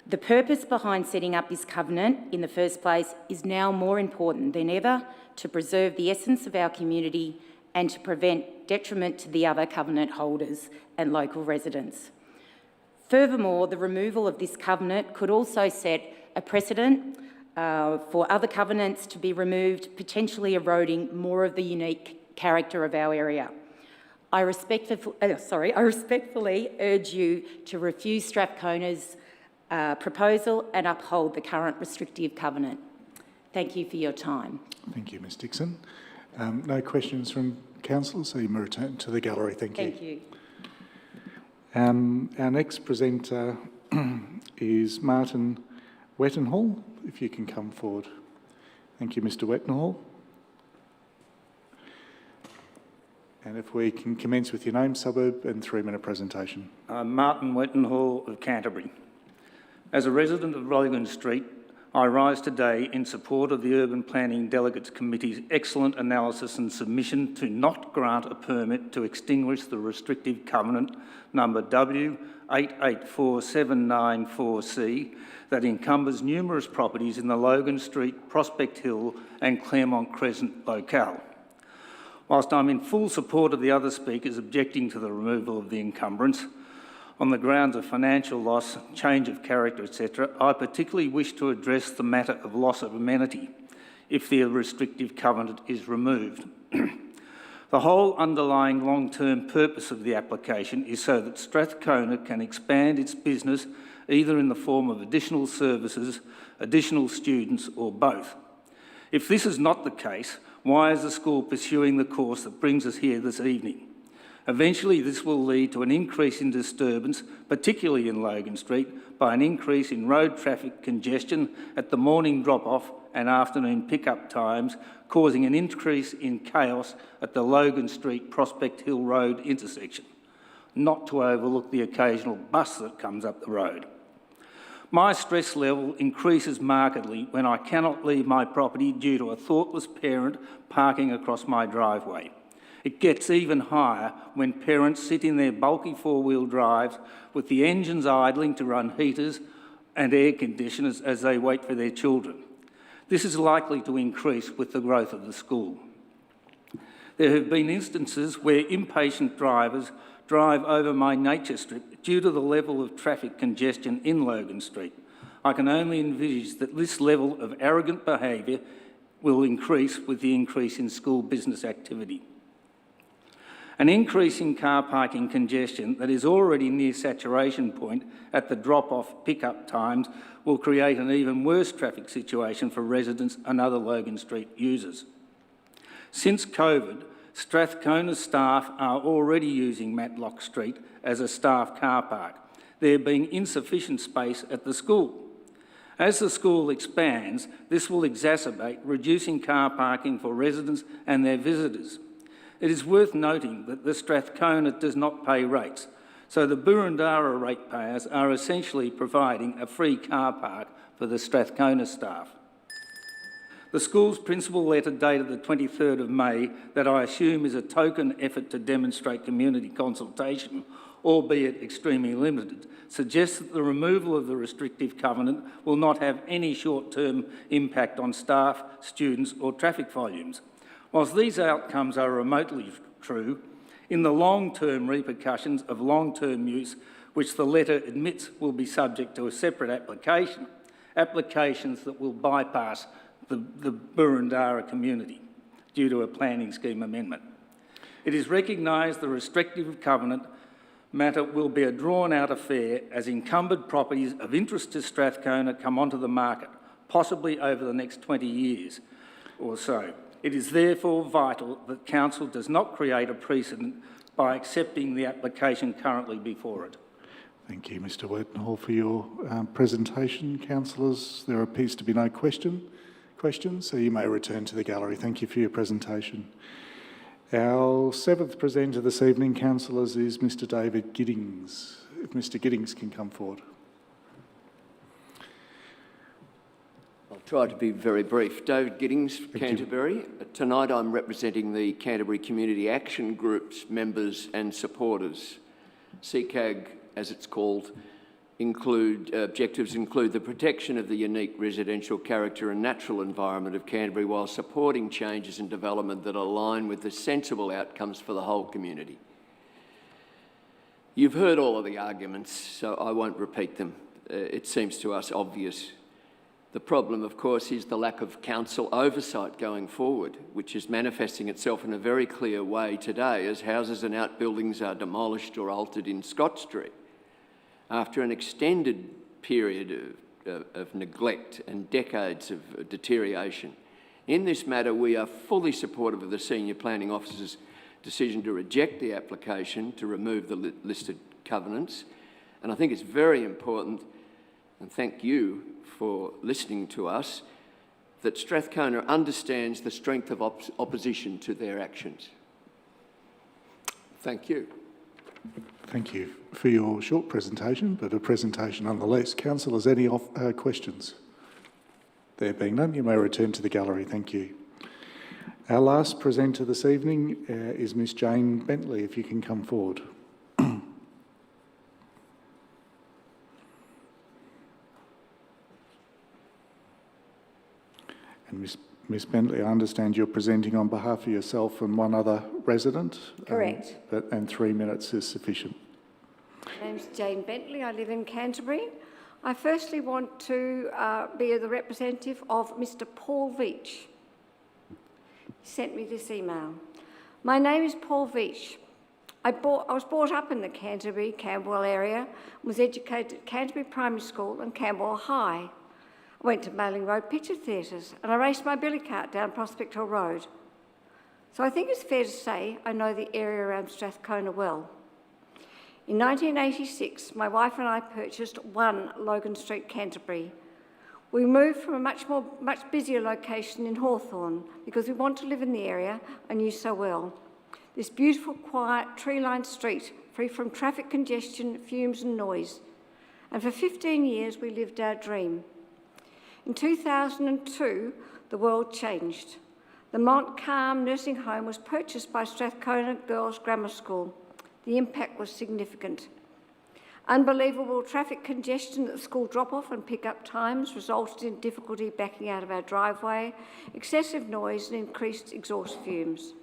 The purpose behind setting up this covenant in the first place is now more important than ever to preserve the essence of our community and to prevent detriment to the other covenant holders and local residents. Furthermore, the removal of this covenant could also set a precedent for other covenants to be removed, potentially eroding more of the unique character of our area. I respectfully urge you to refuse Strathcona's proposal and uphold the current restrictive covenant. Thank you for your time. Thank you, Ms Dixon. No questions from council, so you may return to the gallery. Thank you. Thank you. Our next presenter is Martin Wettenhall. If you can come forward. Thank you, Mr Wettenhall. And if we can commence with your name, suburb and 3-minute presentation. I'm Martin Wettenhall of Canterbury. As a resident of Logan Street, I rise today in support of the Urban Planning Delegates Committee's excellent analysis and submission to not grant a permit to extinguish the restrictive covenant number W884794C that encumbers numerous properties in the Logan Street, Prospect Hill and Claremont Crescent locale. Whilst I'm in full support of the other speakers objecting to the removal of the encumbrance, on the grounds of financial loss, change of character, etc., I particularly wish to address the matter of loss of amenity if the restrictive covenant is removed. The whole underlying long-term purpose of the application is so that Strathcona can expand its business either in the form of additional services, additional students or both. If this is not the case, why is the school pursuing the course that brings us here this evening? Eventually, this will lead to an increase in disturbance, particularly in Logan Street, by an increase in road traffic congestion at the morning drop-off and afternoon pick-up times, causing an increase in chaos at the Logan Street Prospect Hill Road intersection, not to overlook the occasional bus that comes up the road. My stress level increases markedly when I cannot leave my property due to a thoughtless parent parking across my driveway. It gets even higher when parents sit in their bulky four-wheel drives with the engines idling to run heaters and air conditioners as they wait for their children. This is likely to increase with the growth of the school. There have been instances where impatient drivers drive over my nature strip due to the level of traffic congestion in Logan Street. I can only envisage that this level of arrogant behaviour will increase with the increase in school business activity. An increase in car parking congestion that is already near saturation point at the drop-off pickup times will create an even worse traffic situation for residents and other Logan Street users. Since COVID, Strathcona's staff are already using Matlock Street as a staff car park, there being insufficient space at the school. As the school expands, this will exacerbate reducing car parking for residents and their visitors. It is worth noting that the Strathcona does not pay rates, so the Burundara ratepayers are essentially providing a free car park for the Strathcona staff. The school's principal letter dated the 23rd of May, that I assume is a token effort to demonstrate community consultation, albeit extremely limited, suggests that the removal of the restrictive covenant will not have any short-term impact on staff, students or traffic volumes. Whilst these outcomes are remotely true, in the long-term repercussions of long-term use, which the letter admits will be subject to a separate application, applications that will bypass the Burundara community due to a planning scheme amendment. It is recognised the restrictive covenant matter will be a drawn-out affair as encumbered properties of interest to Strathcona come onto the market, possibly over the next 20 years or so. It is therefore vital that Council does not create a precedent by accepting the application currently before it. Thank you, Mr Wetenhall, for your presentation. Councillors, there appears to be no questions, so you may return to the gallery. Thank you for your presentation. Our seventh presenter this evening, councillors, is Mr David Giddings. If Mr Giddings can come forward. I'll try to be very brief. David Giddings, Canterbury. Tonight I'm representing the Canterbury Community Action Group's members and supporters. CCAG, as it's called, objectives include the protection of the unique residential character and natural environment of Canterbury while supporting changes and development that align with the sensible outcomes for the whole community. You've heard all of the arguments, so I won't repeat them. It seems to us obvious. The problem, of course, is the lack of council oversight going forward, which is manifesting itself in a very clear way today as houses and outbuildings are demolished or altered in Scott Street. After an extended period of neglect and decades of deterioration. In this matter, we are fully supportive of the Senior Planning Officer's decision to reject the application to remove the listed covenants. And I think it's very important, and thank you for listening to us, that Strathcona understands the strength of opposition to their actions. Thank you. Thank you for your short presentation, but a presentation nonetheless. Councillors, any questions? There being none, you may return to the gallery. Thank you. Our last presenter this evening is Ms Jane Bentley, if you can come forward. And Ms Bentley, I understand you're presenting on behalf of yourself and one other resident? Correct. And 3 minutes is sufficient. My name's Jane Bentley. I live in Canterbury. I firstly want to be the representative of Mr Paul Veitch. He sent me this email. My name is Paul Veitch. I was brought up in the Canterbury, Camberwell area, was educated at Canterbury Primary School and Camberwell High. I went to Mailing Road Picture Theatres and I raced my billy cart down Prospect Hill Road. So I think it's fair to say I know the area around Strathcona well. In 1986, my wife and I purchased 1 Logan Street, Canterbury. We moved from a much busier location in Hawthorn because we want to live in the area I knew so well. This beautiful, quiet, tree-lined street, free from traffic congestion, fumes and noise. And for 15 years, we lived our dream. In 2002, the world changed. The Montcalm nursing home was purchased by Strathcona Girls Grammar School. The impact was significant. Unbelievable traffic congestion at the school drop-off and pick-up times resulted in difficulty backing out of our driveway, excessive noise and increased exhaust fumes.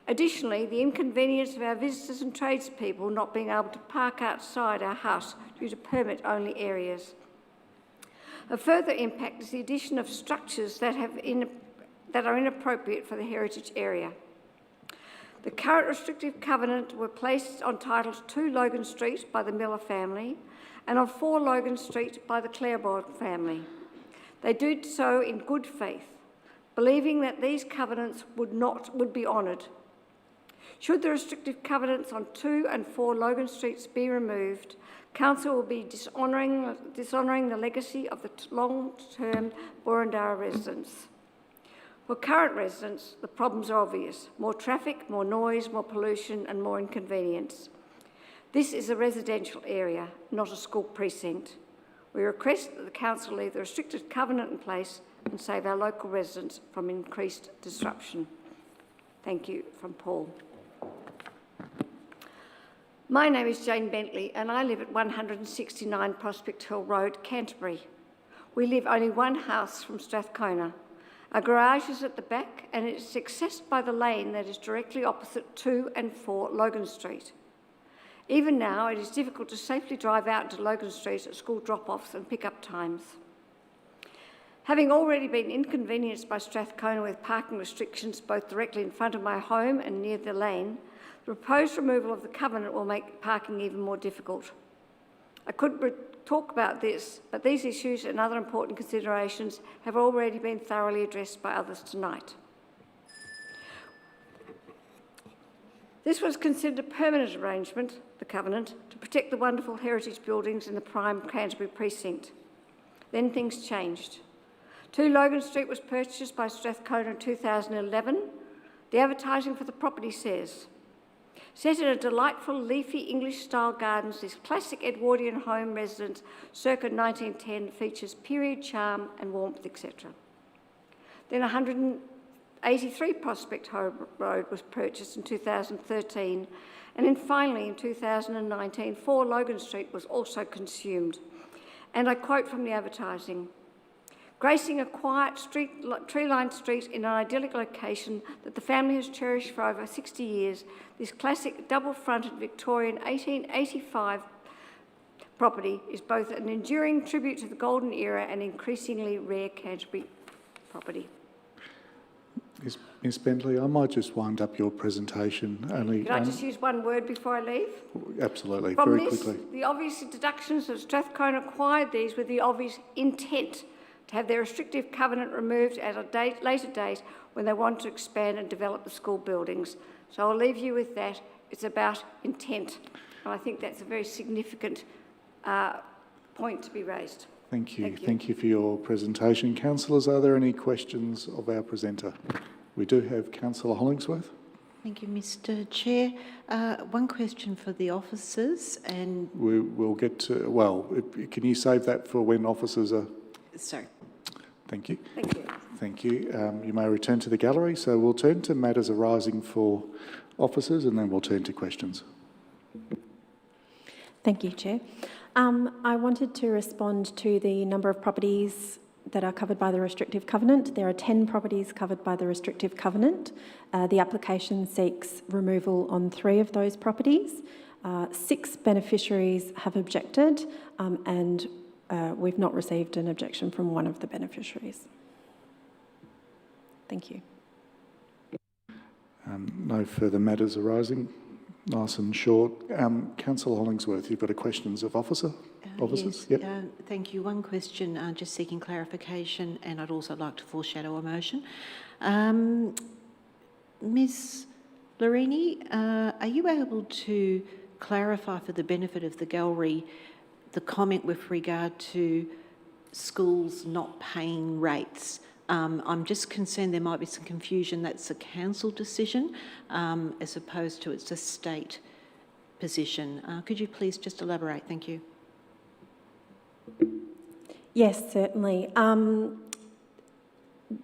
Additionally, the inconvenience of our visitors and tradespeople not being able to park outside our house due to permit-only areas. A further impact is the addition of structures that are inappropriate for the heritage area. The current restrictive covenant were placed on titles 2 Logan Street by the Miller family and on 4 Logan Street by the Claiborne family. They did so in good faith, believing that these covenants would be honoured. Should the restrictive covenants on 2 and 4 Logan Streets be removed, Council will be dishonouring the legacy of the long-term Burundara residents. For current residents, the problems are obvious: more traffic, more noise, more pollution and more inconvenience. This is a residential area, not a school precinct. We request that the Council leave the restricted covenant in place and save our local residents from increased disruption. Thank you. From Paul. My name is Jane Bentley and I live at 169 Prospect Hill Road, Canterbury. We live only one house from Strathcona. Our garage is at the back and it is accessed by the lane that is directly opposite 2 and 4 Logan Street. Even now, it is difficult to safely drive out to Logan Street at school drop-offs and pick-up times. Having already been inconvenienced by Strathcona with parking restrictions both directly in front of my home and near the lane, the proposed removal of the covenant will make parking even more difficult. I could talk about this, but these issues and other important considerations have already been thoroughly addressed by others tonight. This was considered a permanent arrangement, the covenant, to protect the wonderful heritage buildings in the prime Canterbury precinct. Then things changed. 2 Logan Street was purchased by Strathcona in 2011. The advertising for the property says, set in a delightful leafy English-style gardens, this classic Edwardian home residence circa 1910 features period charm and warmth, etc. Then 183 Prospect Hill Road was purchased in 2013, and then finally in 2019, 4 Logan Street was also consumed. And I quote from the advertising, gracing a quiet tree-lined street in an idyllic location that the family has cherished for over 60 years, this classic double-fronted Victorian 1885 property is both an enduring tribute to the golden era and increasingly rare Canterbury property. Ms Bentley, I might just wind up your presentation. Can I just use one word before I leave? Absolutely, From very this, quickly. the obvious deductions that Strathcona acquired these with the obvious intent to have their restrictive covenant removed at a later date when they want to expand and develop the school buildings. So I'll leave you with that. It's about intent. And I think that's a very significant point to be raised. Thank you. Thank you. Thank you for your presentation. Councillors, are there any questions of our presenter? We do have Councillor Hollingsworth. Thank you, Mr. Chair. One question for the officers and... We'll get to... Well, can you save that for when officers are... Sorry. Thank you. Thank you. Thank you. You may return to the gallery. So we'll turn to matters arising for officers and then we'll turn to questions. Thank you, Chair. I wanted to respond to the number of properties that are covered by the restrictive covenant. There are 10 properties covered by the restrictive covenant. The application seeks removal on 3 of those properties. 6 beneficiaries have objected and we've not received an objection from one of the beneficiaries. Thank you. No further matters arising. Nice and short. Councillor Hollingsworth, you've got a questions of officers? Yes, Yep. thank you. One question, just seeking clarification, and I'd also like to foreshadow a motion. Ms Lorini, are you able to clarify for the benefit of the gallery the comment with regard to schools not paying rates? I'm just concerned there might be some confusion. That's a council decision as opposed to it's a state position. Could you please just elaborate? Thank you. Yes, certainly.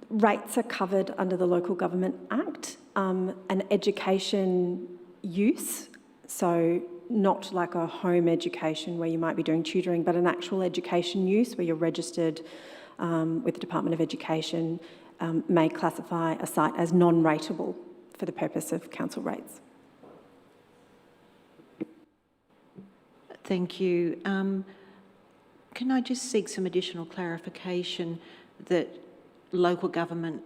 Rates are covered under the Local Government Act. An education use, so not like a home education where you might be doing tutoring, but an actual education use where you're registered with the Department of Education, may classify a site as non-rateable for the purpose of council rates. Thank you. Can I just seek some additional clarification that local government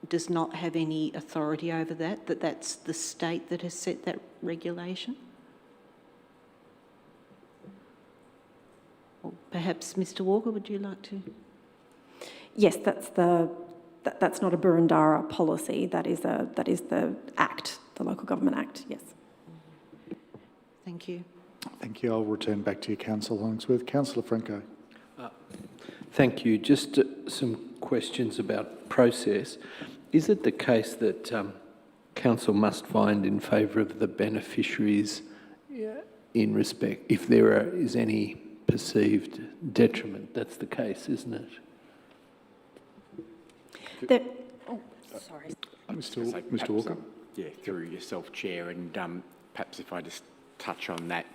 does not have any authority over that, that's the state that has set that regulation? Or perhaps Mr Walker, would you like to? Yes, that's not a Burundara policy. That is the Act, the Local Government Act. Yes. Thank you. Thank you. I'll return back to you, Councillor Hollingsworth. Councillor Franco. Thank you. Just some questions about process. Is it the case that council must find in favour of the beneficiaries in respect, if there is any perceived detriment? That's the case, isn't it? Sorry. Mr Walker. Yeah, through yourself, Chair, and perhaps if I just touch on that,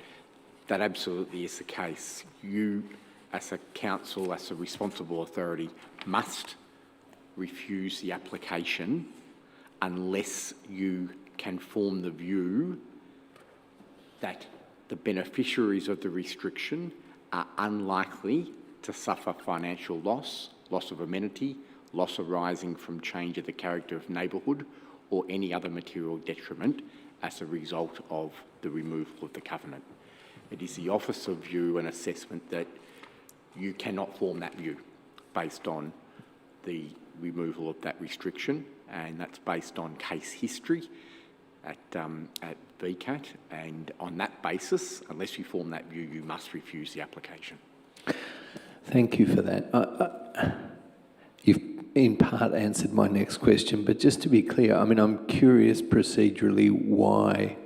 that absolutely is the case. You, as a council, as a responsible authority, must refuse the application unless you can form the view that the beneficiaries of the restriction are unlikely to suffer financial loss, loss of amenity, loss arising from change of the character of neighbourhood, or any other material detriment as a result of the removal of the covenant. It is the Officer view and assessment that you cannot form that view based on the removal of that restriction, and that's based on case history at VCAT, and on that basis, unless you form that view, you must refuse the application. Thank you for that. You've in part answered my next question, but just to be clear, I mean, I'm curious procedurally why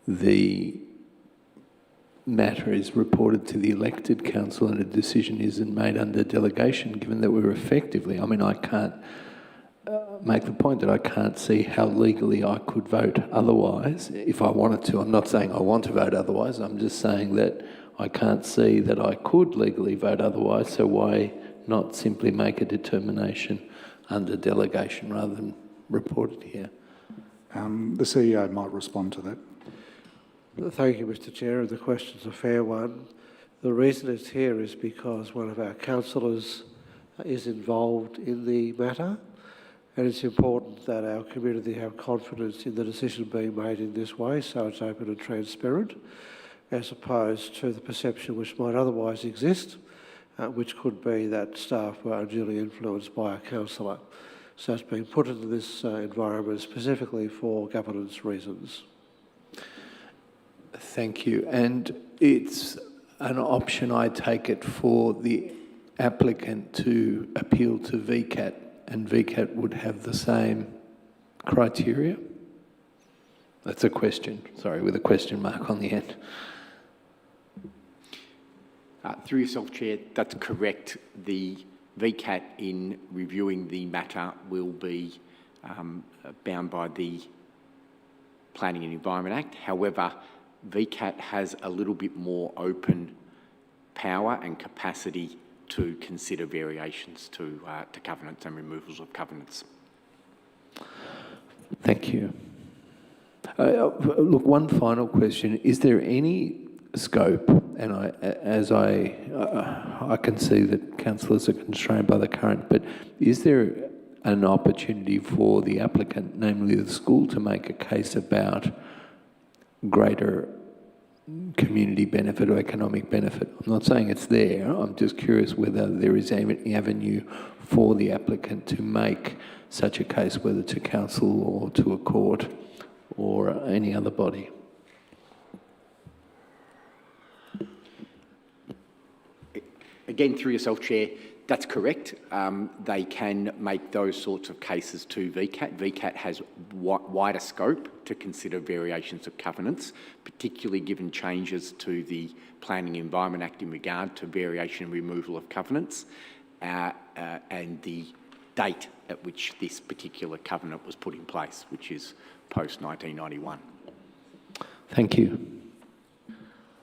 the matter is reported to the elected council and a decision isn't made under delegation, given that we're effectively, I mean, I can't make the point that I can't see how legally I could vote otherwise if I wanted to. I'm not saying I want to vote otherwise, I'm just saying that I can't see that I could legally vote otherwise, so why not simply make a determination under delegation rather than report it here? The CEO might respond to that. Thank you, Mr Chair. The question's a fair one. The reason it's here is because one of our councillors is involved in the matter, and it's important that our community have confidence in the decision being made in this way, so it's open and transparent, as opposed to the perception which might otherwise exist, which could be that staff were unduly influenced by a councillor. So it's been put into this environment specifically for governance reasons. Thank you. And it's an option, I take it, for the applicant to appeal to VCAT, and VCAT would have the same criteria? That's a question, sorry, with a question mark on the end. Through yourself, Chair, that's correct. The VCAT, in reviewing the matter, will be bound by the Planning and Environment Act. However, VCAT has a little bit more open power and capacity to consider variations to covenants and removals of covenants. Thank you. Look, one final question. Is there any scope, and I can see that councillors are constrained by the current, but is there an opportunity for the applicant, namely the school, to make a case about greater community benefit or economic benefit? I'm not saying it's there, I'm just curious whether there is any avenue for the applicant to make such a case, whether to council or to a court or any other body. Again, through yourself, Chair, That's correct. They can make those sorts of cases to VCAT. VCAT has wider scope to consider variations of covenants, particularly given changes to the Planning and Environment Act in regard to variation and removal of covenants, and the date at which this particular covenant was put in place, which is post-1991. Thank you.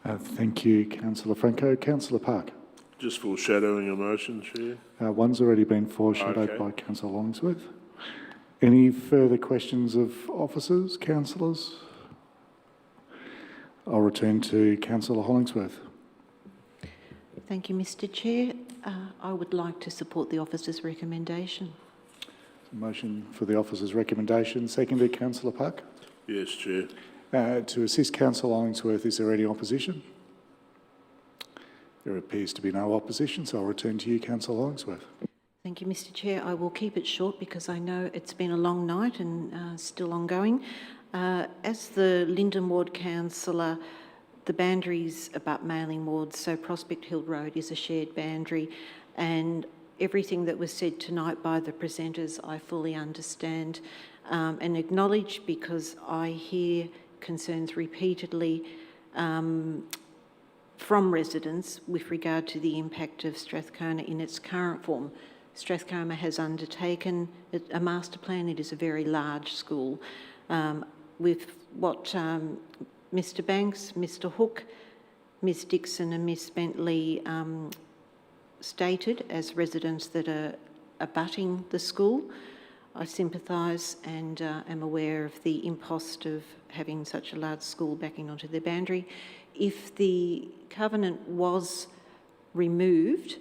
Thank you, Councillor Franco. Councillor Park. Just foreshadowing a motion, Chair. One's already been foreshadowed by Councillor Hollingsworth. Any further questions of officers, councillors? I'll return to Councillor Hollingsworth. Thank you, Mr Chair. I would like to support the officer's recommendation. Motion for the officer's recommendation. Seconded, Councillor Park. Yes, Chair. To assist Councillor Hollingsworth, is there any opposition? There appears to be no opposition, so I'll return to you, Councillor Hollingsworth. Thank you, Mr Chair. I will keep it short because I know it's been a long night and still ongoing. As the Linden Ward councillor, the boundaries abut Mailing Ward, so Prospect Hill Road is a shared boundary, and everything that was said tonight by the presenters I fully understand and acknowledge, because I hear concerns repeatedly from residents with regard to the impact of Strathcona in its current form. Strathcona has undertaken a master plan. It is a very large school. With what Mr Banks, Mr Hook, Ms Dixon and Ms Bentley stated as residents that are abutting the school, I sympathise and am aware of the impost of having such a large school backing onto their boundary. If the covenant was removed,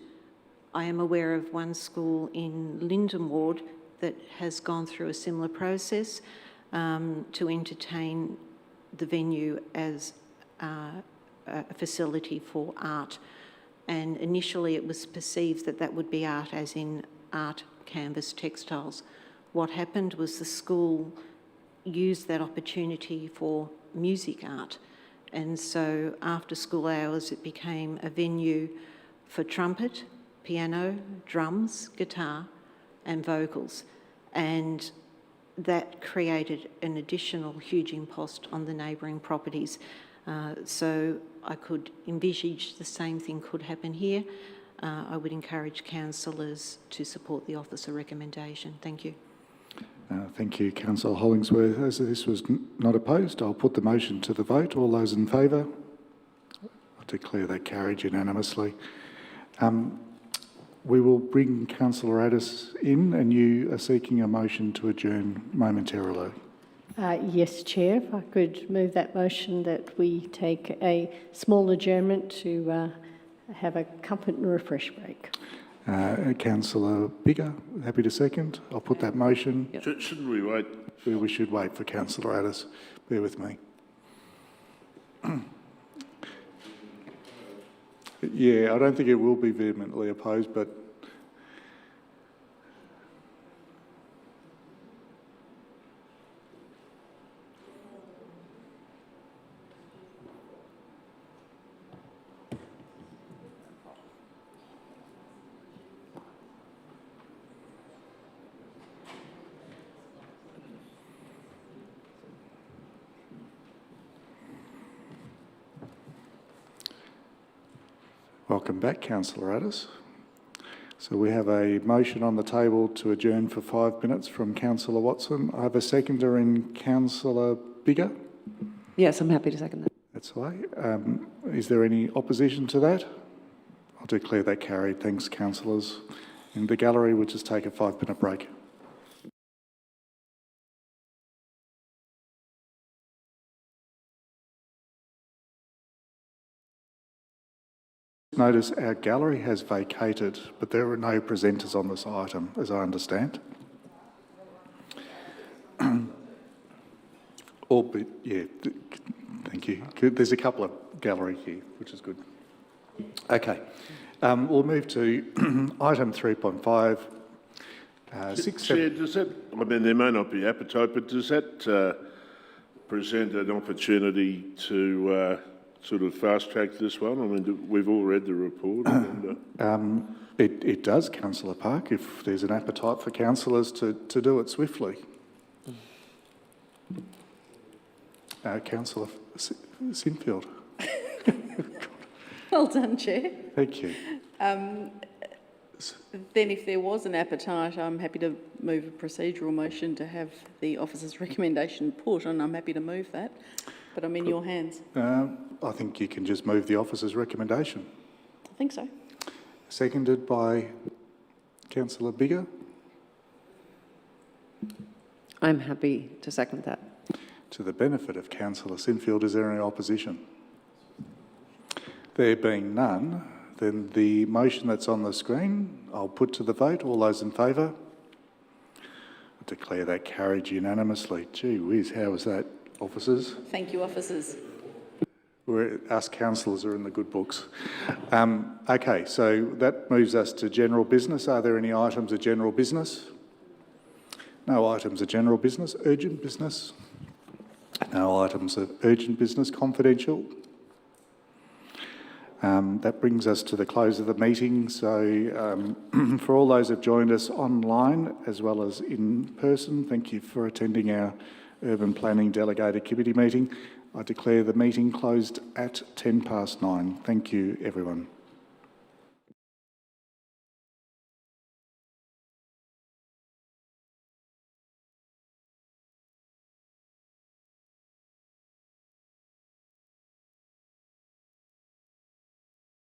I am aware of one school in Linden Ward that has gone through a similar process to entertain the venue as a facility for art. And initially it was perceived that that would be art as in art, canvas, textiles. What happened was the school used that opportunity for music art. And so after school hours, it became a venue for trumpet, piano, drums, guitar, and vocals. And that created an additional huge impost on the neighbouring properties. So I could envisage the same thing could happen here. I would encourage councillors to support the officer recommendation. Thank you. Thank you, Councillor Hollingsworth. As this was not opposed, I'll put the motion to the vote. All those in favour? I declare that carried unanimously. We will bring Councillor Addis in, and you are seeking a motion to adjourn momentarily. Yes, Chair. If I could move that motion that we take a small adjournment to have a comfort and refresh break. Councillor Bigger, happy to second. I'll put that motion. Yep. Shouldn't we wait? We should wait for Councillor Addis. Bear with me. Yeah, I don't think it will be vehemently opposed, but welcome back, Councillor Addis. So we have a motion on the table to adjourn for 5 minutes from Councillor Watson. I have a seconder in Councillor Bigger. Yes, I'm happy to second that. That's the way. Is there any opposition to that? I'll declare that carried. Thanks, councillors. In the gallery, we'll just take a 5-minute break. Notice our gallery has vacated, but there are no presenters on this item, as I understand. Yeah, thank you. There's a couple of gallery here, which is good. Okay, we'll move to item 3.5. Chair, does that, I mean, there may not be appetite, but does that present an opportunity to sort of fast-track this one? I mean, we've all read the report. And, It does, Councillor Park, if there's an appetite for councillors to do it swiftly. Councillor Sinfield. Well done, Chair. Thank you. Then if there was an appetite, I'm happy to move a procedural motion to have the officer's recommendation put, and I'm happy to move that. But I'm in your hands. I think you can just move the officer's recommendation. I think so. Seconded by Councillor Bigger. I'm happy to second that. To the benefit of Councillor Sinfield, is there any opposition? There being none, then the motion that's on the screen, I'll put to the vote. All those in favour? I declare that carried unanimously. Gee whiz, how was that, officers? Thank you, officers. Us councillors are in the good books. Okay, so that moves us to general business. Are there any items of general business? No items of general business. Urgent business? No items of urgent business. Confidential? That brings us to the close of the meeting. So for all those who have joined us online as well as in person, thank you for attending our Urban Planning Delegated Committee meeting. I declare the meeting closed at 9:10. Thank you, everyone.